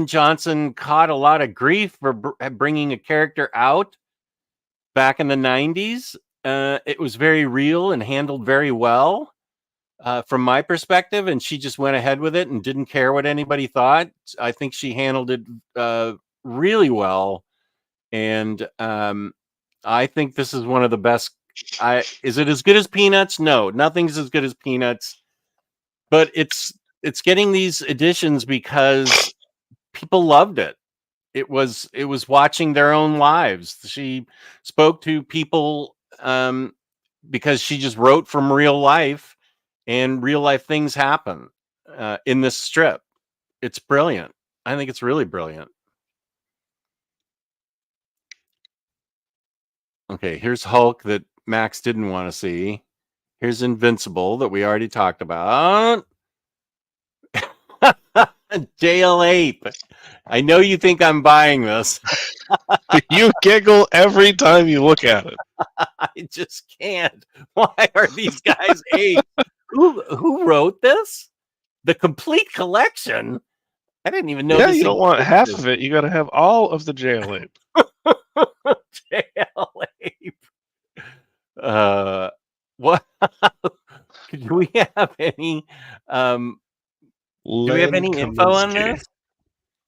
Johnson caught a lot of grief for bringing a character out back in the 90s. It was very real and handled very well. From my perspective, and she just went ahead with it and didn't care what anybody thought. I think she handled it really well, and I think this is one of the best. Is it as good as Peanuts? No, nothing's as good as Peanuts, but it's getting these editions because people loved it. It was watching their own lives. She spoke to people because she just wrote from real life, and real life things happen in this strip. It's brilliant. I think it's really brilliant. Okay, here's Hulk that Max didn't want to see. Here's Invincible that we already talked about. Jail Ape. I know you think I'm buying this. You giggle every time you look at it. I just can't. Why are these guys apes? Who wrote this? The complete collection? I didn't even know Yeah, this you don't want half existed. of it. You got to have all of the jail ape. Jail Ape. What? Do we have any? Do we have Len any info on Kaminsky. this?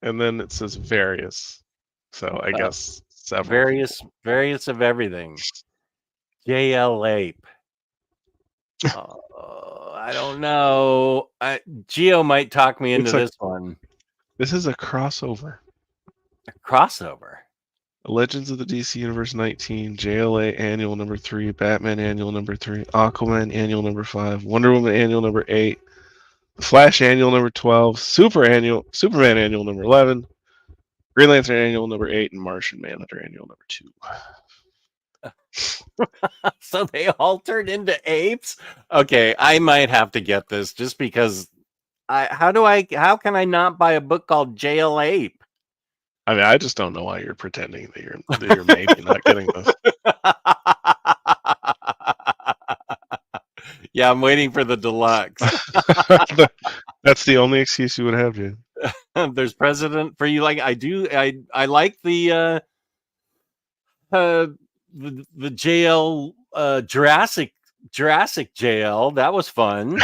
And then it says various. So I guess several people. Various of everything. JL Ape. I don't know. Geo might talk me into this one. This is a crossover. A crossover. Legends of the DC Universe 19, JLA Annual number 3, Batman Annual number 3, Aquaman Annual number 5, Wonder Woman Annual number 8, Flash Annual number 12, Superman Annual number 11, Green Lantern Annual number 8, and Martian Manhunter Annual number 2. So they all turned into apes? Okay, I might have to get this just because how can I not buy a book called Jail Ape? I mean, I just don't know why you're pretending that you're maybe not getting this. Yeah, I'm waiting for the deluxe. That's the only excuse you would have, Jay. There's precedent for you. Like I like the JL Jurassic JL. That was fun.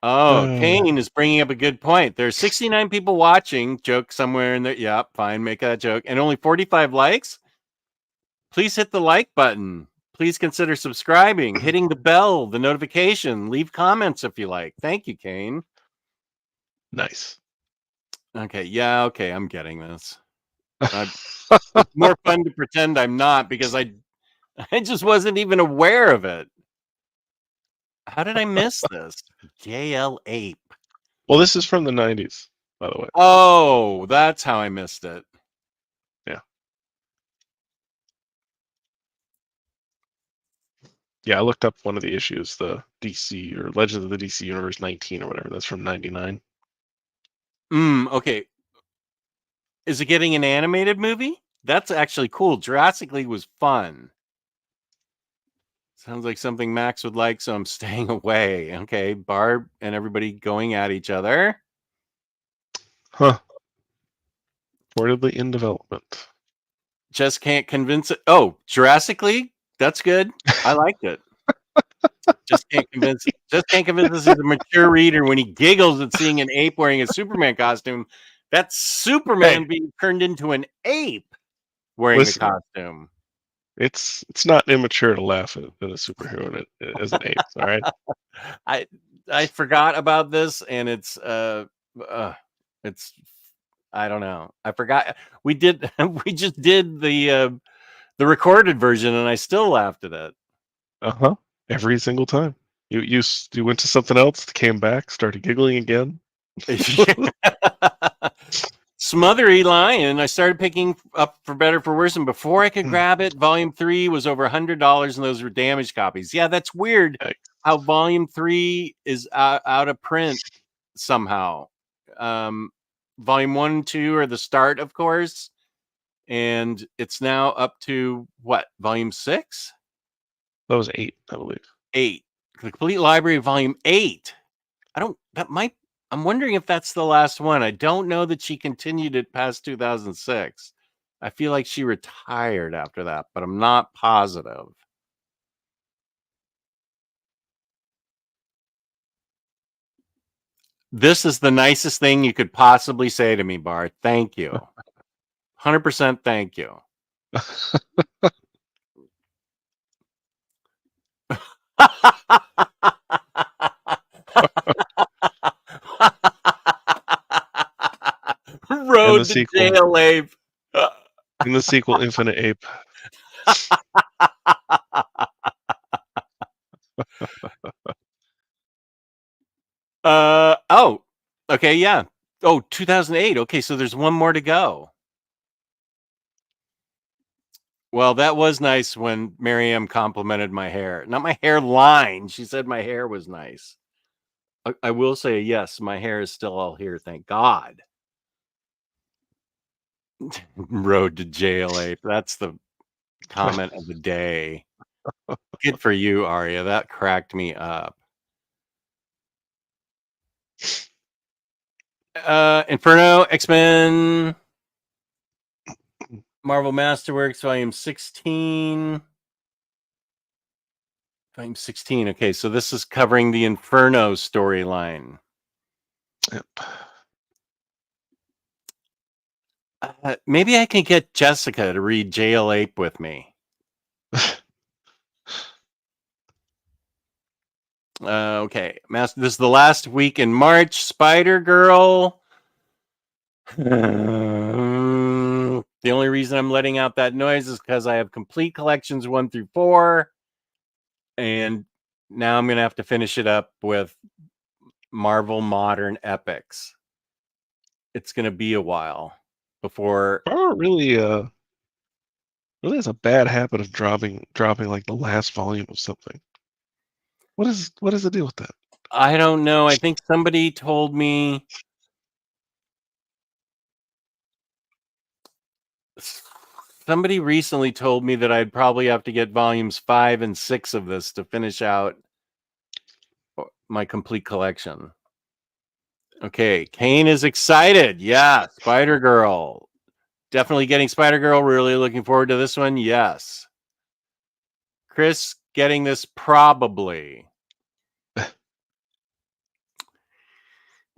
Oh, Kane is bringing up a good point. There's 69 people watching. Joke somewhere in there. Yeah, fine. Make that joke. And only 45 likes. Please hit the like button. Please consider subscribing, hitting the bell, the notification. Leave comments if you like. Thank you, Kane. Nice. Okay. Yeah. Okay. I'm getting this. It's more fun to pretend I'm not because I just wasn't even aware of it. How did I miss this? JL Ape. Well, this is from the 90s, by the way. Oh, that's how I missed it. Yeah. Yeah, I looked up one of the issues, the DC or Legends of the DC Universe 19 or whatever. That's from 99. Okay. Is it getting an animated movie? That's actually cool. Jurassic League was fun. Sounds like something Max would like, so I'm staying away. Okay, Barb and everybody going at each other. Huh. Reportedly in development. Just can't convince it. Oh, Jurassic League? That's good. I liked it. Just can't convince this is a mature reader when he giggles at seeing an ape wearing a Superman costume. That's Superman being turned into an ape wearing the costume. It's not immature to laugh at a superhero as an ape, all right? I forgot about this, and it's I don't know. I forgot we just did the recorded version, and I still laughed at it. Every single time. You went to something else, came back, started giggling again. Smothery Lion. I started picking up For Better For Worse, and before I could grab it, Volume 3 was over $100, and those were damaged copies. Yeah, that's weird. How Volume 3 is out of print somehow. Volume 1 and 2 are the start, of course, and it's now up to what? Volume 6? That was 8, I believe. 8. The Complete Library, Volume 8. I'm wondering if that's the last one. I don't know that she continued it past 2006. I feel like she retired after that, but I'm not positive. This is the nicest thing you could possibly say to me, Bart. Thank you. 100% thank you. Road to Jail Ape. In the sequel, Infinite Ape. Oh, okay, yeah. Oh, 2008. Okay, so there's one more to go. Well, that was nice when Miriam complimented my hair. Not my hairline. She said my hair was nice. I will say, yes, my hair is still all here. Thank God. Road to Jail Ape. That's the comment of the day. Good for you, Arya. That cracked me up. Inferno, X-Men, Marvel Masterworks, Volume 16. Volume 16. Okay, so this is covering the Inferno storyline. Yep. Maybe I can get Jessica to read Jail Ape with me. Okay, Master. This is the last week in March. Spider-Girl. The only reason I'm letting out that noise is because I have complete collections 1 through 4, and now I'm gonna have to finish it up with Marvel Modern Epics. It's gonna be a while before. Marvel really has a bad habit of dropping like the last volume of something. What is the deal with that? I don't know. I think somebody told me. Somebody recently told me that I'd probably have to get volumes 5 and 6 of this to finish out my complete collection. Okay, Kane is excited. Yeah, Spider-Girl. Definitely getting Spider-Girl. Really looking forward to this one. Yes. Chris getting this probably.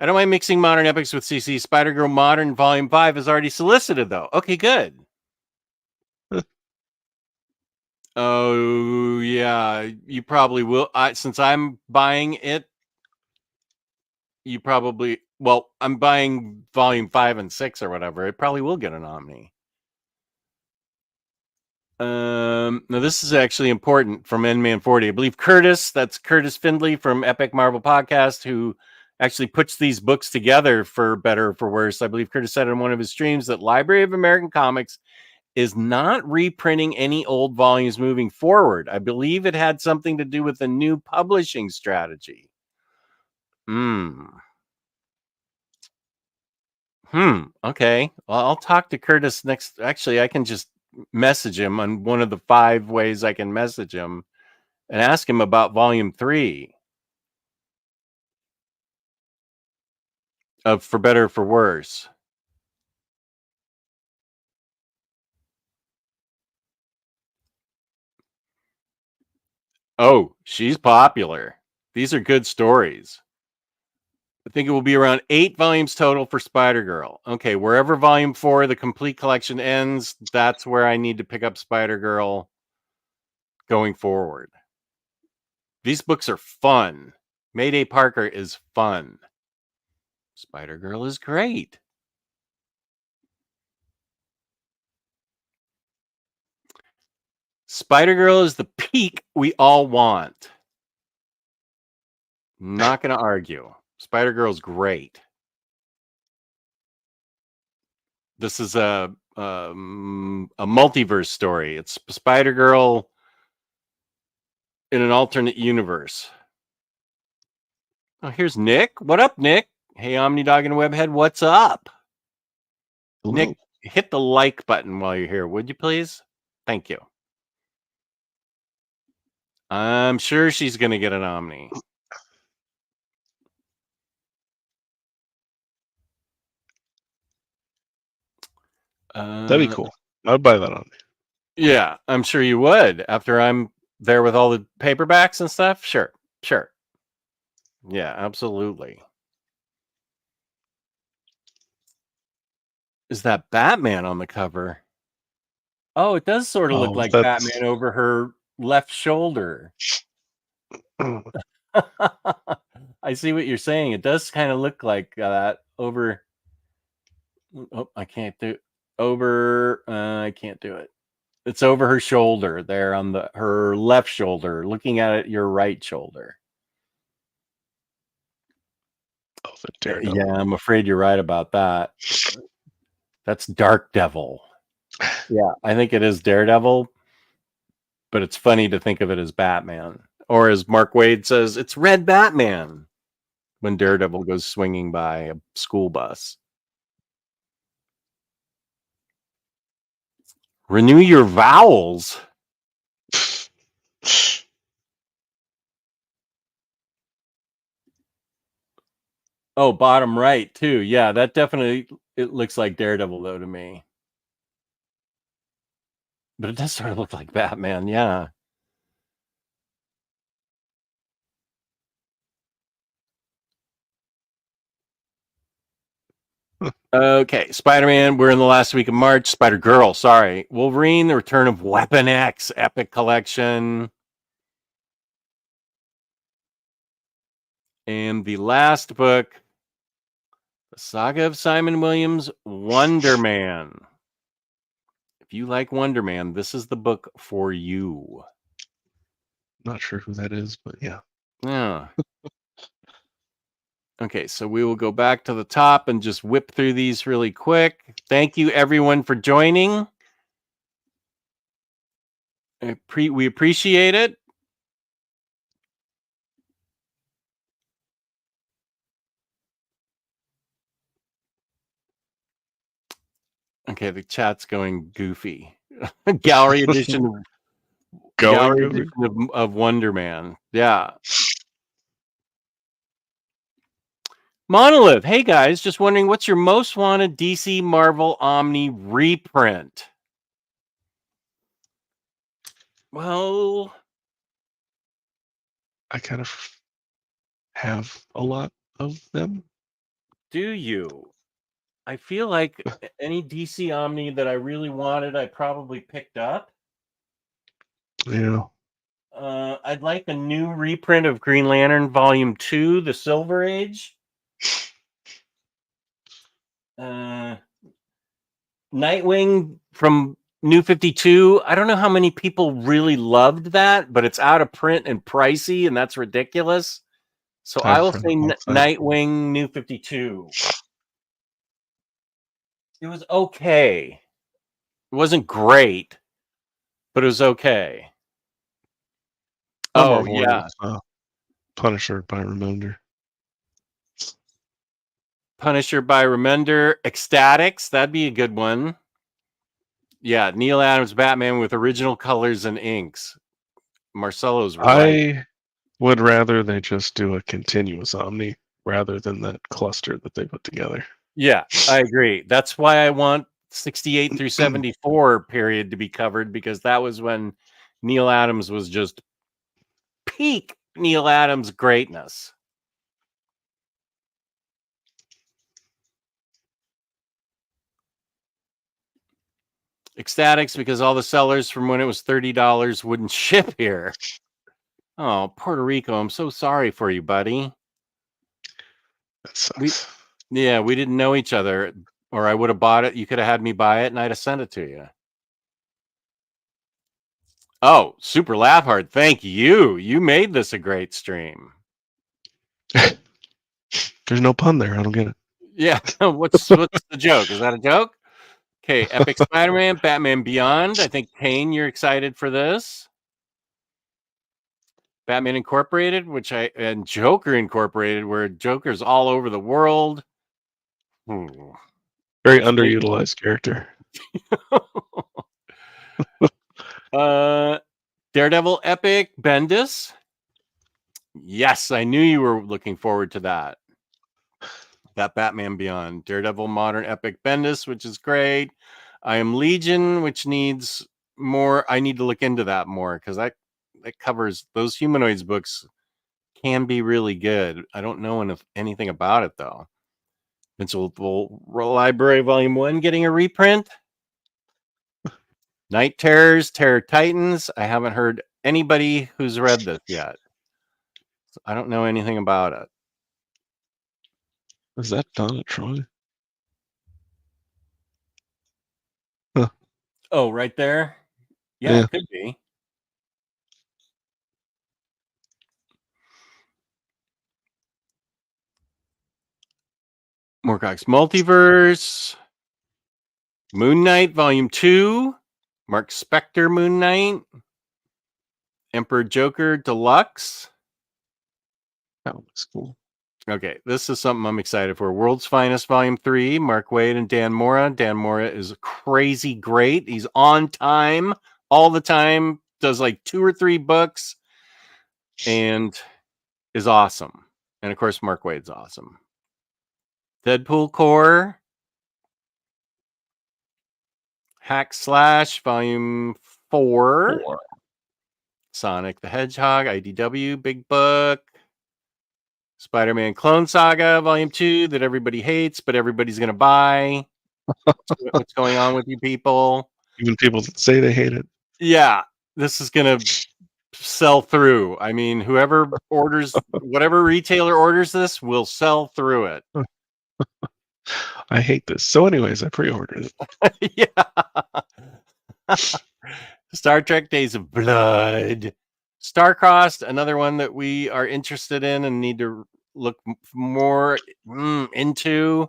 I don't mind mixing Modern Epics with CC. Spider-Girl Modern Volume 5 is already solicited, though. Okay, good. Oh, yeah. You probably will. Since I'm buying it, you probably... Well, I'm buying Volume 5 and 6 or whatever. It probably will get an Omni. Now this is actually important from N-Man 40. I believe Curtis, that's Curtis Findlay from Epic Marvel Podcast, who actually puts these books together for better or for worse. I believe Curtis said in one of his streams that Library of American Comics is not reprinting any old volumes moving forward. I believe it had something to do with the new publishing strategy. Okay. Well, I'll talk to Curtis next. Actually, I can just message him on one of the 5 ways I can message him and ask him about volume 3 of For Better or For Worse. Oh, she's popular. These are good stories. I think it will be around 8 volumes total for Spider-Girl. Okay, wherever volume 4, the complete collection ends, that's where I need to pick up Spider-Girl going forward. These books are fun. Mayday Parker is fun. Spider-Girl is great. Spider-Girl is the peak we all want. Not going to argue. Spider-Girl's great. This is a multiverse story. It's Spider-Girl in an alternate universe. Oh, here's Nick. What up, Nick? Hey, Omnidog and Webhead, what's up? Hello. Nick, hit the like button while you're here, would you please? Thank you. I'm sure she's going to get an Omni. That'd be cool. I'd buy that on me. Yeah, I'm sure you would. After I'm there with all the paperbacks and stuff, sure. Yeah, absolutely. Is that Batman on the cover? Oh, it does sort of look like Batman over her left shoulder. I see what you're saying. It does kind of look like that over. Oh, I can't do over. I can't do it. It's over her shoulder there on her left shoulder. Looking at it, your right shoulder. Oh, the Daredevil. Yeah, I'm afraid you're right about that. That's Daredevil. Yeah, I think it is Daredevil, but it's funny to think of it as Batman. Or as Mark Waid says, it's Red Batman when Daredevil goes swinging by a school bus. Renew your vowels. Oh, bottom right too. Yeah, that definitely, it looks like Daredevil though to me. But it does sort of look like Batman, yeah. Okay, Spider-Man, we're in the last week of March. Spider-Girl, sorry. Wolverine, the return of Weapon X, Epic Collection. And the last book, The Saga of Simon Williams, Wonder Man. If you like Wonder Man, this is the book for you. Not sure who that is, but yeah. Yeah. Okay, so we will go back to the top and just whip through these really quick. Thank you, everyone, for joining. We appreciate it. Okay, the chat's going goofy. Gallery edition of Wonder Man. Yeah. Monolith. Hey guys, just wondering what's your most wanted DC Marvel Omni reprint? Well, I kind of have a lot of them. do you? I feel like any DC Omni that I really wanted, I probably picked up. Yeah. I'd like a new reprint of Green Lantern Volume 2, The Silver Age. Nightwing from New 52. I don't know how many people really loved that, but it's out of print and pricey, and that's ridiculous. So I will say Nightwing New 52. It was okay. It wasn't great, but it was okay. Oh, yeah. Punisher by Remender. Punisher by Remender. Ecstatics. That'd be a good one. Yeah, Neil Adams Batman with original colors and inks. Marcelo's right. I would rather they just do a continuous Omni rather than that cluster that they put together. Yeah, I agree. That's why I want 68 through 74 period to be covered, because that was when Neil Adams was just peak Neil Adams greatness. Ecstatics, because all the sellers from when it was $30 wouldn't ship here. Oh, Puerto Rico, I'm so sorry for you, buddy. That sucks. We didn't know each other, or I would have bought it. You could have had me buy it, and I'd have sent it to you. Oh, Super Laugh Hard, thank you. You made this a great stream. There's no pun there. I don't get it. Yeah, what's the joke? Is that a joke? Okay, Epic Spider-Man, Batman Beyond. I think, Kane, you're excited for this. Batman Incorporated, and Joker Incorporated, where Joker's all over the world. Very underutilized character. Daredevil Epic Bendis. Yes, I knew you were looking forward to that. That Batman Beyond. Daredevil Modern Epic Bendis, which is great. I Am Legion, which needs more. I need to look into that more, because that covers those Humanoids books. Can be really good. I don't know anything about it, though. Invincible Library Volume 1 getting a reprint. Night Terrors, Terror Titans. I haven't heard anybody who's read this yet. So I don't know anything about it. Is that Donna Troy? Huh. Oh, right there? Yeah, it could be. Moorcock's Multiverse. Moon Knight Volume 2. Mark Spector Moon Knight. Emperor Joker Deluxe. That was cool. Okay, this is something I'm excited for. World's Finest Volume 3, Mark Waid and Dan Mora. Dan Mora is crazy great. He's on time all the time, does like 2 or 3 books, and is awesome. And of course, Mark Waid's awesome. Deadpool Core. Hack Slash Volume 4. Sonic the Hedgehog, IDW, Big Book. Spider-Man Clone Saga Volume 2 that everybody hates, but everybody's going to buy. What's going on with you people? Even people that say they hate it. Yeah, this is going to sell through. I mean, whoever orders, whatever retailer orders this will sell through it. I hate this. So, anyways, I pre-ordered it. Yeah. Star Trek Days of Blood. Starcrossed, another one that we are interested in and need to look more into.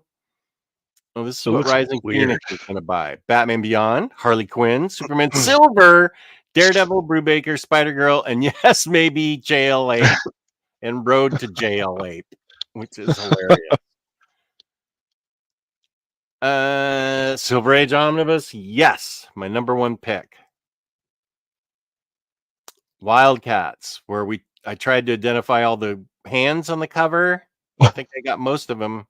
Oh, this is It what looks Rising weird. Phoenix is going to buy. Batman Beyond, Harley Quinn, Superman Silver, Daredevil, Brubaker, Spider-Girl, and yes, maybe JL8 and Road to JL8, which is hilarious. Silver Age Omnibus, yes, my number one pick. Wildcats, where I tried to identify all the hands on the cover. I think I got most of them.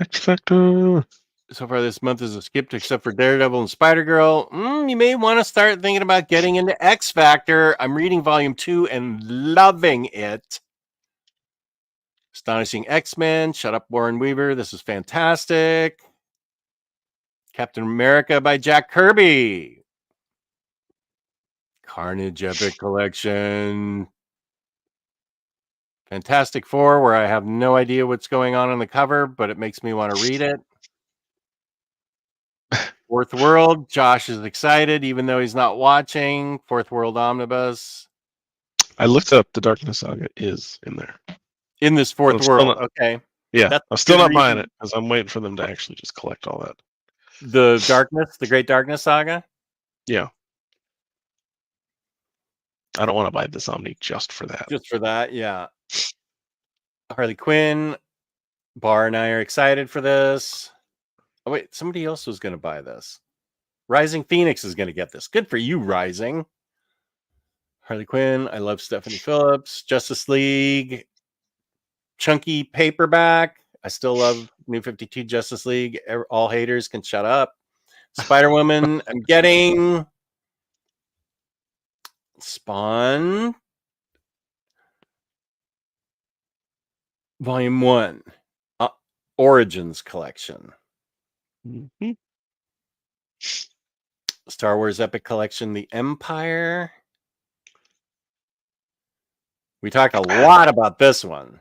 X Factor. So far this month is a skip except for Daredevil and Spider-Girl. You may want to start thinking about getting into X Factor. I'm reading volume 2 and loving it. Astonishing X-Men. Shut Up, Warren Weaver. This is fantastic. Captain America by Jack Kirby. Carnage Epic Collection. Fantastic Four, where I have no idea what's going on the cover, but it makes me want to read it. Fourth World. Josh is excited, even though he's not watching. Fourth World Omnibus. I looked up the Darkness Saga is in there. In this Fourth World. Okay. Yeah. That's I'm still not buying it because I'm waiting for them to actually just collect all that. The Great Darkness Saga? Yeah. I don't want to buy this Omni just for that. Just for that, yeah. Harley Quinn. Bar and I are excited for this. Oh, wait, somebody else was going to buy this. Rising Phoenix is going to get this. Good for you, Rising. Harley Quinn. I love Stephanie Phillips. Justice League. Chunky paperback. I still love New 52 Justice League. All haters can shut up. Spider-Woman. I'm getting Spawn. Volume 1. Origins Collection. Mm-hmm. Star Wars Epic Collection, The Empire. We talked a lot about this one.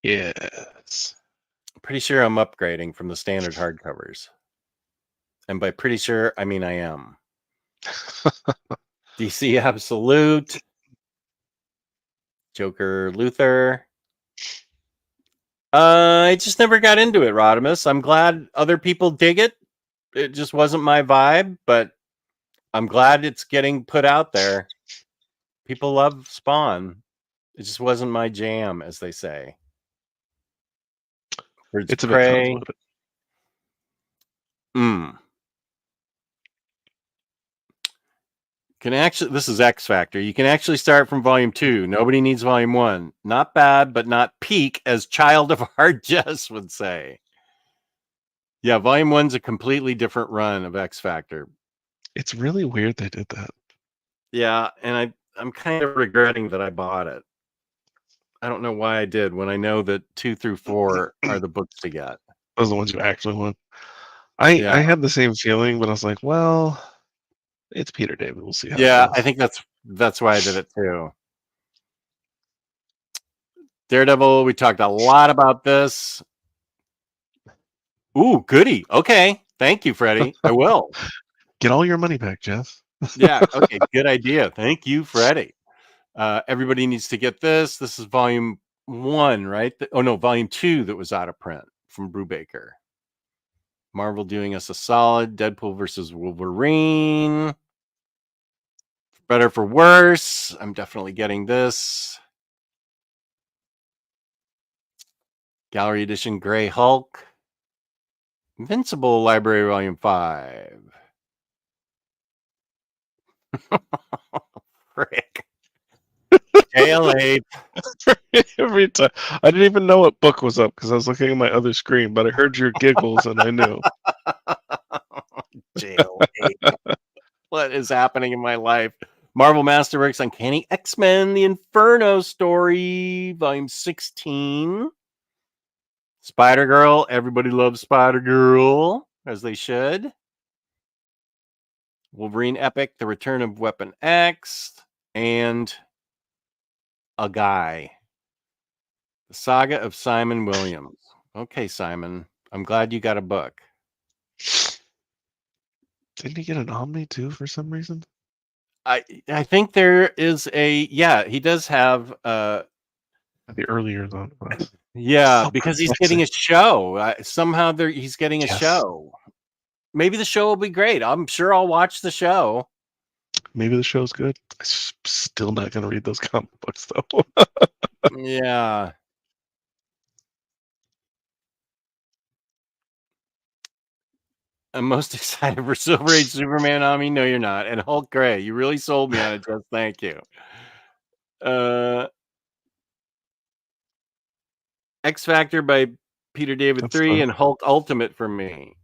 Yes. I'm pretty sure I'm upgrading from the standard hardcovers. And by pretty sure, I mean I am. DC Absolute. Joker Luther. I just never got into it, Rodimus. I'm glad other people dig it. It just wasn't my vibe, but I'm glad it's getting put out there. People love Spawn. It just wasn't my jam, as they say. It's a bit convoluted. This is X Factor. You can actually start from volume 2. Nobody needs volume 1. Not bad, but not peak, as Child of Hard Jess would say. Yeah, volume 1's a completely different run of X Factor. It's really weird they did that. Yeah, and I'm kind of regretting that I bought it. I don't know why I did when I know that 2 through 4 are the books to get. Those are the ones you actually want. I had the same feeling, but I was like, well, it's Peter David. We'll see how it goes. I think that's why I did it too. Daredevil, we talked a lot about this. Ooh, goody. Okay. Thank you, Freddie. I will. Get all your money back, Jeff. Yeah. Okay. Good idea. Thank you, Freddie. Everybody needs to get this. This is volume 1, right? Volume 2 that was out of print from Brubaker. Marvel doing us a solid. Deadpool versus Wolverine. For better for worse. I'm definitely getting this. Gallery edition Gray Hulk. Invincible Library Volume 5. Frick. JL8. Every time. I didn't even know what book was up because I was looking at my other screen, but I heard your giggles and I knew. JL8. What is happening in my life? Marvel Masterworks Uncanny X-Men, The Inferno Story, Volume 16. Spider-Girl. Everybody loves Spider-Girl, as they should. Wolverine Epic, The Return of Weapon X, and a guy. The Saga of Simon Williams. Okay, Simon. I'm glad you got a book. Didn't he get an Omni too for some reason? I think there is he does have The earlier omnibus. yeah, So because he's getting a show. Somehow he's getting a Yes. show. Maybe the show will be great. I'm sure I'll watch the show. Maybe the show's good. I'm still not going to read those comic books though. Yeah. I'm most excited for Silver Age Superman Omni. No, you're not. And Hulk Gray. You really sold me on it, Just. Thank you. X Factor by Peter David 3 and Hulk Ultimate for me.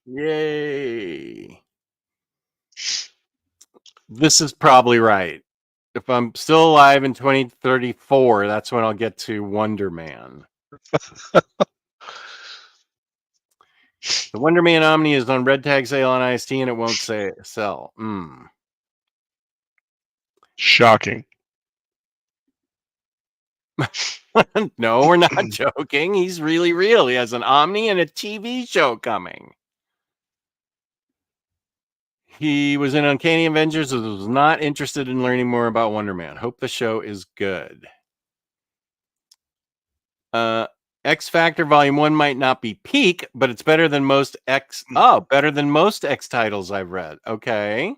Yay. This is probably right. If I'm still alive in 2034, that's when I'll get to Wonder Man. The Wonder Man Omni is on red tag sale on IST and it won't sell. Shocking. No, we're not joking. He's really real. He has an Omni and a TV show coming. He was in Uncanny Avengers and was not interested in learning more about Wonder Man. Hope the show is good. X Factor Volume 1 might not be peak, but it's better than most X. Oh, better than most X titles I've read. Okay.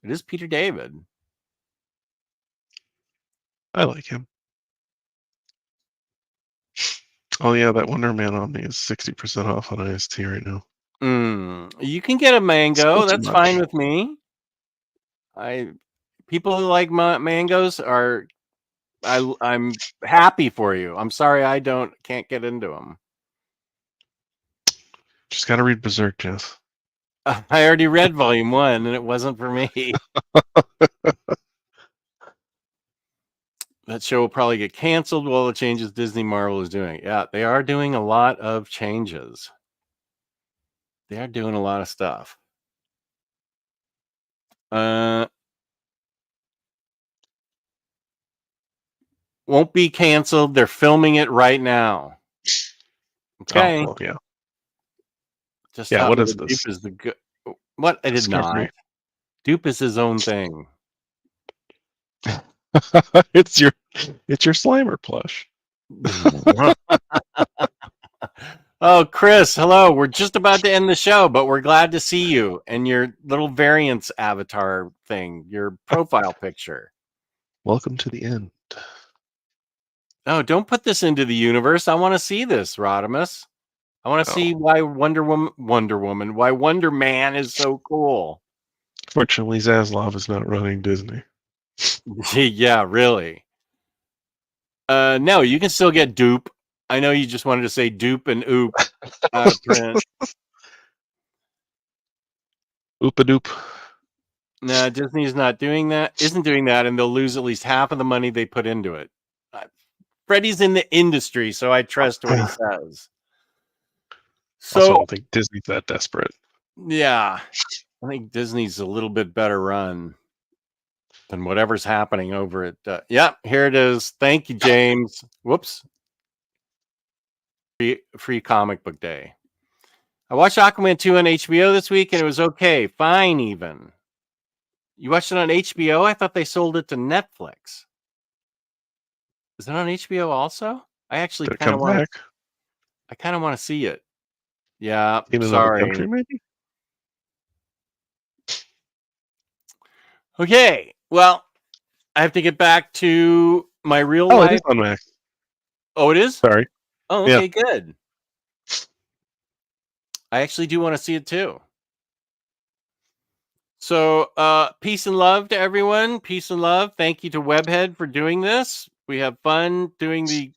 It is Peter David. I like him. Oh yeah, that Wonder Man Omni is 60% off on IST right now. You can get a mango. Still That's fine with me. People who like mangoes are. I'm happy for you. I'm sorry I can't get into them. Just got to read Berserk, Jess. I already read Volume 1 and it wasn't for me. That show will probably get canceled while the changes Disney Marvel is doing. Yeah, they are doing a lot of changes. They are doing a lot of stuff. Won't be canceled. They're filming it right now. Okay. Oh, well, yeah. Just yeah. What is this? Dupe is the good. What? I did not. Dupe is his own thing. It's your Slimer plush. Oh, Chris, hello. We're just about to end the show, but we're glad to see you and your little variance avatar thing, your profile picture. Welcome to the end. Oh, don't put this into the universe. I want to see this, Rodimus. I want to see why Wonder Woman, why Wonder Man is so cool. Fortunately, Zaslav is not running Disney. Yeah, really. No, you can still get Dupe. I know you just wanted to say Dupe and Oop out of print. Oopadoop. No, Disney's not doing that. Isn't doing that, and they'll lose at least half of the money they put into it. Freddie's in the industry, so I trust what he says. So also, I don't think Disney's that desperate. Yeah, I think Disney's a little bit better run than whatever's happening over at. Yep, here it is. Thank you, James. Whoops. Free comic book day. I watched Aquaman 2 on HBO this week, and it was okay, fine, even. You watched it on HBO? I thought they sold it to Netflix. Is it on HBO also? I actually kind of want. I kind of want to see it. Yeah, in sorry. Another country, maybe. Okay, well, I have to get back to my real life. It is on Max. Oh, it is? Sorry. Oh, okay, good. I actually do want to see it too. So, peace and love to everyone. Peace and love. Thank you to Webhead for doing this. We have fun doing the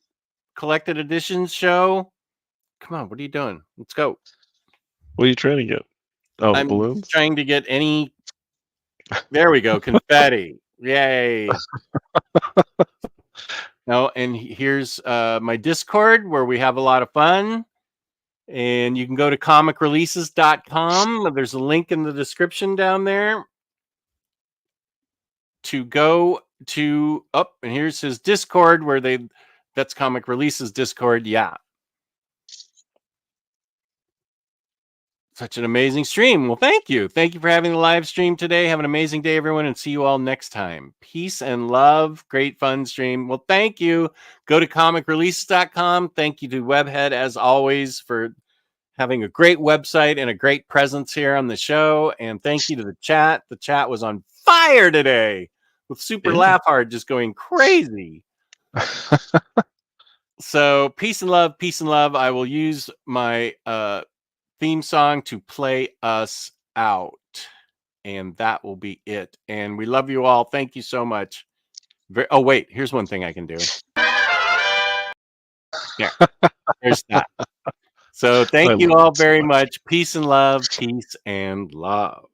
collected editions show. Come on, what are you doing? Let's go. What are you trying to get? Oh, I'm balloons? trying to get any. There we go. Confetti. Yay. No, and here's my Discord where we have a lot of fun. And you can go to comicreleases.com. There's a link in the description down there to go to up. And here's his Discord where that's Comic Releases Discord. Yeah. Such an amazing stream. Well, thank you. Thank you for having the live stream today. Have an amazing day, everyone, and see you all next time. Peace and love. Great fun stream. Well, thank you. Go to comicreleases.com. Thank you to Webhead, as always, for having a great website and a great presence here on the show. And thank you to the chat. The chat was on fire today with Super Laugh Hard just going crazy. So peace and love, peace and love. I will use my theme song to play us out. And that will be it. And we love you all. Thank you so much. Oh, wait, here's one thing I can do. Yeah, there's that. So thank you all very much. Peace and love. Peace and love.